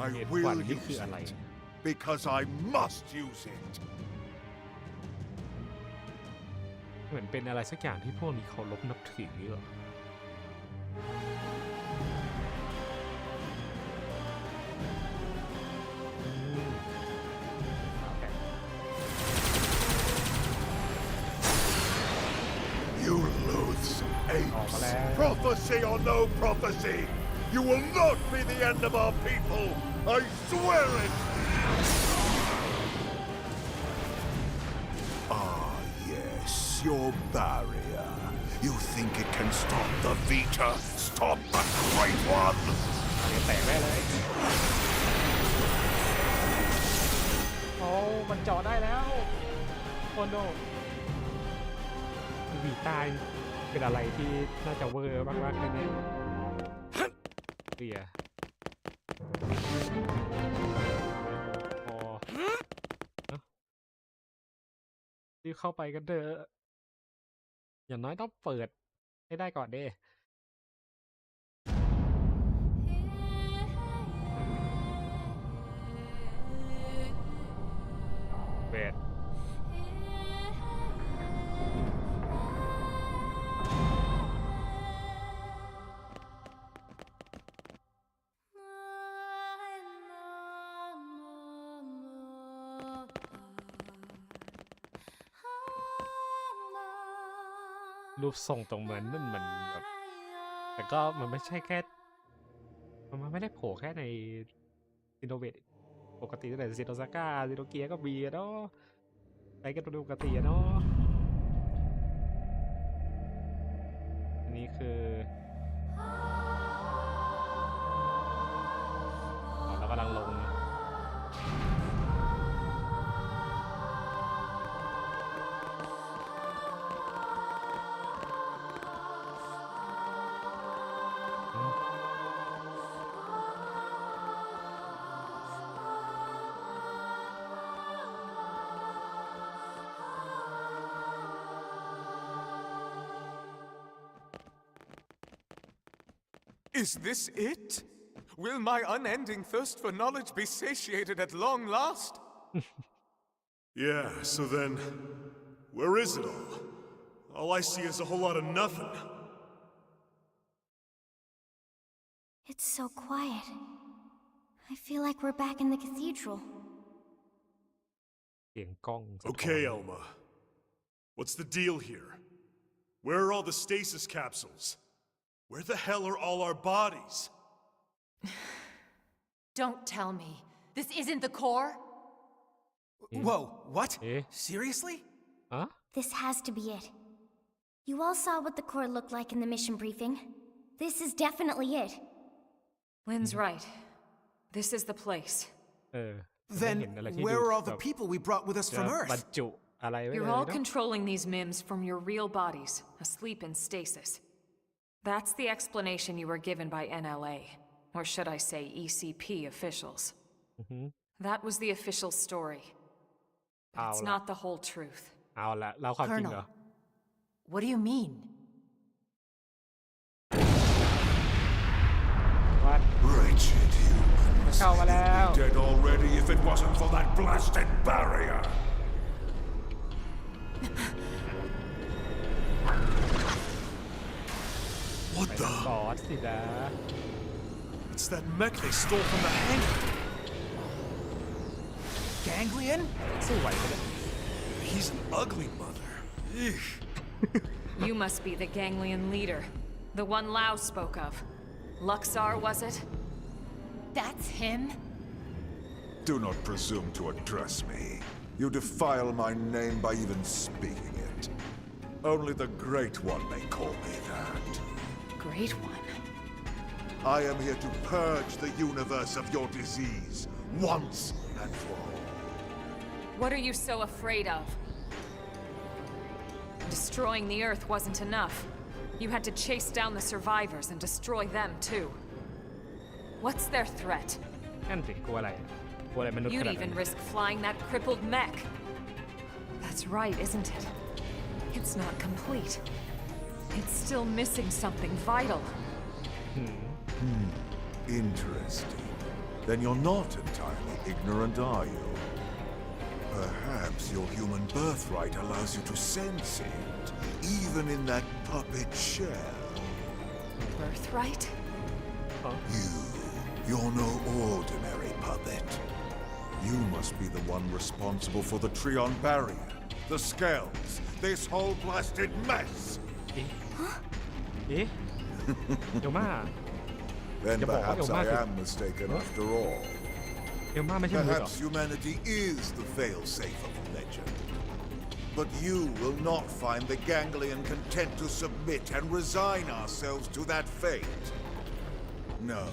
[SPEAKER 4] I will use it because I must use it.
[SPEAKER 1] เหมือนเป็นอะไรสักอย่างที่พวกนี้เคารพนับถือเหรอ
[SPEAKER 4] You loathsome apes. Prophecy or no prophecy, you will not be the end of our people. I swear it. Ah, yes, your barrier. You think it can stop the Vita? Stop the Great One?
[SPEAKER 1] แตกได้เลยโอ้มันเจาะได้แล้วโอ้โนวีตายเป็นอะไรที่น่าจะเวอร์มากๆเลยเนี่ยเสียพอรีบเข้าไปกันเถอะอย่างน้อยต้องเปิดให้ได้ก่อนเด้เปิดรูปทรงตรงเหมือนนั่นมันแบบแต่ก็มันไม่ใช่แค่มันไม่ได้โผล่แค่ในซิโนเวทปกติตั้งแต่ซิโนซาก้าซิโนเกียก็มีเนาะไปกันปกติเนาะอันนี้คือเรากำลังลง
[SPEAKER 11] Is this it? Will my unending thirst for knowledge be satiated at long last?
[SPEAKER 13] Yeah, so then, where is it all? All I see is a whole lot of nothing.
[SPEAKER 2] It's so quiet. I feel like we're back in the cathedral.
[SPEAKER 13] Okay, Elma. What's the deal here? Where are all the stasis capsules? Where the hell are all our bodies?
[SPEAKER 14] Don't tell me. This isn't the core?
[SPEAKER 7] Whoa, what? Seriously?
[SPEAKER 1] Huh?
[SPEAKER 2] This has to be it. You all saw what the core looked like in the mission briefing. This is definitely it.
[SPEAKER 8] Lynn's right. This is the place.
[SPEAKER 7] Then where are all the people we brought with us from Earth?
[SPEAKER 8] You're all controlling these MIMs from your real bodies, asleep in stasis. That's the explanation you were given by NLA, or should I say ECP officials. That was the official story. But it's not the whole truth.
[SPEAKER 14] Colonel, what do you mean?
[SPEAKER 1] What?
[SPEAKER 4] Wretched humans. You'd be dead already if it wasn't for that blasted barrier.
[SPEAKER 13] What the? It's that mech they stole from the hangar.
[SPEAKER 7] Ganglion?
[SPEAKER 13] He's an ugly mother.
[SPEAKER 8] You must be the Ganglion leader. The one Lau spoke of. Luxar, was it?
[SPEAKER 14] That's him?
[SPEAKER 4] Do not presume to address me. You defile my name by even speaking it. Only the Great One may call me that.
[SPEAKER 8] Great One?
[SPEAKER 4] I am here to purge the universe of your disease, once and for all.
[SPEAKER 8] What are you so afraid of? Destroying the Earth wasn't enough. You had to chase down the survivors and destroy them too. What's their threat? You'd even risk flying that crippled mech. That's right, isn't it? It's not complete. It's still missing something vital.
[SPEAKER 4] Interesting. Then you're not entirely ignorant, are you? Perhaps your human birthright allows you to sense it, even in that puppet shell.
[SPEAKER 8] Birthright?
[SPEAKER 4] You're no ordinary puppet. You must be the one responsible for the Trion barrier, the Skells, this whole blasted mess. Then perhaps I am mistaken after all. Perhaps humanity is the fail-safe of legend. But you will not find the Ganglion content to submit and resign ourselves to that fate. No.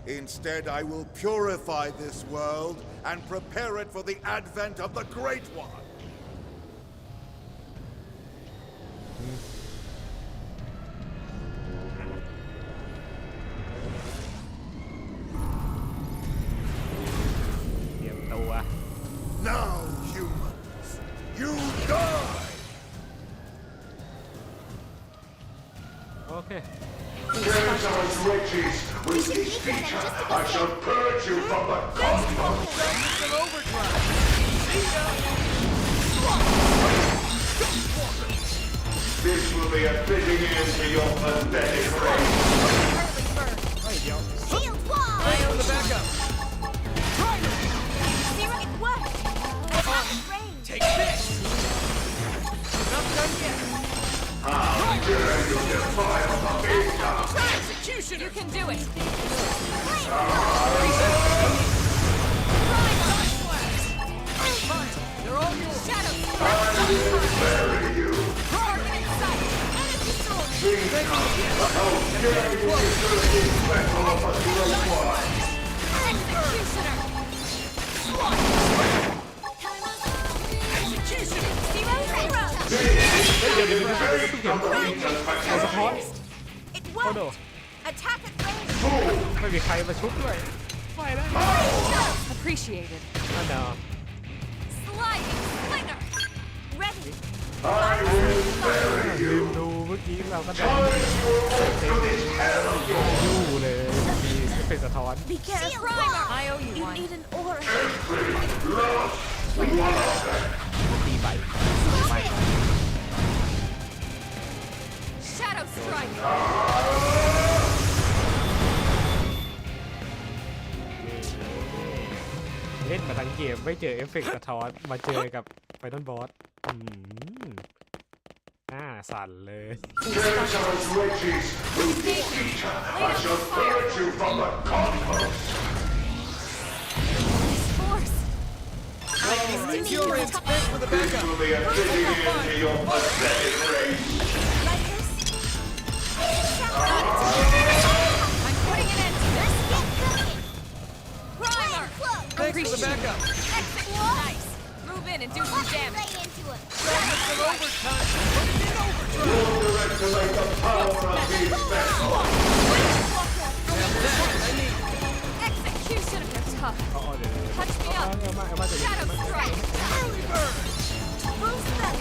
[SPEAKER 4] Instead, I will purify this world and prepare it for the advent of the Great One. Now, humans, you die!
[SPEAKER 1] Okay.
[SPEAKER 4] Territory's riches, with each feature, I shall purge you from the cosmos! This will be a fitting end to your pathetic reign.
[SPEAKER 2] Shield wall!
[SPEAKER 9] I own the backup.
[SPEAKER 2] It worked!
[SPEAKER 9] Take this! Not done yet.
[SPEAKER 4] How dare you defile the Vita!
[SPEAKER 8] Executioner! You can do it!
[SPEAKER 9] Fine, they're all yours.
[SPEAKER 4] I will bury you! Vita, how dare you desert the vessel of a Great One!
[SPEAKER 2] Attack at range!
[SPEAKER 1] ไม่มีใครมาชุบด้วยไม่แล้ว
[SPEAKER 8] Appreciated.
[SPEAKER 2] Sliding slinger! Ready!
[SPEAKER 4] I will bury you!
[SPEAKER 1] ดูเมื่อกี้เราก็ได้
[SPEAKER 4] To this hell of yours!
[SPEAKER 1] ยู่เลยมีเป็นสะท้อน
[SPEAKER 2] Be careful!
[SPEAKER 8] I owe you one.
[SPEAKER 2] Need an aura.
[SPEAKER 4] Lost! One of them!
[SPEAKER 1] ตีใบไม่
[SPEAKER 8] Shadow strike!
[SPEAKER 1] เล่นมาทั้งเกมไม่เจอเอฟเฟกต์สะท้อนมาเจอกับไฟนอลบอส สั่นเลย
[SPEAKER 9] Fury and space for the backup.
[SPEAKER 8] I'm putting an end to this. Primer.
[SPEAKER 9] Thanks for the backup.
[SPEAKER 8] Nice. Move in and do some damage.
[SPEAKER 9] Some overtime. Put it in overdrive.
[SPEAKER 8] Execution. They're tough. Touch me up. Shadow strike.
[SPEAKER 9] Early bird.
[SPEAKER 2] Boost them.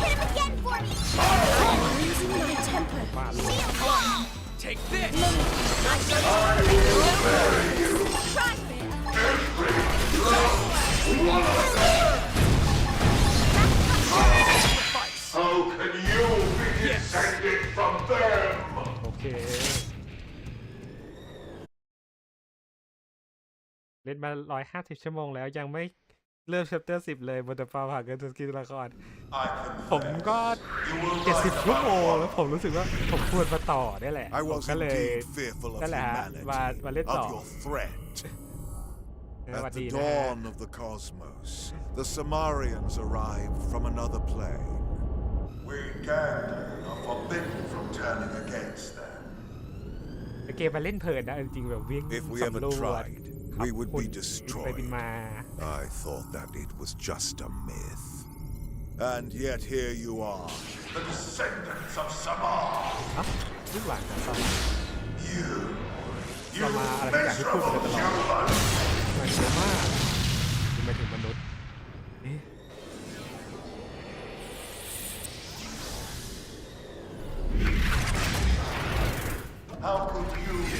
[SPEAKER 2] Hit him again for me. I'm losing my temper. Shield wall.
[SPEAKER 9] Take this.
[SPEAKER 4] How can you be descended from them?
[SPEAKER 1] โอเคเล่นมา150 ชั่วโมงแล้วยังไม่เริ่ม chapter 10 เลยบนแต่ฟ้าผ่าเกินสกิลละครผมก็70 ชั่วโมงแล้วผมรู้สึกว่าผมควรมาต่อได้แหละผมก็เลยนั่นแหละฮะมาเล่นต่อ
[SPEAKER 4] At the dawn of the cosmos, the Samarians arrived from another plane. We Ganglion are forbidden from turning against them.
[SPEAKER 1] เกมมาเล่นเพลินนะจริงๆแบบวิ่ง
[SPEAKER 4] If we ever tried, we would be destroyed. I thought that it was just a myth. And yet here you are, the descendants of Samar.
[SPEAKER 1] ลูกหลานของ
[SPEAKER 4] You
[SPEAKER 1] มาอะไรอย่างที่พูดกันตลอดมันเยอะมากที่มาถึงมนุษย์
[SPEAKER 4] How could you be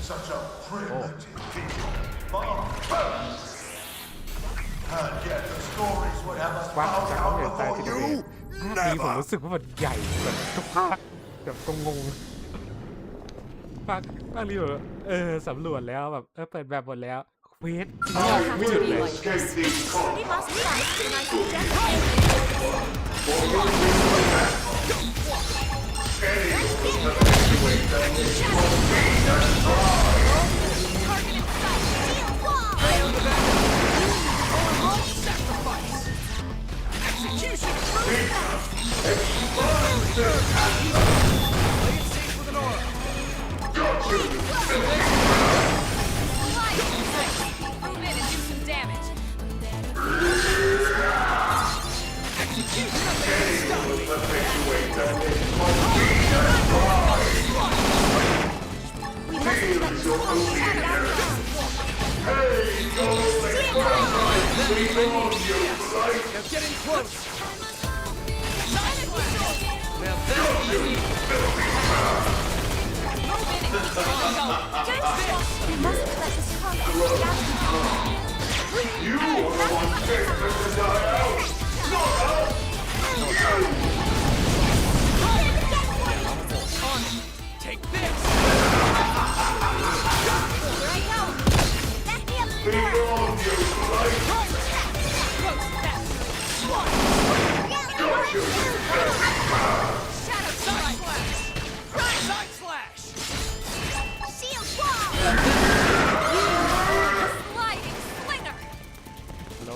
[SPEAKER 4] such a primitive people? And yet the stories would have us found out before you.
[SPEAKER 1] ภาคนี้ผมรู้สึกว่ามันใหญ่แบบทุกภาคแบบงงภาคนี้แบบสำรวจแล้วแบบเปิดแบบหมดแล้วเควสไม่หยุดเลย
[SPEAKER 2] He must be nice and I can
[SPEAKER 8] Move in and do some damage.
[SPEAKER 9] Now get in close. Now that's what you need.
[SPEAKER 4] You are the one destined to die out, not us!
[SPEAKER 9] Take this.
[SPEAKER 4] Beyond you, life! Got you!
[SPEAKER 8] Shadow side slash.
[SPEAKER 9] Side slash.
[SPEAKER 2] Shield wall.
[SPEAKER 8] Sliding slinger.
[SPEAKER 1] ฮัลโหล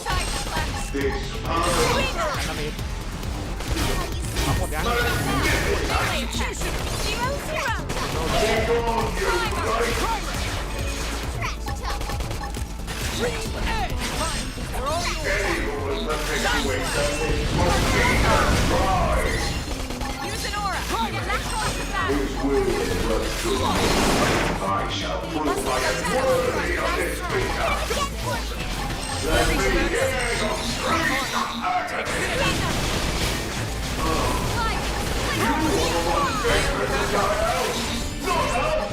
[SPEAKER 8] Side slash.
[SPEAKER 1] นามิดเอาหมดยัง
[SPEAKER 8] Execution. Use an aura. Get back towards the back.
[SPEAKER 4] I shall prove I am worthy of this beater! Let me hear your screams of agony! You are the one destined to die out, not us!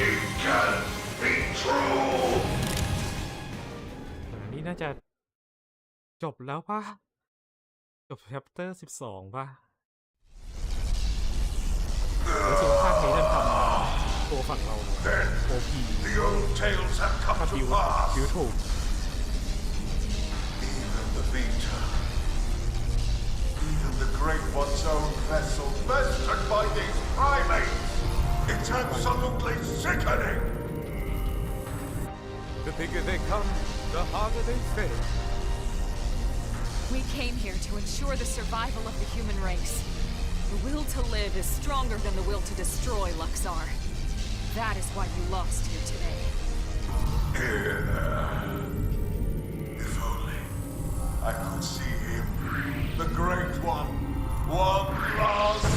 [SPEAKER 4] It can't be true!
[SPEAKER 1] นี่น่าจะจบแล้วป่ะจบ chapter 12ป่ะรู้สึกว่าภาคนี้ท่านทำมา ตัวฝั่งเรา
[SPEAKER 4] Then
[SPEAKER 1] โอพี
[SPEAKER 4] the old tales have
[SPEAKER 1] ถ้า
[SPEAKER 4] come
[SPEAKER 1] บิ
[SPEAKER 4] to
[SPEAKER 1] ว
[SPEAKER 4] pass.
[SPEAKER 1] ถูก
[SPEAKER 4] Even the Vita. Even the Great One's own vessel bested by these primates. It's absolutely sickening.
[SPEAKER 11] The bigger they come, the harder they fail.
[SPEAKER 8] We came here to ensure the survival of the human race. The will to live is stronger than the will to destroy, Luxar. That is why you lost here today.
[SPEAKER 4] If only I could see him, the Great One, one last.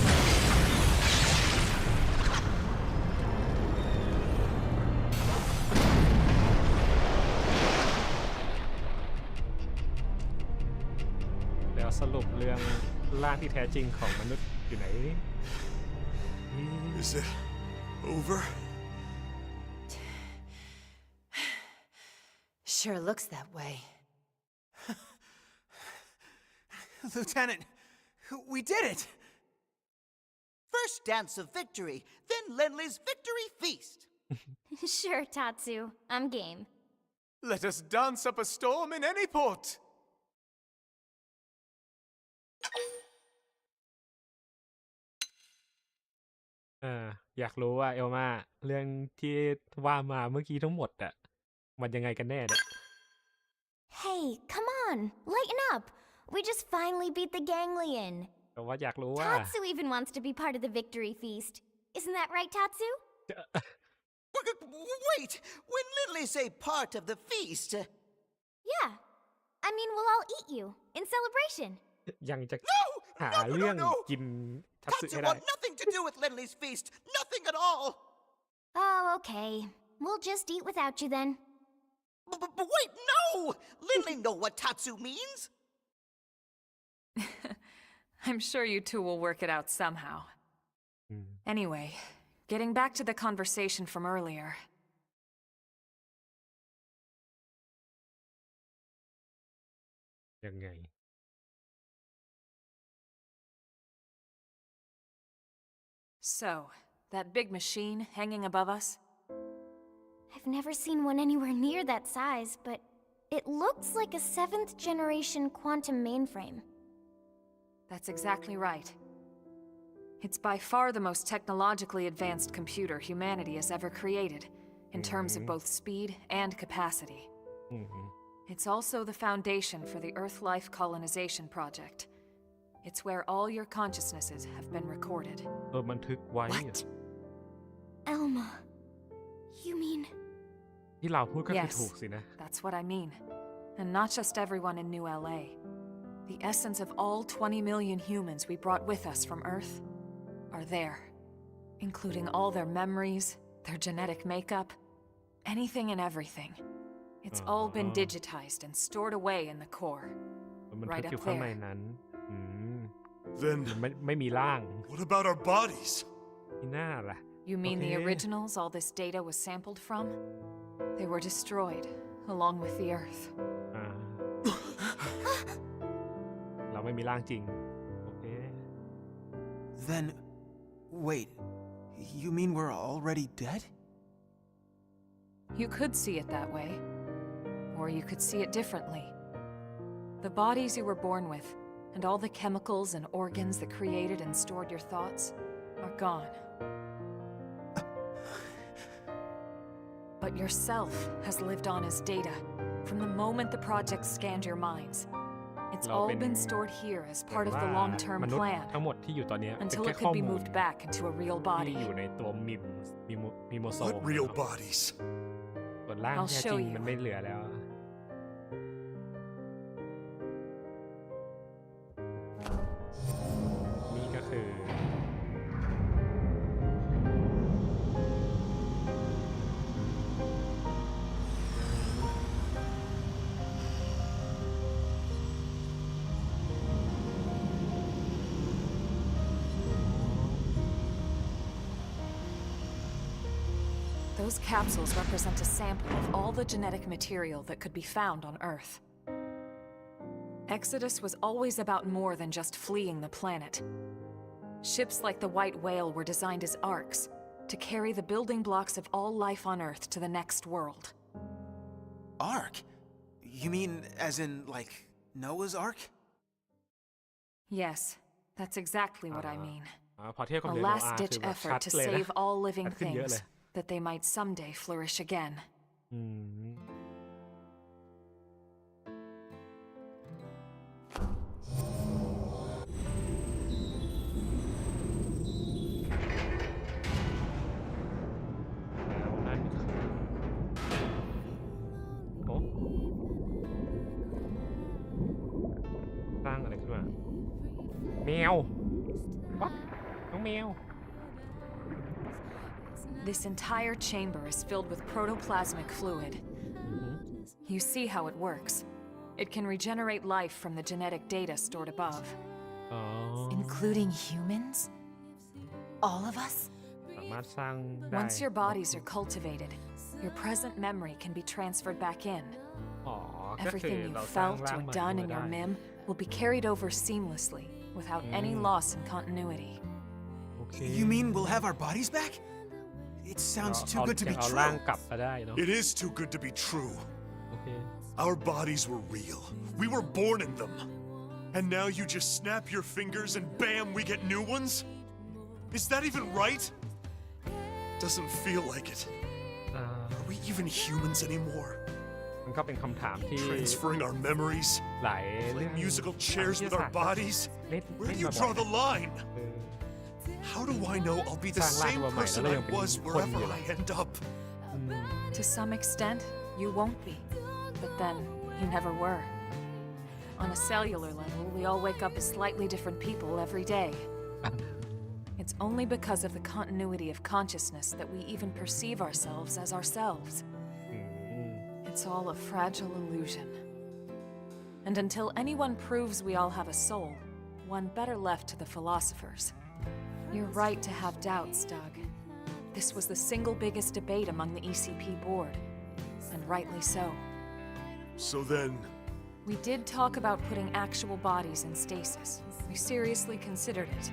[SPEAKER 1] แล้วสรุปเรื่องร่างที่แท้จริงของมนุษย์อยู่ไหน
[SPEAKER 13] Is it over?
[SPEAKER 14] Sure looks that way.
[SPEAKER 7] Lieutenant, we did it!
[SPEAKER 3] First dance of victory, then Lenley's victory feast.
[SPEAKER 2] Sure, Tatsu. I'm game.
[SPEAKER 11] Let us dance up a storm in any port.
[SPEAKER 1] อยากรู้ว่าเอลมาเรื่องที่ว่ามาเมื่อกี้ทั้งหมดอะมันยังไงกันแน่เนี่ย
[SPEAKER 2] Hey, come on, lighten up. We just finally beat the ganglion.
[SPEAKER 1] แต่ว่าอยากรู้ว่า
[SPEAKER 2] Tatsu even wants to be part of the victory feast. Isn't that right, Tatsu?
[SPEAKER 3] Wait, when Lindley say part of the feast.
[SPEAKER 2] Yeah. I mean, we'll all eat you in celebration.
[SPEAKER 1] ยังจะหาเรื่องกินทัตสึ
[SPEAKER 3] Tatsu
[SPEAKER 1] ให้ได้
[SPEAKER 3] want nothing to do with Lindley's feast. Nothing at all.
[SPEAKER 2] Oh, okay. We'll just eat without you then.
[SPEAKER 3] But wait, no! Lindley know what Tatsu means.
[SPEAKER 8] I'm sure you two will work it out somehow. Anyway, getting back to the conversation from earlier. So, that big machine hanging above us?
[SPEAKER 2] I've never seen one anywhere near that size, but it looks like a 7th generation quantum mainframe.
[SPEAKER 8] That's exactly right. It's by far the most technologically advanced computer humanity has ever created, in terms of both speed and capacity. It's also the foundation for the Earth Life Colonization Project. It's where all your consciousnesses have been recorded.
[SPEAKER 2] What? Elma, you mean...
[SPEAKER 1] ที่เราพูดก็คือ
[SPEAKER 8] Yes,
[SPEAKER 1] ถูกสินะ
[SPEAKER 8] that's what I mean. And not just everyone in New LA. The essence of all 20 million humans we brought with us from Earth are there, including all their memories, their genetic makeup, anything and everything. It's all been digitized and stored away in the core,
[SPEAKER 1] มัน
[SPEAKER 8] right
[SPEAKER 1] ทึกอยู่
[SPEAKER 8] up
[SPEAKER 1] ข้างใน
[SPEAKER 8] there.
[SPEAKER 1] นั้น
[SPEAKER 13] Then
[SPEAKER 1] ไม่มีร่าง
[SPEAKER 13] what about our bodies?
[SPEAKER 1] ที่หน้าล่ะ
[SPEAKER 8] You mean the
[SPEAKER 1] Okay.
[SPEAKER 8] originals all this data was sampled from? They were destroyed, along with the Earth.
[SPEAKER 1] เราไม่มีร่างจริง โอเค
[SPEAKER 7] Then, wait, you mean we're already dead?
[SPEAKER 8] You could see it that way, or you could see it differently. The bodies you were born with, and all the chemicals and organs that created and stored your thoughts, are gone. But yourself has lived on as data, from the moment the project scanned your minds. It's
[SPEAKER 1] เรา
[SPEAKER 8] all
[SPEAKER 1] เป็น
[SPEAKER 8] been stored here as
[SPEAKER 1] แบบ
[SPEAKER 8] part of
[SPEAKER 1] ว่า
[SPEAKER 8] the long-term
[SPEAKER 1] มนุษย์
[SPEAKER 8] plan,
[SPEAKER 1] ทั้งหมดที่อยู่ตอนเนี้ยเป็น
[SPEAKER 8] until
[SPEAKER 1] แค่
[SPEAKER 8] it
[SPEAKER 1] ข้อ
[SPEAKER 8] could be
[SPEAKER 1] มูล
[SPEAKER 8] moved back into a real
[SPEAKER 1] ที่
[SPEAKER 8] body.
[SPEAKER 1] อยู่ในตัวมิโมโซ
[SPEAKER 13] What real bodies?
[SPEAKER 1] ส่วนร่าง
[SPEAKER 8] I'll
[SPEAKER 1] แท้จ
[SPEAKER 8] show
[SPEAKER 1] ริง
[SPEAKER 8] you.
[SPEAKER 1] มันไม่เหลือแล้ว นี่ก็คือ
[SPEAKER 8] Those capsules represent a sample of all the genetic material that could be found on Earth. Exodus was always about more than just fleeing the planet. Ships like the White Whale were designed as arks, to carry the building blocks of all life on Earth to the next world.
[SPEAKER 7] Ark? You mean as in, like, Noah's Ark?
[SPEAKER 8] Yes, that's exactly what I mean.
[SPEAKER 1] พอเทียบกับ
[SPEAKER 8] A
[SPEAKER 1] เรือโนอาห์
[SPEAKER 8] last-ditch
[SPEAKER 1] คือแบบชั
[SPEAKER 8] effort
[SPEAKER 1] ด
[SPEAKER 8] to
[SPEAKER 1] เลยนะ
[SPEAKER 8] save all living
[SPEAKER 1] ชัดขึ้นเยอะ
[SPEAKER 8] things,
[SPEAKER 1] เลย
[SPEAKER 8] that they might someday flourish again.
[SPEAKER 1] อืม นั่นโอ้สร้างอะไรขึ้นมาแมววัดน้องแมว
[SPEAKER 8] This entire chamber is filled with protoplasmic fluid. You see how it works. It can regenerate life from the genetic data stored above.
[SPEAKER 14] Including humans? All of us?
[SPEAKER 1] สามารถสร้างได้
[SPEAKER 8] Once your bodies are cultivated, your present memory can be transferred back in.
[SPEAKER 1] อ๋อก็คือ
[SPEAKER 8] Everything
[SPEAKER 1] เรา
[SPEAKER 8] you've
[SPEAKER 1] สร้าง
[SPEAKER 8] felt
[SPEAKER 1] ร่าง
[SPEAKER 8] or
[SPEAKER 1] ใหม่
[SPEAKER 8] done
[SPEAKER 1] ขึ้
[SPEAKER 8] in
[SPEAKER 1] น
[SPEAKER 8] your
[SPEAKER 1] มาได้
[SPEAKER 8] MIM will be carried over seamlessly, without any loss in continuity.
[SPEAKER 1] โอเค
[SPEAKER 7] You mean we'll have our bodies back? It sounds too good to be
[SPEAKER 1] เอาร่าง
[SPEAKER 7] true.
[SPEAKER 1] กลับมาได้เนาะ
[SPEAKER 13] It is too good to be true.
[SPEAKER 1] โอเค
[SPEAKER 13] Our bodies were real. We were born in them. And now you just snap your fingers and bam, we get new ones? Is that even right? Doesn't feel like it. Are we even humans anymore?
[SPEAKER 1] มันก็เป็นคำถามที่
[SPEAKER 13] Transferring our memories,
[SPEAKER 1] หลายเรื่อง
[SPEAKER 13] playing musical chairs with our bodies.
[SPEAKER 1] เล่น
[SPEAKER 13] Where
[SPEAKER 1] เล่น
[SPEAKER 13] do you
[SPEAKER 1] บ่อย
[SPEAKER 13] draw the
[SPEAKER 1] ๆ
[SPEAKER 13] line? How do I know I'll be the
[SPEAKER 1] สร้างร่าง
[SPEAKER 13] same
[SPEAKER 1] ตัวใหม่
[SPEAKER 13] person
[SPEAKER 1] แล้ว
[SPEAKER 13] I
[SPEAKER 1] ยังเป็น
[SPEAKER 13] was
[SPEAKER 1] คนอยู่
[SPEAKER 13] wherever I end up?
[SPEAKER 8] To some extent, you won't be. But then, you never were. On a cellular level, we all wake up as slightly different people every day. It's only because of the continuity of consciousness that we even perceive ourselves as ourselves. It's all a fragile illusion. And until anyone proves we all have a soul, one better left to the philosophers. You're right to have doubts, Doug. This was the single biggest debate among the ECP board, and rightly so.
[SPEAKER 13] So then,
[SPEAKER 8] We did talk about putting actual bodies in stasis. We seriously considered it.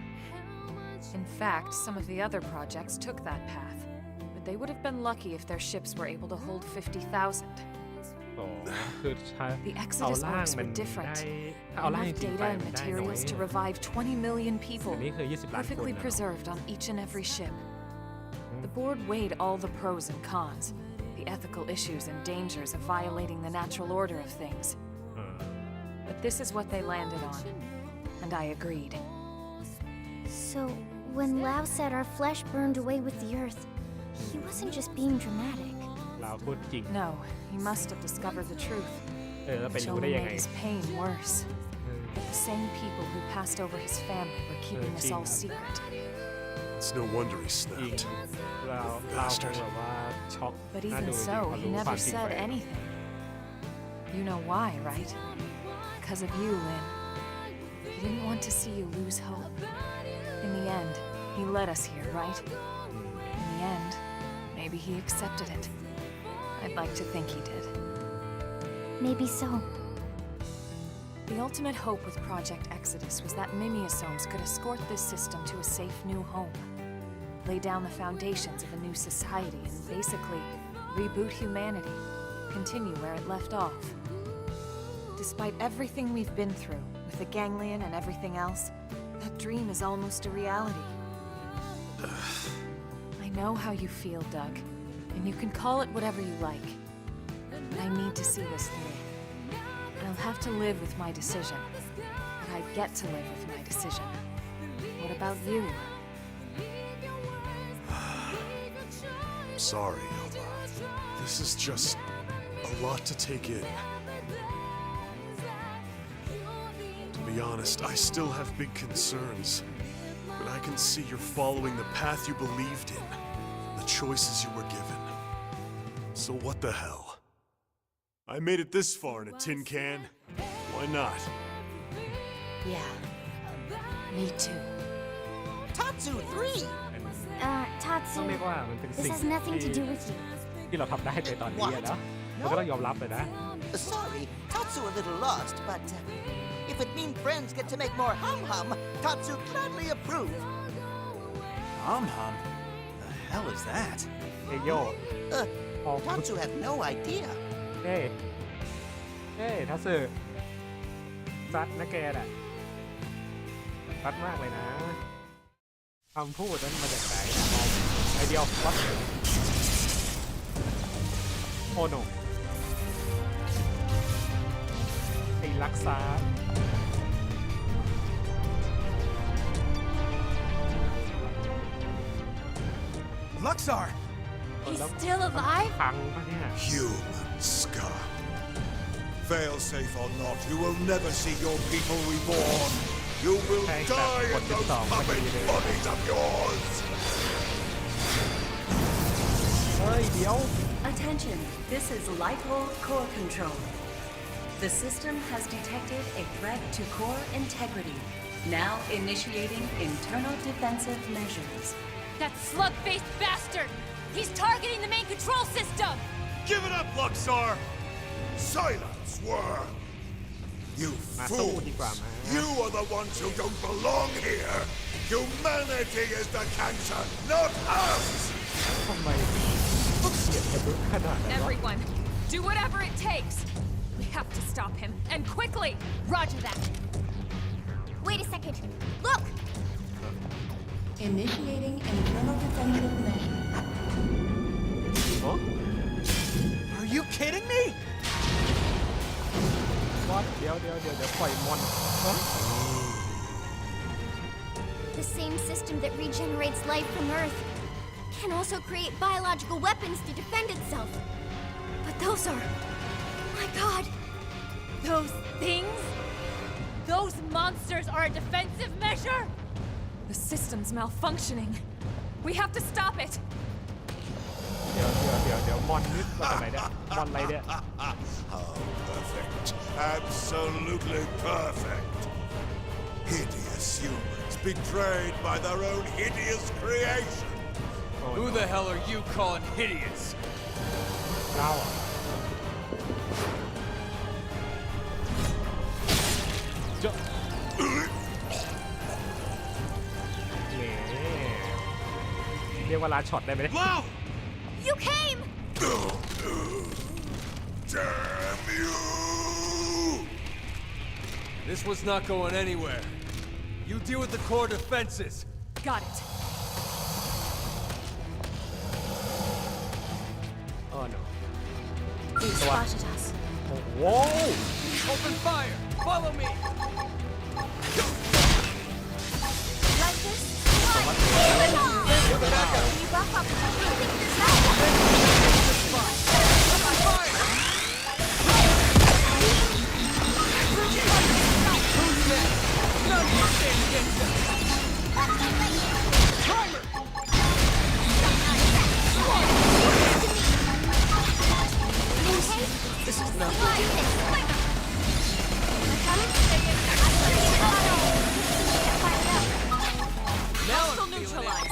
[SPEAKER 8] In fact, some of the other projects took that path, but they would have been lucky if their ships were able to hold 50,000.
[SPEAKER 1] อ๋อคือถ้า
[SPEAKER 8] The
[SPEAKER 1] เอา
[SPEAKER 8] Exodus
[SPEAKER 1] ร่าง
[SPEAKER 8] arcs
[SPEAKER 1] มัน
[SPEAKER 8] were
[SPEAKER 1] ได้
[SPEAKER 8] different.
[SPEAKER 1] ถ้าเอาร่างจ
[SPEAKER 8] Enough
[SPEAKER 1] ริงๆไป
[SPEAKER 8] data and
[SPEAKER 1] มันได้น้อย
[SPEAKER 8] materials to revive 20 million people,
[SPEAKER 1] อันนี้คือ 20 ล้านคน
[SPEAKER 8] perfectly
[SPEAKER 1] นะ
[SPEAKER 8] preserved on each and every ship. The board weighed all the pros and cons, the ethical issues and dangers of violating the natural order of things. But this is what they landed on, and I agreed.
[SPEAKER 2] So, when Lao said our flesh burned away with the earth, he wasn't just being dramatic.
[SPEAKER 1] เราพูดจริง
[SPEAKER 8] No, he must have discovered the truth,
[SPEAKER 1] แล้วไป
[SPEAKER 8] which
[SPEAKER 1] รู้ได้
[SPEAKER 8] only
[SPEAKER 1] ยัง
[SPEAKER 8] made
[SPEAKER 1] ไง
[SPEAKER 8] his pain worse. But the same people who passed over his family were keeping this all secret.
[SPEAKER 13] it's no wonder he
[SPEAKER 1] จริง
[SPEAKER 13] snapped.
[SPEAKER 1] เราคงแบบว่าช็อก
[SPEAKER 8] But
[SPEAKER 1] น่า
[SPEAKER 8] even
[SPEAKER 1] ดูจริง
[SPEAKER 8] so,
[SPEAKER 1] พอ
[SPEAKER 8] he
[SPEAKER 1] รู้ควา
[SPEAKER 8] never
[SPEAKER 1] มจริง
[SPEAKER 8] said
[SPEAKER 1] ไป
[SPEAKER 8] anything. You know why, right? Because of you, Lynn. He didn't want to see you lose hope. In the end, he led us here, right? In the end, maybe he accepted it. I'd like to think he did.
[SPEAKER 2] Maybe so.
[SPEAKER 8] The ultimate hope with Project Exodus was that mimeosomes could escort this system to a safe new home, lay down the foundations of a new society, and basically reboot humanity, continue where it left off. Despite everything we've been through, with the ganglion and everything else, that dream is almost a reality. I know how you feel, Doug, and you can call it whatever you like. But I need to see this through. I'll have to live with my decision, but I get to live with my decision. What about you?
[SPEAKER 13] Sorry, Elba. This is just a lot to take in. To be honest, I still have big concerns. But I can see you're following the path you believed in, the choices you were given. So what the hell? I made it this far in a tin can. Why not?
[SPEAKER 14] Yeah. Me too.
[SPEAKER 3] Tatsu 3!
[SPEAKER 2] Tatsu,
[SPEAKER 1] ต้องเรียกว่ามันเป็น
[SPEAKER 2] this
[SPEAKER 1] สิ่ง
[SPEAKER 2] has nothing to do with you.
[SPEAKER 1] ที่เราทำได้ในตอนนี้อะเนาะเราก็ต้องยอมรับเลยนะ
[SPEAKER 3] Sorry, Tatsu a little lost, but if it means friends get to make more hum-hum, Tatsu gladly approve.
[SPEAKER 7] Hum hum? The hell is that?
[SPEAKER 1] เอโย
[SPEAKER 3] Tatsu had no idea.
[SPEAKER 1] เฮ้ทัสึซัดนะแกน่ะซัดมากเลยนะคำพูดนั้นมาจากไหนไอเดียวัดโอโนไอ้ลักษา
[SPEAKER 7] Luxar!
[SPEAKER 2] He's still alive?
[SPEAKER 1] พังปะเนี่ย
[SPEAKER 4] Human scum. Failsafe or not, you will never see your people reborn. You will die in those puppet bodies of yours.
[SPEAKER 1] เฮ้ยเดี๋ยว
[SPEAKER 16] Attention, this is Lighthold Core Control. The system has detected a threat to core integrity. Now initiating internal defensive measures.
[SPEAKER 8] That slug-faced bastard! He's targeting the main control system!
[SPEAKER 4] Give it up, Luxar! Silence, worm! You fools! You are the ones who don't belong here! Humanity is the cancer, not us!
[SPEAKER 8] Everyone, do whatever it takes! We have to stop him, and quickly!
[SPEAKER 2] Roger that. Wait a second. Look!
[SPEAKER 16] Initiating internal defensive measures.
[SPEAKER 7] Are you kidding me?
[SPEAKER 1] What? เดี๋ยวปล่อยมอน
[SPEAKER 2] The same system that regenerates life from Earth can also create biological weapons to defend itself. But those are... My God!
[SPEAKER 8] Those things? Those monsters are a defensive measure? The system's malfunctioning. We have to stop it.
[SPEAKER 1] เดี๋ยวมอนนึกมาจากไหนเนี่ยมอนอะไรเนี่ย
[SPEAKER 4] Oh, perfect. Absolutely perfect. Hideous humans betrayed by their own hideous creation.
[SPEAKER 9] Who the hell are you calling hideous?
[SPEAKER 1] เราอ่ะเรียกว่าลาช็อตได้ไหมเนี่ย
[SPEAKER 2] You came!
[SPEAKER 4] Damn you!
[SPEAKER 9] This was not going anywhere. You deal with the core defenses.
[SPEAKER 8] Got it.
[SPEAKER 1] Oh no.
[SPEAKER 2] They spotted us.
[SPEAKER 1] Whoa!
[SPEAKER 9] Open fire! Follow me!
[SPEAKER 2] Like this? Come on! Can you buff up? I think there's that
[SPEAKER 9] This is not
[SPEAKER 8] Now I'm neutralized.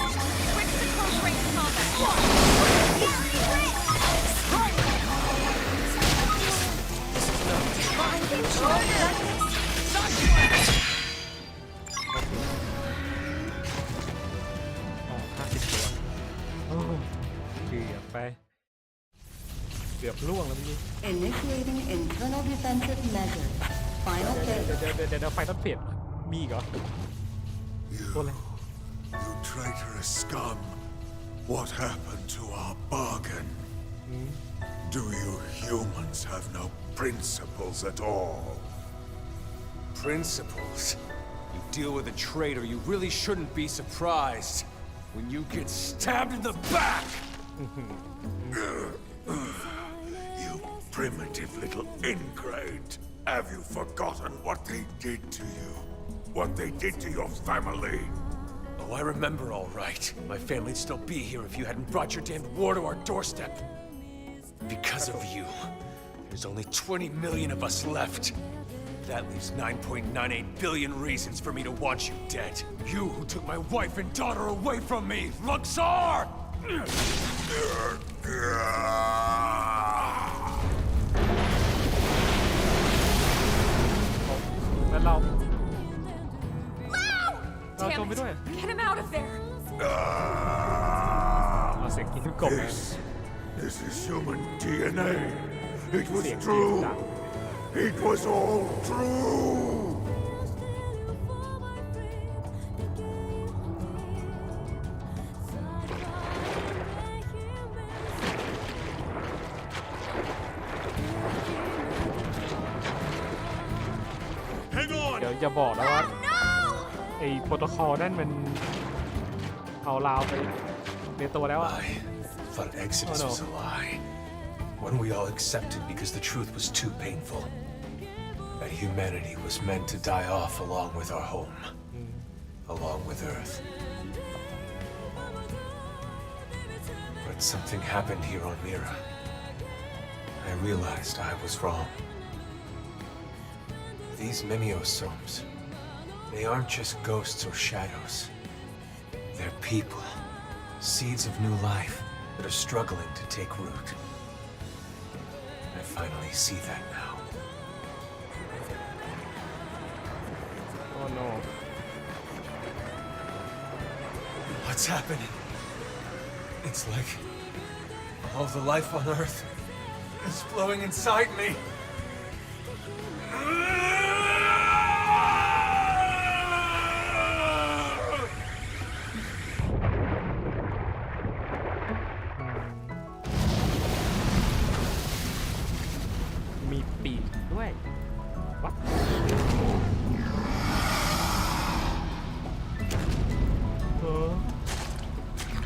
[SPEAKER 8] Switch to close range combat.
[SPEAKER 1] เกือบล่วงแล้วพี่
[SPEAKER 16] Initiating internal defensive measures. Final phase.
[SPEAKER 1] เดี๋ยวไฟต้องเปลี่ยนมีอีกเหรอตัวอะไร
[SPEAKER 4] You traitorous scum! What happened to our bargain? Do you humans have no principles at all?
[SPEAKER 9] Principles? You deal with a traitor, you really shouldn't be surprised when you get stabbed in the back!
[SPEAKER 4] You primitive little ingrate! Have you forgotten what they did to you? What they did to your family?
[SPEAKER 9] Oh, I remember all right. My family'd still be here if you hadn't brought your damned war to our doorstep. Because of you, there's only 20 million of us left. That leaves 9.98 billion reasons for me to want you dead. You who took my wife and daughter away from me, Luxar!
[SPEAKER 1] แล้วเรา
[SPEAKER 8] Damn it! Get him out of there!
[SPEAKER 1] เสียงกินกบ
[SPEAKER 4] This is human DNA. It was true. It was all true.
[SPEAKER 13] Hang on!
[SPEAKER 1] เดี๋ยวอย่าบอกนะว่าไอ้โปรโตคอลนั่นมันเอาลาวไปในตัวแล้วอะ
[SPEAKER 11] I thought Exodus was a lie. One we all accepted because the truth was too painful. That humanity was meant to die off along with our home. Along with Earth. But something happened here on Mira. I realized I was wrong. These Mimiosomes, they aren't just ghosts or shadows. They're people. Seeds of new life that are struggling to take root. I finally see that now.
[SPEAKER 1] Oh no.
[SPEAKER 11] What's happening? It's like all the life on Earth is flowing inside me.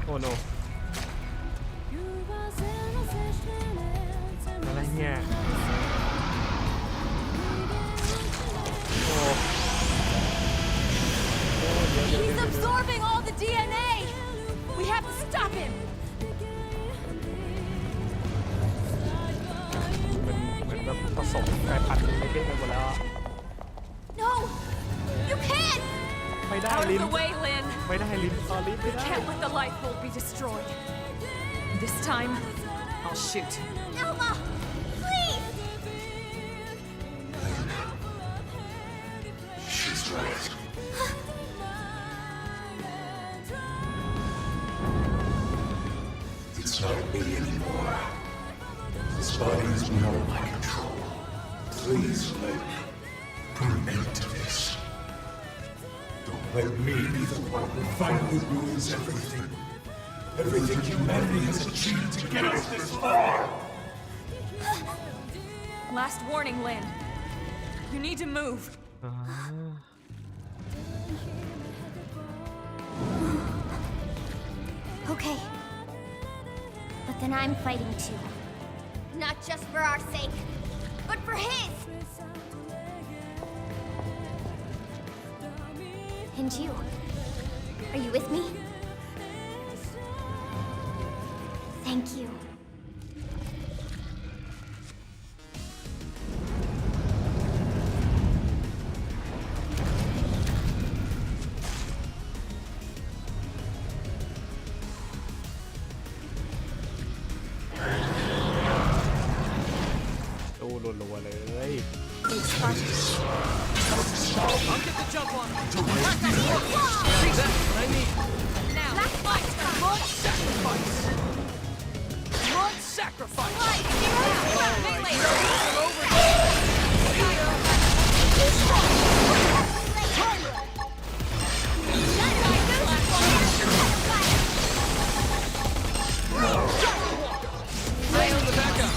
[SPEAKER 1] Oh no อะไรเนี่ยโอ้
[SPEAKER 8] He's absorbing all the DNA. We have to stop him.
[SPEAKER 1] เหมือนแบบผสมกลายพันธุ์ไปเรื่อยๆหมดแล้ว
[SPEAKER 8] No, you can't.
[SPEAKER 1] ไม่ได้
[SPEAKER 8] Out of
[SPEAKER 1] ลิ้น
[SPEAKER 8] the way, Lynn.
[SPEAKER 1] ไม่ได้ลิ้นตอนลิ้นไม่ได้
[SPEAKER 8] Can't let the life hold be destroyed. This time, I'll shoot.
[SPEAKER 2] Elma, please.
[SPEAKER 11] She's right. It's not me anymore. This body is beyond my control. Please, Lynn, put an end to this. Don't let me be the one who finally ruins everything. Everything humanity has achieved to get us this far.
[SPEAKER 8] Last warning, Lynn. You need to move.
[SPEAKER 2] Okay. But then I'm fighting too. Not just for our sake, but for his! And you? Are you with me? Thank you.
[SPEAKER 8] It's fun. I'll get the jump on him. That's what I need. Now, fight. Blood sacrifice. Blood sacrifice. Melee. Nail the backup.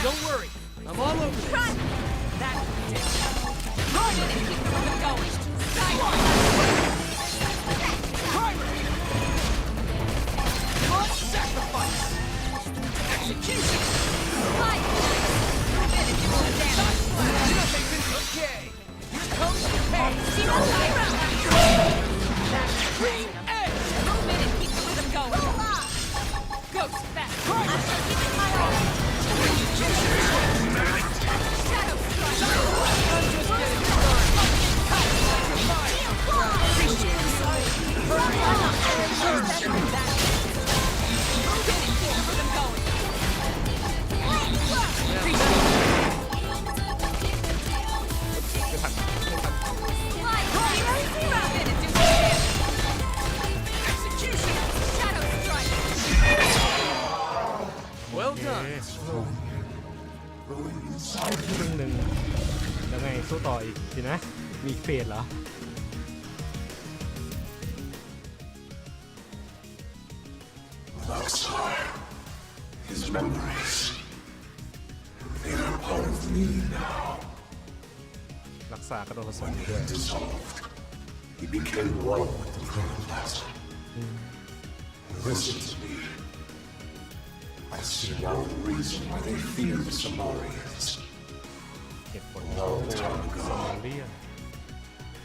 [SPEAKER 8] Don't worry, I'm all over this. Run! That's it. Run and keep the rhythm going. Primer! Blood sacrifice!
[SPEAKER 9] Well done.
[SPEAKER 1] ครึ่งหนึ่งแล้วไงสู้ต่ออีกสินะมีเฟสเหรอ
[SPEAKER 11] Outside, his memories. They are part of me now.
[SPEAKER 1] รักษากระโดดผสมด้วย
[SPEAKER 11] Dissolved. He became one with the protoplasm. Listen to me. I see now the reason why they fear the Samarians.
[SPEAKER 1] เหตุผล
[SPEAKER 11] A long time ago,
[SPEAKER 1] เรียน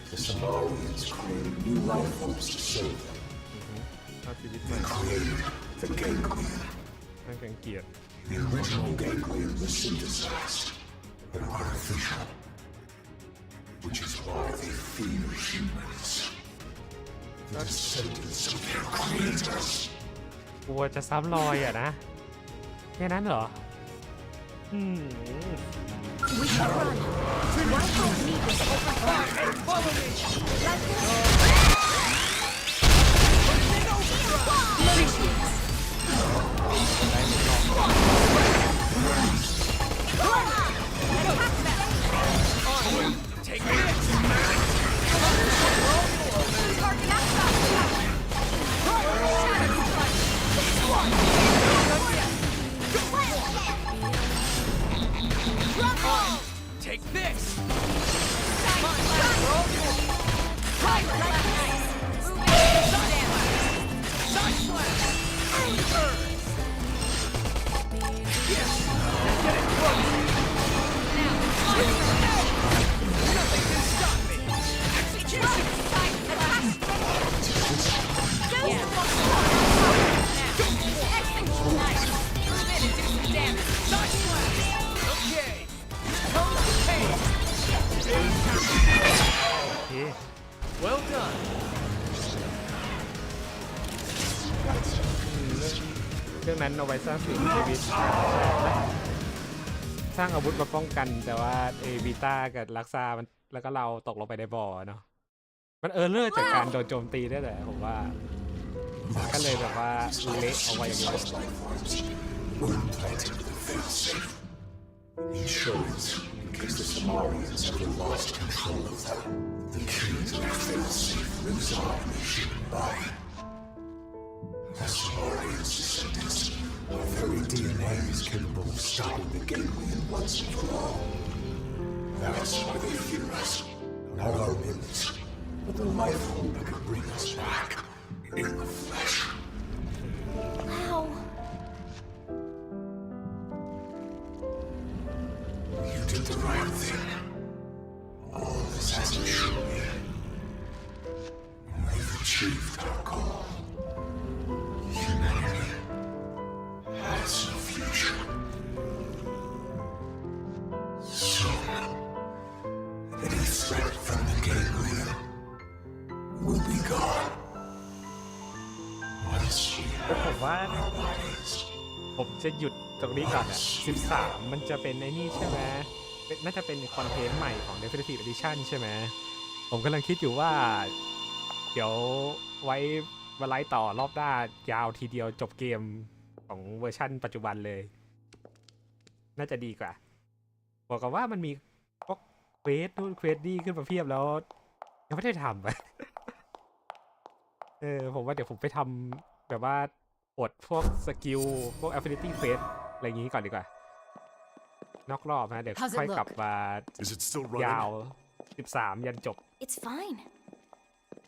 [SPEAKER 11] the Samarians created new life forms to serve them.
[SPEAKER 1] เอาชีวิตใหม่
[SPEAKER 11] They created the ganglion.
[SPEAKER 1] นั่นแกงเกียรติ
[SPEAKER 11] The original ganglion was synthesized, but artificial. Which is why they fear humans. The descendants of their creators.
[SPEAKER 1] กลัวจะซ้ำรอยอ่ะนะแค่นั้นเหรอ
[SPEAKER 2] We can run. Why can't we need this overflow?
[SPEAKER 9] Follow me. Take this. Take this. Well done.
[SPEAKER 1] เครื่องนั้นเอาไว้สร้างสิ่งมีชีวิตสร้างอาวุธมาป้องกันแต่ว่าบีต้ากับลักซามันแล้วก็เราตกลงไปในบ่อเนาะมันเลิศจากการโดนโจมตีได้แหละผมว่าก็เลยแบบว่าเละเอาไว้อย่างนี้
[SPEAKER 11] Insurance, in case the Samarians ever lost control of them. The key to their failsafe lives on in the human body. The Samarians' descendants, our very DNA is capable of stopping the ganglion once and for all. That's why they fear us. Not our limbs, but the life form that could bring us back in the flesh.
[SPEAKER 2] Wow.
[SPEAKER 11] You did the right thing. All this hasn't shown me. We've achieved our goal. Humanity has no future. Soon, any threat from the ganglion will be gone. Once we
[SPEAKER 1] ผมว่า
[SPEAKER 11] have our bodies.
[SPEAKER 1] ผมจะหยุดตรงนี้ก่อนอ่ะ13มันจะเป็นไอ้นี่ใช่ไหมน่าจะเป็นคอนเทนต์ใหม่ของ Definitive Edition ใช่ไหมผมกำลังคิดอยู่ว่าเดี๋ยวไว้มาไลฟ์ต่อรอบหน้ายาวทีเดียวจบเกมของเวอร์ชั่นปัจจุบันเลยน่าจะดีกว่าบอกกันว่ามันมีพวกเควสนู่นเควสนี่ขึ้นมาเพียบแล้วยังไม่ได้ทำ ผมว่าเดี๋ยวผมไปทำแบบว่าอดพวกสกิลพวก Affinity Quest อะไรอย่างงี้ก่อนดีกว่านอกรอบนะเดี๋ยวค่อยกลับมายาว13ยันจบ
[SPEAKER 2] It's fine.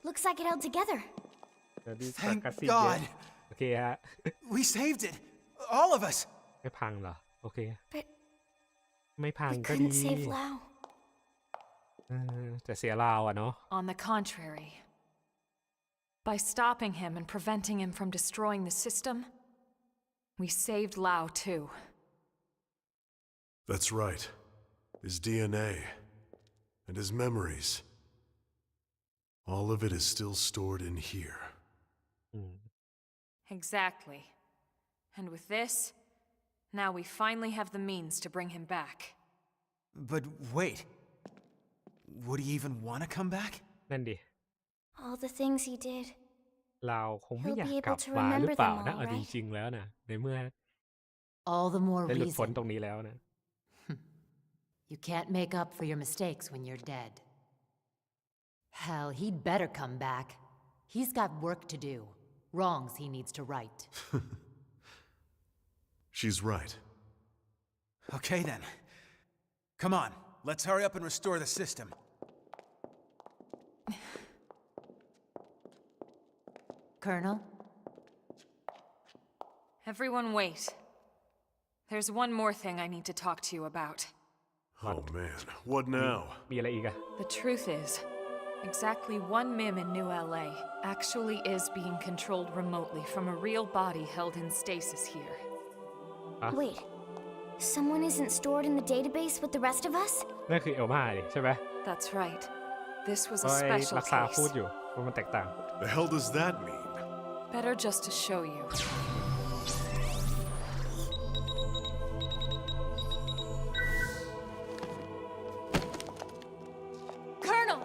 [SPEAKER 2] Looks like it held together.
[SPEAKER 7] Thank God.
[SPEAKER 1] โอเคฮะ
[SPEAKER 7] We saved it. All of us.
[SPEAKER 1] ไม่พังเหรอโอเค
[SPEAKER 2] But
[SPEAKER 1] ไม่พัง
[SPEAKER 2] we
[SPEAKER 1] ก็ดี
[SPEAKER 2] couldn't save Lau.
[SPEAKER 1] แต่เสียลาวอ่ะเนาะ
[SPEAKER 8] On the contrary, by stopping him and preventing him from destroying the system, we saved Lau too.
[SPEAKER 13] That's right. His DNA and his memories. All of it is still stored in here.
[SPEAKER 8] Exactly. And with this, now we finally have the means to bring him back.
[SPEAKER 7] But wait. Would he even want to come back?
[SPEAKER 1] นั่นดิ
[SPEAKER 2] All the things he did.
[SPEAKER 1] เราคงไม่อยาก
[SPEAKER 2] He'll be
[SPEAKER 1] กลับ
[SPEAKER 2] able to
[SPEAKER 1] มาหรือ
[SPEAKER 2] remember
[SPEAKER 1] เปล่า
[SPEAKER 2] them
[SPEAKER 1] นะ
[SPEAKER 2] all,
[SPEAKER 1] เอาจ
[SPEAKER 2] right?
[SPEAKER 1] ริงๆแล้วนะในเมื่อ
[SPEAKER 14] All the more
[SPEAKER 1] ได้หลุดพ้น
[SPEAKER 14] reason.
[SPEAKER 1] ตรงนี้แล้วนะ
[SPEAKER 14] You can't make up for your mistakes when you're dead. Hell, he'd better come back. He's got work to do. Wrongs he needs to right.
[SPEAKER 13] She's right.
[SPEAKER 7] Okay then. Come on, let's hurry up and restore the system.
[SPEAKER 14] Colonel?
[SPEAKER 8] Everyone wait. There's one more thing I need to talk to you about.
[SPEAKER 13] Oh man, what now?
[SPEAKER 1] มีอะไรอีกอะ
[SPEAKER 8] The truth is, exactly one MIM in New LA actually is being controlled remotely from a real body held in stasis here.
[SPEAKER 2] Wait, someone isn't stored in the database with the rest of us?
[SPEAKER 1] นั่นคือเอลมาดิใช่ไหม
[SPEAKER 8] That's right. This was
[SPEAKER 1] เพ
[SPEAKER 8] a
[SPEAKER 1] ราะไอ้
[SPEAKER 8] special
[SPEAKER 1] รักษาพูด
[SPEAKER 8] case.
[SPEAKER 1] อยู่ว่ามันแตกต่าง
[SPEAKER 13] The hell does that mean?
[SPEAKER 8] Better just to show you. Colonel!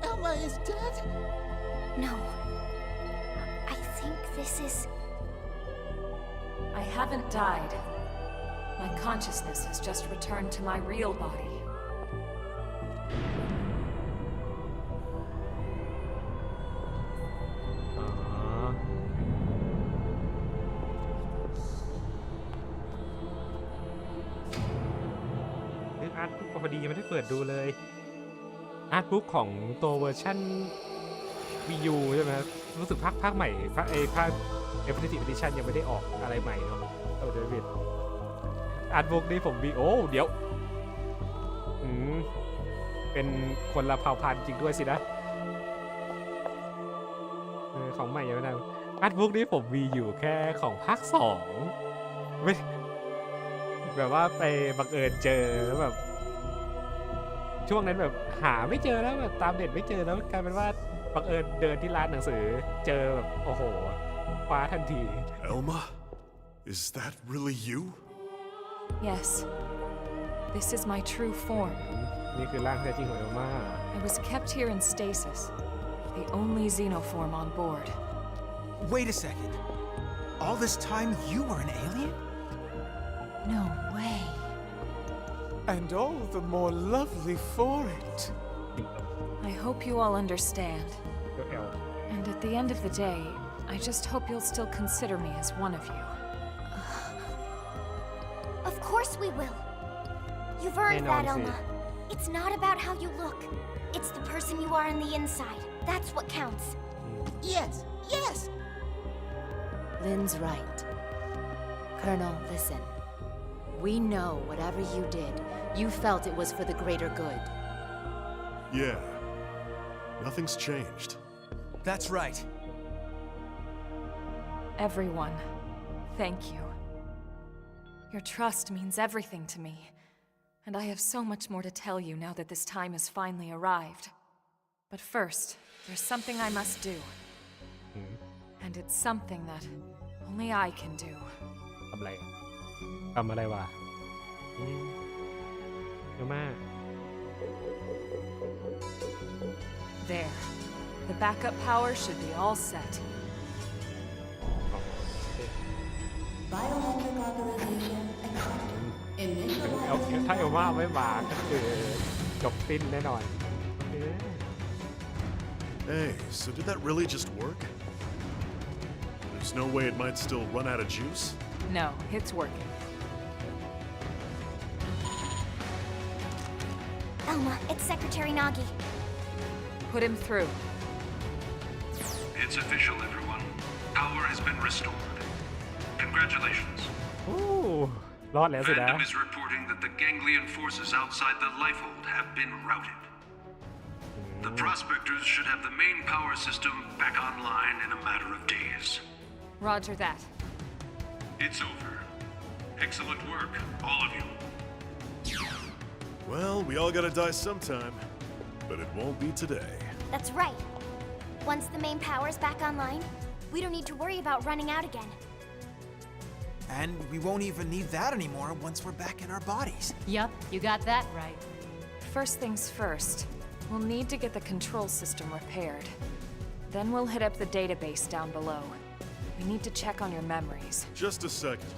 [SPEAKER 3] Elma is dead?
[SPEAKER 2] No. I think this is...
[SPEAKER 8] I haven't died. My consciousness has just returned to my real body.
[SPEAKER 1] อาร์ตบุ๊กพอดียังไม่ได้เปิดดูเลยอาร์ตบุ๊กของตัวเวอร์ชัน Wii U ใช่ไหมครับรู้สึกภาคใหม่ภาคDefinitive Edition ยังไม่ได้ออกอะไรใหม่เนาะเอาเดวิดอาร์ตบุ๊กนี่ผมมีโอ้เดี๋ยวเป็นคนละเผ่าพันธุ์จริงด้วยสินะของใหม่ยังไม่ได้อาร์ตบุ๊กนี่ผมมีอยู่แค่ของภาค2ไม่แบบว่าไปบังเอิญเจอแล้วแบบช่วงนั้นแบบหาไม่เจอแล้วแบบตามเน็ตไม่เจอแล้วกลายเป็นว่าบังเอิญเดินที่ร้านหนังสือเจอแบบโอ้โหคว้าทันที
[SPEAKER 13] Elma? Is that really you?
[SPEAKER 8] Yes. This is my true form.
[SPEAKER 1] นี่คือร่างแท้จริงของเอลมา
[SPEAKER 8] I was kept here in stasis, the only xenoform on board.
[SPEAKER 7] Wait a second. All this time you were an alien?
[SPEAKER 14] No way.
[SPEAKER 11] And all the more lovely for it.
[SPEAKER 8] I hope you all understand. And at the end of the day, I just hope you'll still consider me as one of you.
[SPEAKER 2] Of course we will. You've earned that, Elma. It's not about how you look. It's the person you are on the inside. That's what counts.
[SPEAKER 3] Yes, yes!
[SPEAKER 14] Lynn's right. Colonel, listen. We know whatever you did, you felt it was for the greater good.
[SPEAKER 13] Yeah. Nothing's changed.
[SPEAKER 7] That's right.
[SPEAKER 8] Everyone, thank you. Your trust means everything to me, and I have so much more to tell you now that this time has finally arrived. But first, there's something I must do. And it's something that only I can do.
[SPEAKER 1] ทำอะไรวะเอลมา
[SPEAKER 8] There. The backup power should be all set.
[SPEAKER 16] Biometric authorization accepted.
[SPEAKER 1] ถ้าเอลมาไม่มาก็คือจบสิ้นแน่นอน
[SPEAKER 13] Hey, so did that really just work? There's no way it might still run out of juice?
[SPEAKER 8] No, it's working.
[SPEAKER 2] Elma, it's Secretary Nagi.
[SPEAKER 8] Put him through.
[SPEAKER 12] It's official, everyone. Power has been restored. Congratulations.
[SPEAKER 1] รอดแล้วสินะ
[SPEAKER 12] Fandom is reporting that the ganglion forces outside the lifehold have been routed. The prospectors should have the main power system back online in a matter of days.
[SPEAKER 8] Roger that.
[SPEAKER 12] It's over. Excellent work, all of you.
[SPEAKER 13] Well, we all gotta die sometime, but it won't be today.
[SPEAKER 2] That's right. Once the main power's back online, we don't need to worry about running out again.
[SPEAKER 7] And we won't even need that anymore once we're back in our bodies.
[SPEAKER 14] Yup, you got that right.
[SPEAKER 8] First things first, we'll need to get the control system repaired. Then we'll hit up the database down below. We need to check on your memories.
[SPEAKER 13] Just a second.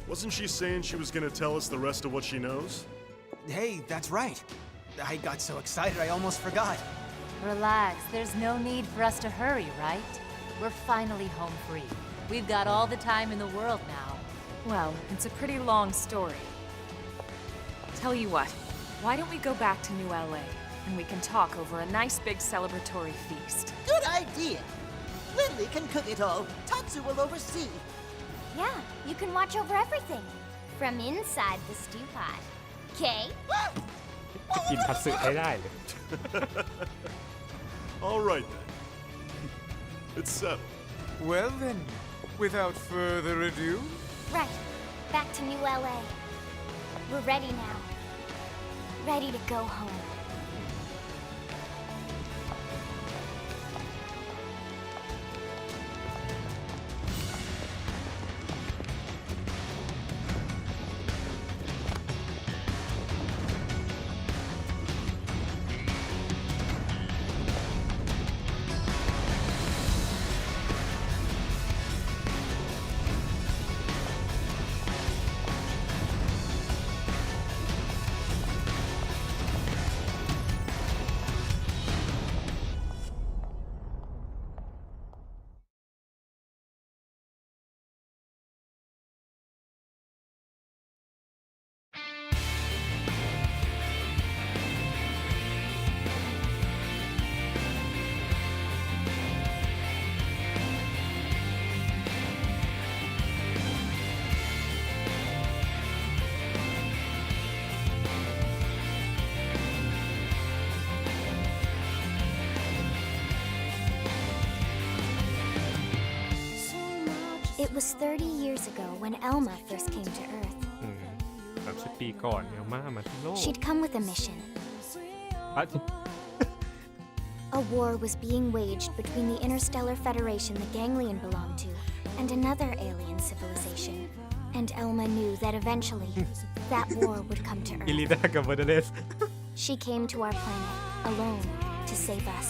[SPEAKER 13] Wasn't she saying she was gonna tell us the rest of what she knows?
[SPEAKER 7] Hey, that's right. I got so excited I almost forgot.
[SPEAKER 14] Relax, there's no need for us to hurry, right? We're finally home free. We've got all the time in the world now.
[SPEAKER 8] Well, it's a pretty long story. Tell you what, why don't we go back to New LA, and we can talk over a nice big celebratory feast.
[SPEAKER 3] Good idea. Lindley can cook it all. Tatsu will oversee.
[SPEAKER 2] Yeah, you can watch over everything. From inside the stew pot. Okay?
[SPEAKER 1] กินพัตสึให้ได้เลย
[SPEAKER 13] All right then. It's settled.
[SPEAKER 11] Well then, without further ado...
[SPEAKER 2] Right. Back to New LA. We're ready now. Ready to go home. It was 30 years ago when Elma first came to Earth.
[SPEAKER 1] 30 ปีก่อนเอลมามาที่โลก
[SPEAKER 2] She'd come with a mission.
[SPEAKER 1] อ่ะ
[SPEAKER 2] A war was being waged between the Interstellar Federation the Ganglion belonged to and another alien civilization. And Elma knew that eventually, that war would come to
[SPEAKER 1] อิลิ
[SPEAKER 2] Earth.
[SPEAKER 1] ดากับเวอร์เดเลส
[SPEAKER 2] She came to our planet, alone, to save us.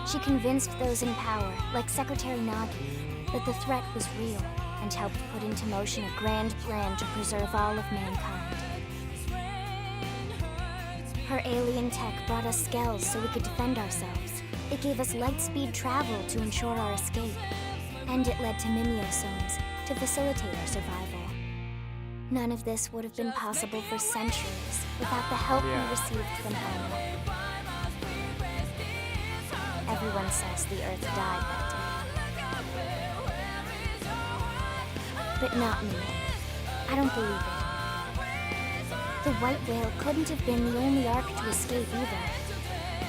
[SPEAKER 2] She convinced those in power, like Secretary Nagi, that the threat was real and helped put into motion a grand plan to preserve all of mankind. Her alien tech brought us skells so we could defend ourselves. It gave us light-speed travel to ensure our escape. And it led to mimeosomes to facilitate our survival. None of this would have been possible for centuries without the help we received from Elma. Everyone says the Earth died that day. But not me. I don't believe it. The white whale couldn't have been the only Ark to escape either.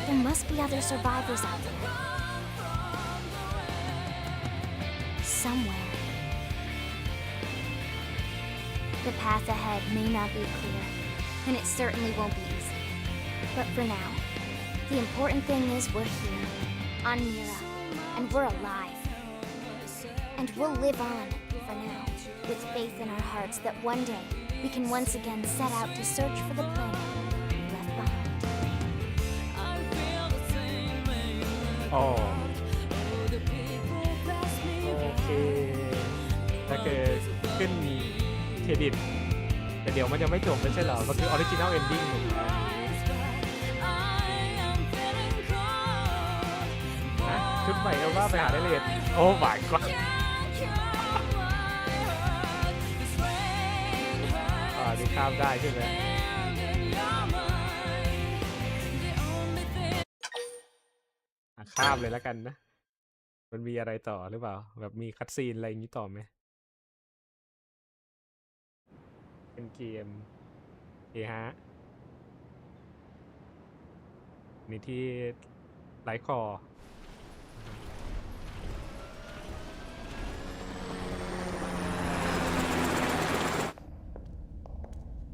[SPEAKER 2] There must be other survivors out there. Somewhere. The path ahead may not be clear, and it certainly won't be easy. But for now, the important thing is we're here, on Mira, and we're alive. And we'll live on, for now, with faith in our hearts that one day we can once again set out to search for the planet we left behind.
[SPEAKER 1] อ๋อโอเคถ้าเกิดขึ้นเครดิตแต่เดี๋ยวมันยังไม่จบไม่ใช่เหรอมันคือออริจินัลเอนดิ้งนะชุดใหม่เอาว่าไปหาได้เลยโอ้ my god นี่ข้ามได้ใช่ไหมข้ามเลยแล้วกันนะมันมีอะไรต่อหรือเปล่าแบบมีคัตซีนอะไรอย่างนี้ต่อไหมเป็นเกมฮะนี่ที่ไลฟ์คอ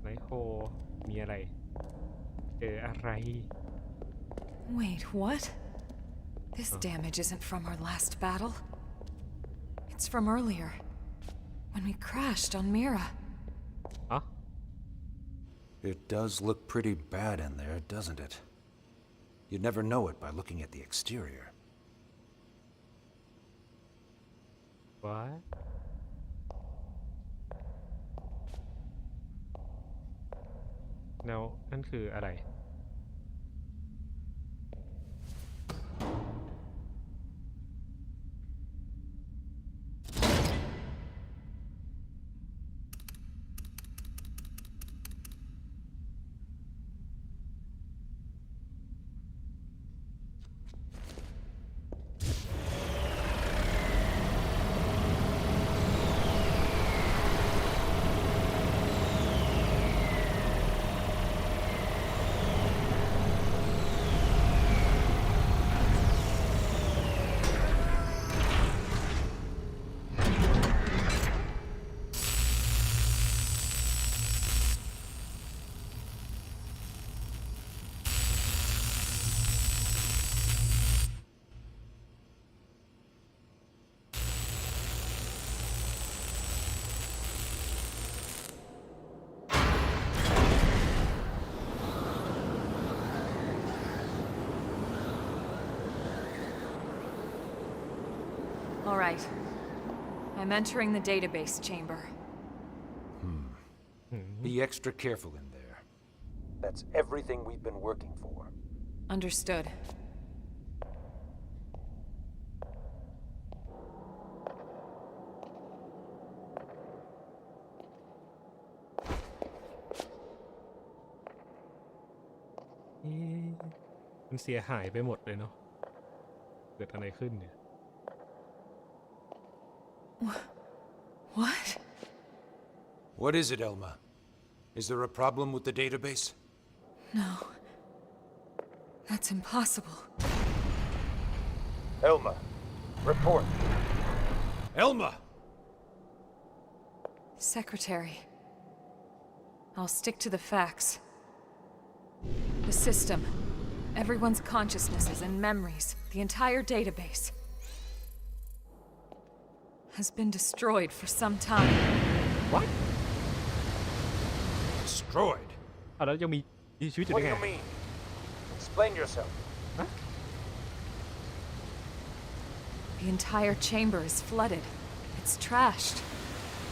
[SPEAKER 1] ไลฟ์โคมีอะไรเจออะไร
[SPEAKER 8] Wait, what? This damage isn't from our last battle. It's from earlier, when we crashed on Mira.
[SPEAKER 1] Huh?
[SPEAKER 17] It does look pretty bad in there, doesn't it? You'd never know it by looking at the exterior.
[SPEAKER 1] ว้าแล้วนั่นคืออะไร
[SPEAKER 8] All right. I'm entering the database chamber.
[SPEAKER 17] Be extra careful in there. That's everything we've been working for.
[SPEAKER 8] Understood.
[SPEAKER 1] Eh, มันเสียหายไปหมดเลยเนาะเกิดอะไรขึ้นเนี่ย
[SPEAKER 8] What?
[SPEAKER 17] What is it, Elma? Is there a problem with the database?
[SPEAKER 8] No. That's impossible.
[SPEAKER 17] Elma, report. Elma!
[SPEAKER 8] Secretary. I'll stick to the facts. The system. Everyone's consciousnesses and memories. The entire database. Has been destroyed for some time.
[SPEAKER 1] What?
[SPEAKER 17] Destroyed?
[SPEAKER 1] แล้วยังมีชีวิตอยู่
[SPEAKER 17] What
[SPEAKER 1] ได้
[SPEAKER 17] do
[SPEAKER 1] ไง
[SPEAKER 17] you mean? Explain yourself.
[SPEAKER 8] The entire chamber is flooded. It's trashed.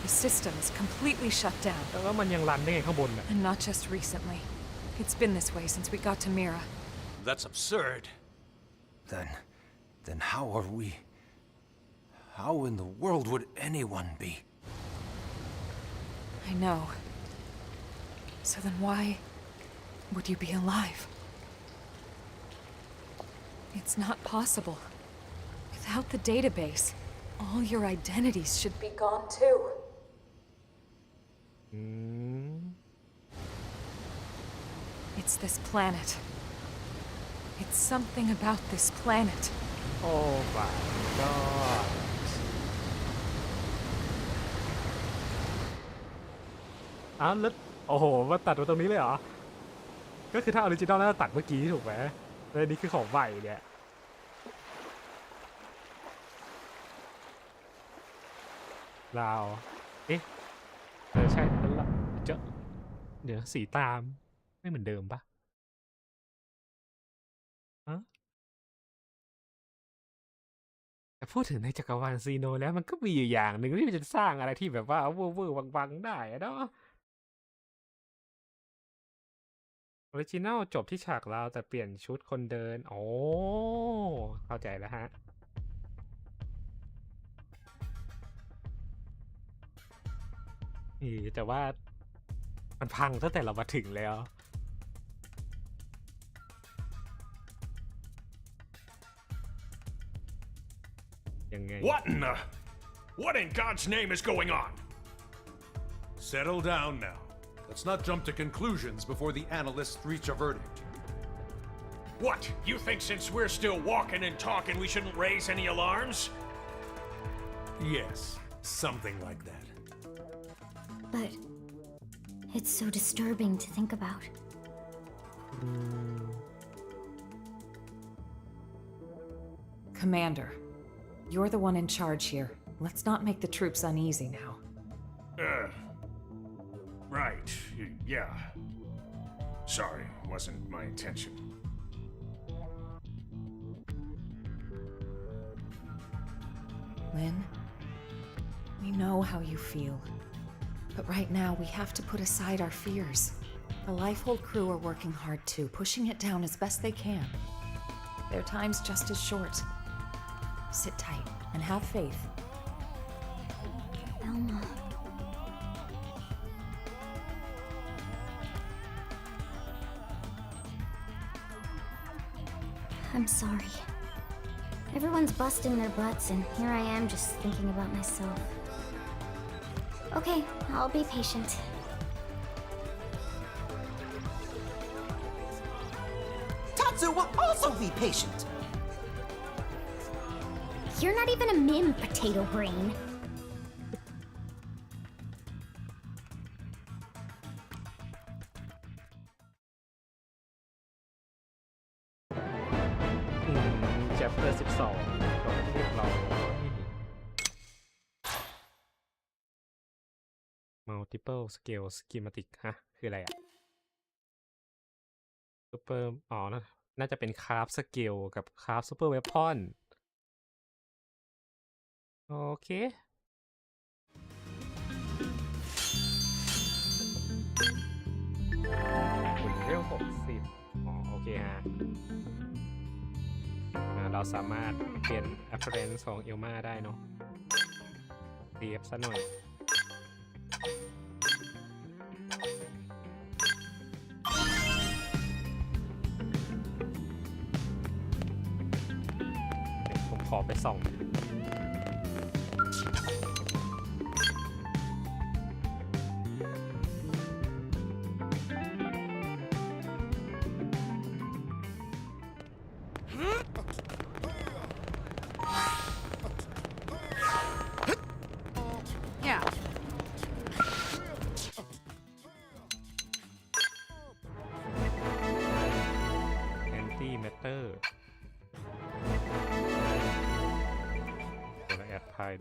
[SPEAKER 8] The system is completely shut down.
[SPEAKER 1] แล้วมันยังรันได้ไงข้างบนน่ะ
[SPEAKER 8] And not just recently. It's been this way since we got to Mira.
[SPEAKER 17] That's absurd. Then how are we... How in the world would anyone be?
[SPEAKER 8] I know. So then why would you be alive? It's not possible. Without the database, all your identities should be gone too. It's this planet. It's something about this planet.
[SPEAKER 1] Oh my god อ้าวแล้วโอ้โหมาตัดมาตรงนี้เลยเหรอ ก็คือถ้าออริจินอลน่าจะตัดเมื่อกี้ถูกไหมแล้วอันนี้คือของใหม่เนี่ยลาวเอ๊ะใช่แล้วล่ะเดี๋ยวสีตามไม่เหมือนเดิมปะฮะแต่พูดถึงในจักรวาลซีโนแล้วมันก็มีอยู่อย่างหนึ่งที่มันจะสร้างอะไรที่แบบว่าเวอร์วังๆได้อะเนาะออริจินัลจบที่ฉากลาวแต่เปลี่ยนชุดคนเดินโอ้เข้าใจแล้วฮะแต่ว่ามันพังตั้งแต่เรามาถึงแล้วยังไง
[SPEAKER 18] What in God's name is going on?
[SPEAKER 13] Settle down now. Let's not jump to conclusions before the analysts reach a verdict.
[SPEAKER 18] What? You think since we're still walking and talking we shouldn't raise any alarms?
[SPEAKER 13] Yes, something like that.
[SPEAKER 2] But it's so disturbing to think about.
[SPEAKER 8] Commander, you're the one in charge here. Let's not make the troops uneasy now.
[SPEAKER 18] Right. Yeah. Sorry, wasn't my intention.
[SPEAKER 8] Lynn?
[SPEAKER 5] We know how you feel. But right now, we have to put aside our fears. The Lifehold crew are working hard too, pushing it down as best they can. Their time's just as short. Sit tight and have faith.
[SPEAKER 2] Elma. I'm sorry. Everyone's busting their butts, and here I am just thinking about myself. Okay, I'll be patient.
[SPEAKER 3] Tatsu will also be patient.
[SPEAKER 2] You're not even a mim, potato brain.
[SPEAKER 1] Chapter 12ก่อนเรียบร้อย Multiple Scale Schematic ฮะคืออะไรอ่ะ Super อ๋อน่าจะเป็น Craft Scale กับ Craft Super Weapon โอเคหุ่นเร็ว60อ๋อโอเคฮะเราสามารถเปลี่ยน appearance ของเอลมาได้เนาะเรียบซะหน่อยผมขอไปส่อง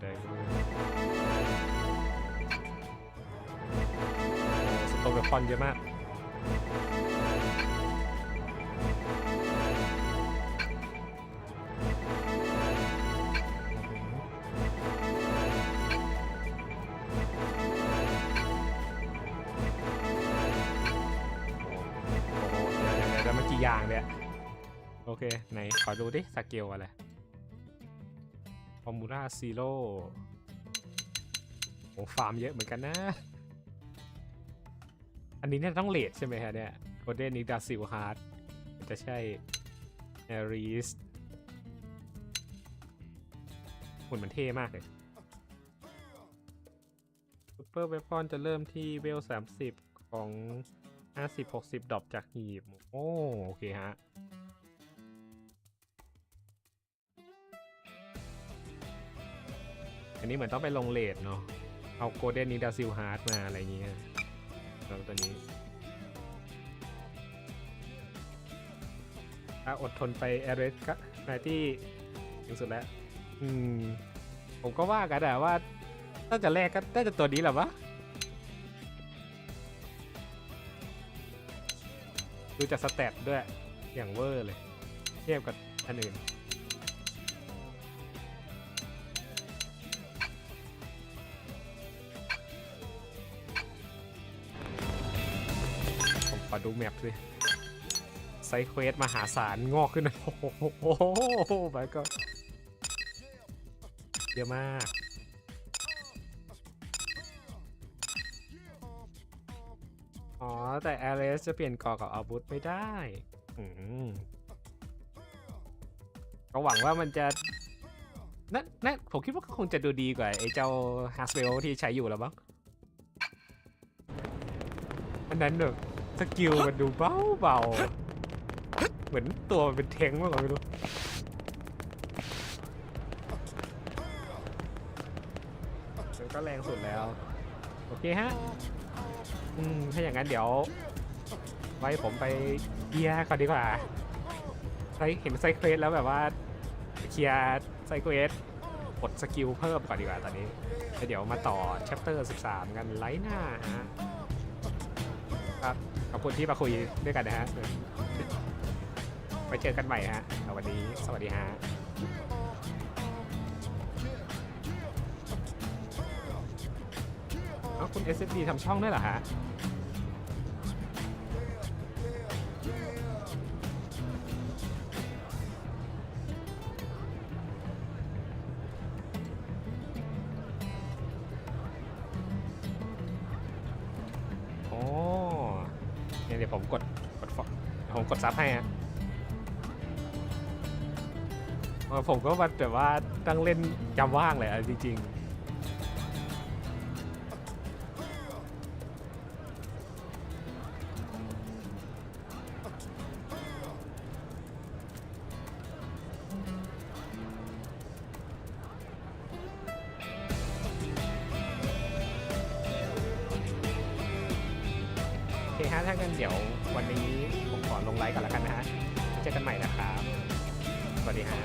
[SPEAKER 1] ได้ด้วยสโตเวฟอนเยอะมากเดี๋ยวมันกี่อย่างเนี่ยโอเคไหนขอดูดิสเกลอะไรฟอร์มูล่าซีโร่โอ้ฟาร์มเยอะเหมือนกันนะอันนี้เนี่ยต้องเลทใช่ไหมฮะเนี่ยโคเดนนิดาซิลฮาร์ดจะใช่แอริสหุ่นมันเท่มากเลยซูเปอร์เวปอนจะเริ่มที่เวล30ของ50-60ดรอปจากหีบโอ้โอเคฮะอันนี้เหมือนต้องไปลงเลทเนาะเอาโกลเด้นนิดาซิลฮาร์ดมาอะไรเงี้ยแล้วตัวนี้อดทนไปแอเรสก็ในที่ถึงสุดแล้วผมก็ว่ากันแต่ว่าถ้าจะแรกก็น่าจะตัวนี้แหละวะดูจากสแตทด้วยอย่างเวอร์เลยเทียบกับอันอื่นขอดูแมปสิไซเควสมหาศาลงอกขึ้นโอ้โหไปก็เยอะมากอ๋อแต่แอเรสจะเปลี่ยนเกราะกับอาวุธไม่ได้ก็หวังว่ามันจะนั่นผมคิดว่าคงจะดูดีกว่าไอ้เจ้าฮาร์สเวลที่ใช้อยู่แล้วบ้างอันนั้นแบบสกิลมันดูเบาเหมือนตัวมันเป็นเทงมากกว่าไม่รู้มันก็แรงสุดแล้วโอเคฮะถ้าอย่างนั้นเดี๋ยวไว้ผมไปเคลียร์ก่อนดีกว่าเห็นไซเควสแล้วแบบว่าเคลียร์ไซเควสกดสกิลเพิ่มก่อนดีกว่าตอนนี้แล้วเดี๋ยวมาต่อ chapter 13กันไลท์หน้าฮะครับขอบคุณที่มาคุยด้วยกันนะฮะไว้เจอกันใหม่ฮะวันนี้สวัสดีฮะ คุณ SSD ทำช่องด้วยเหรอฮะโอ้เนี่ยเดี๋ยวผมกดซับให้ฮะผมก็แบบว่าตั้งเล่นจำว่างเลยจริงๆโอเคฮะถ้างั้นเดี๋ยววันนี้ผมขอลงไลฟ์ก่อนแล้วกันนะฮะเจอกันใหม่นะครับ สวัสดีฮะ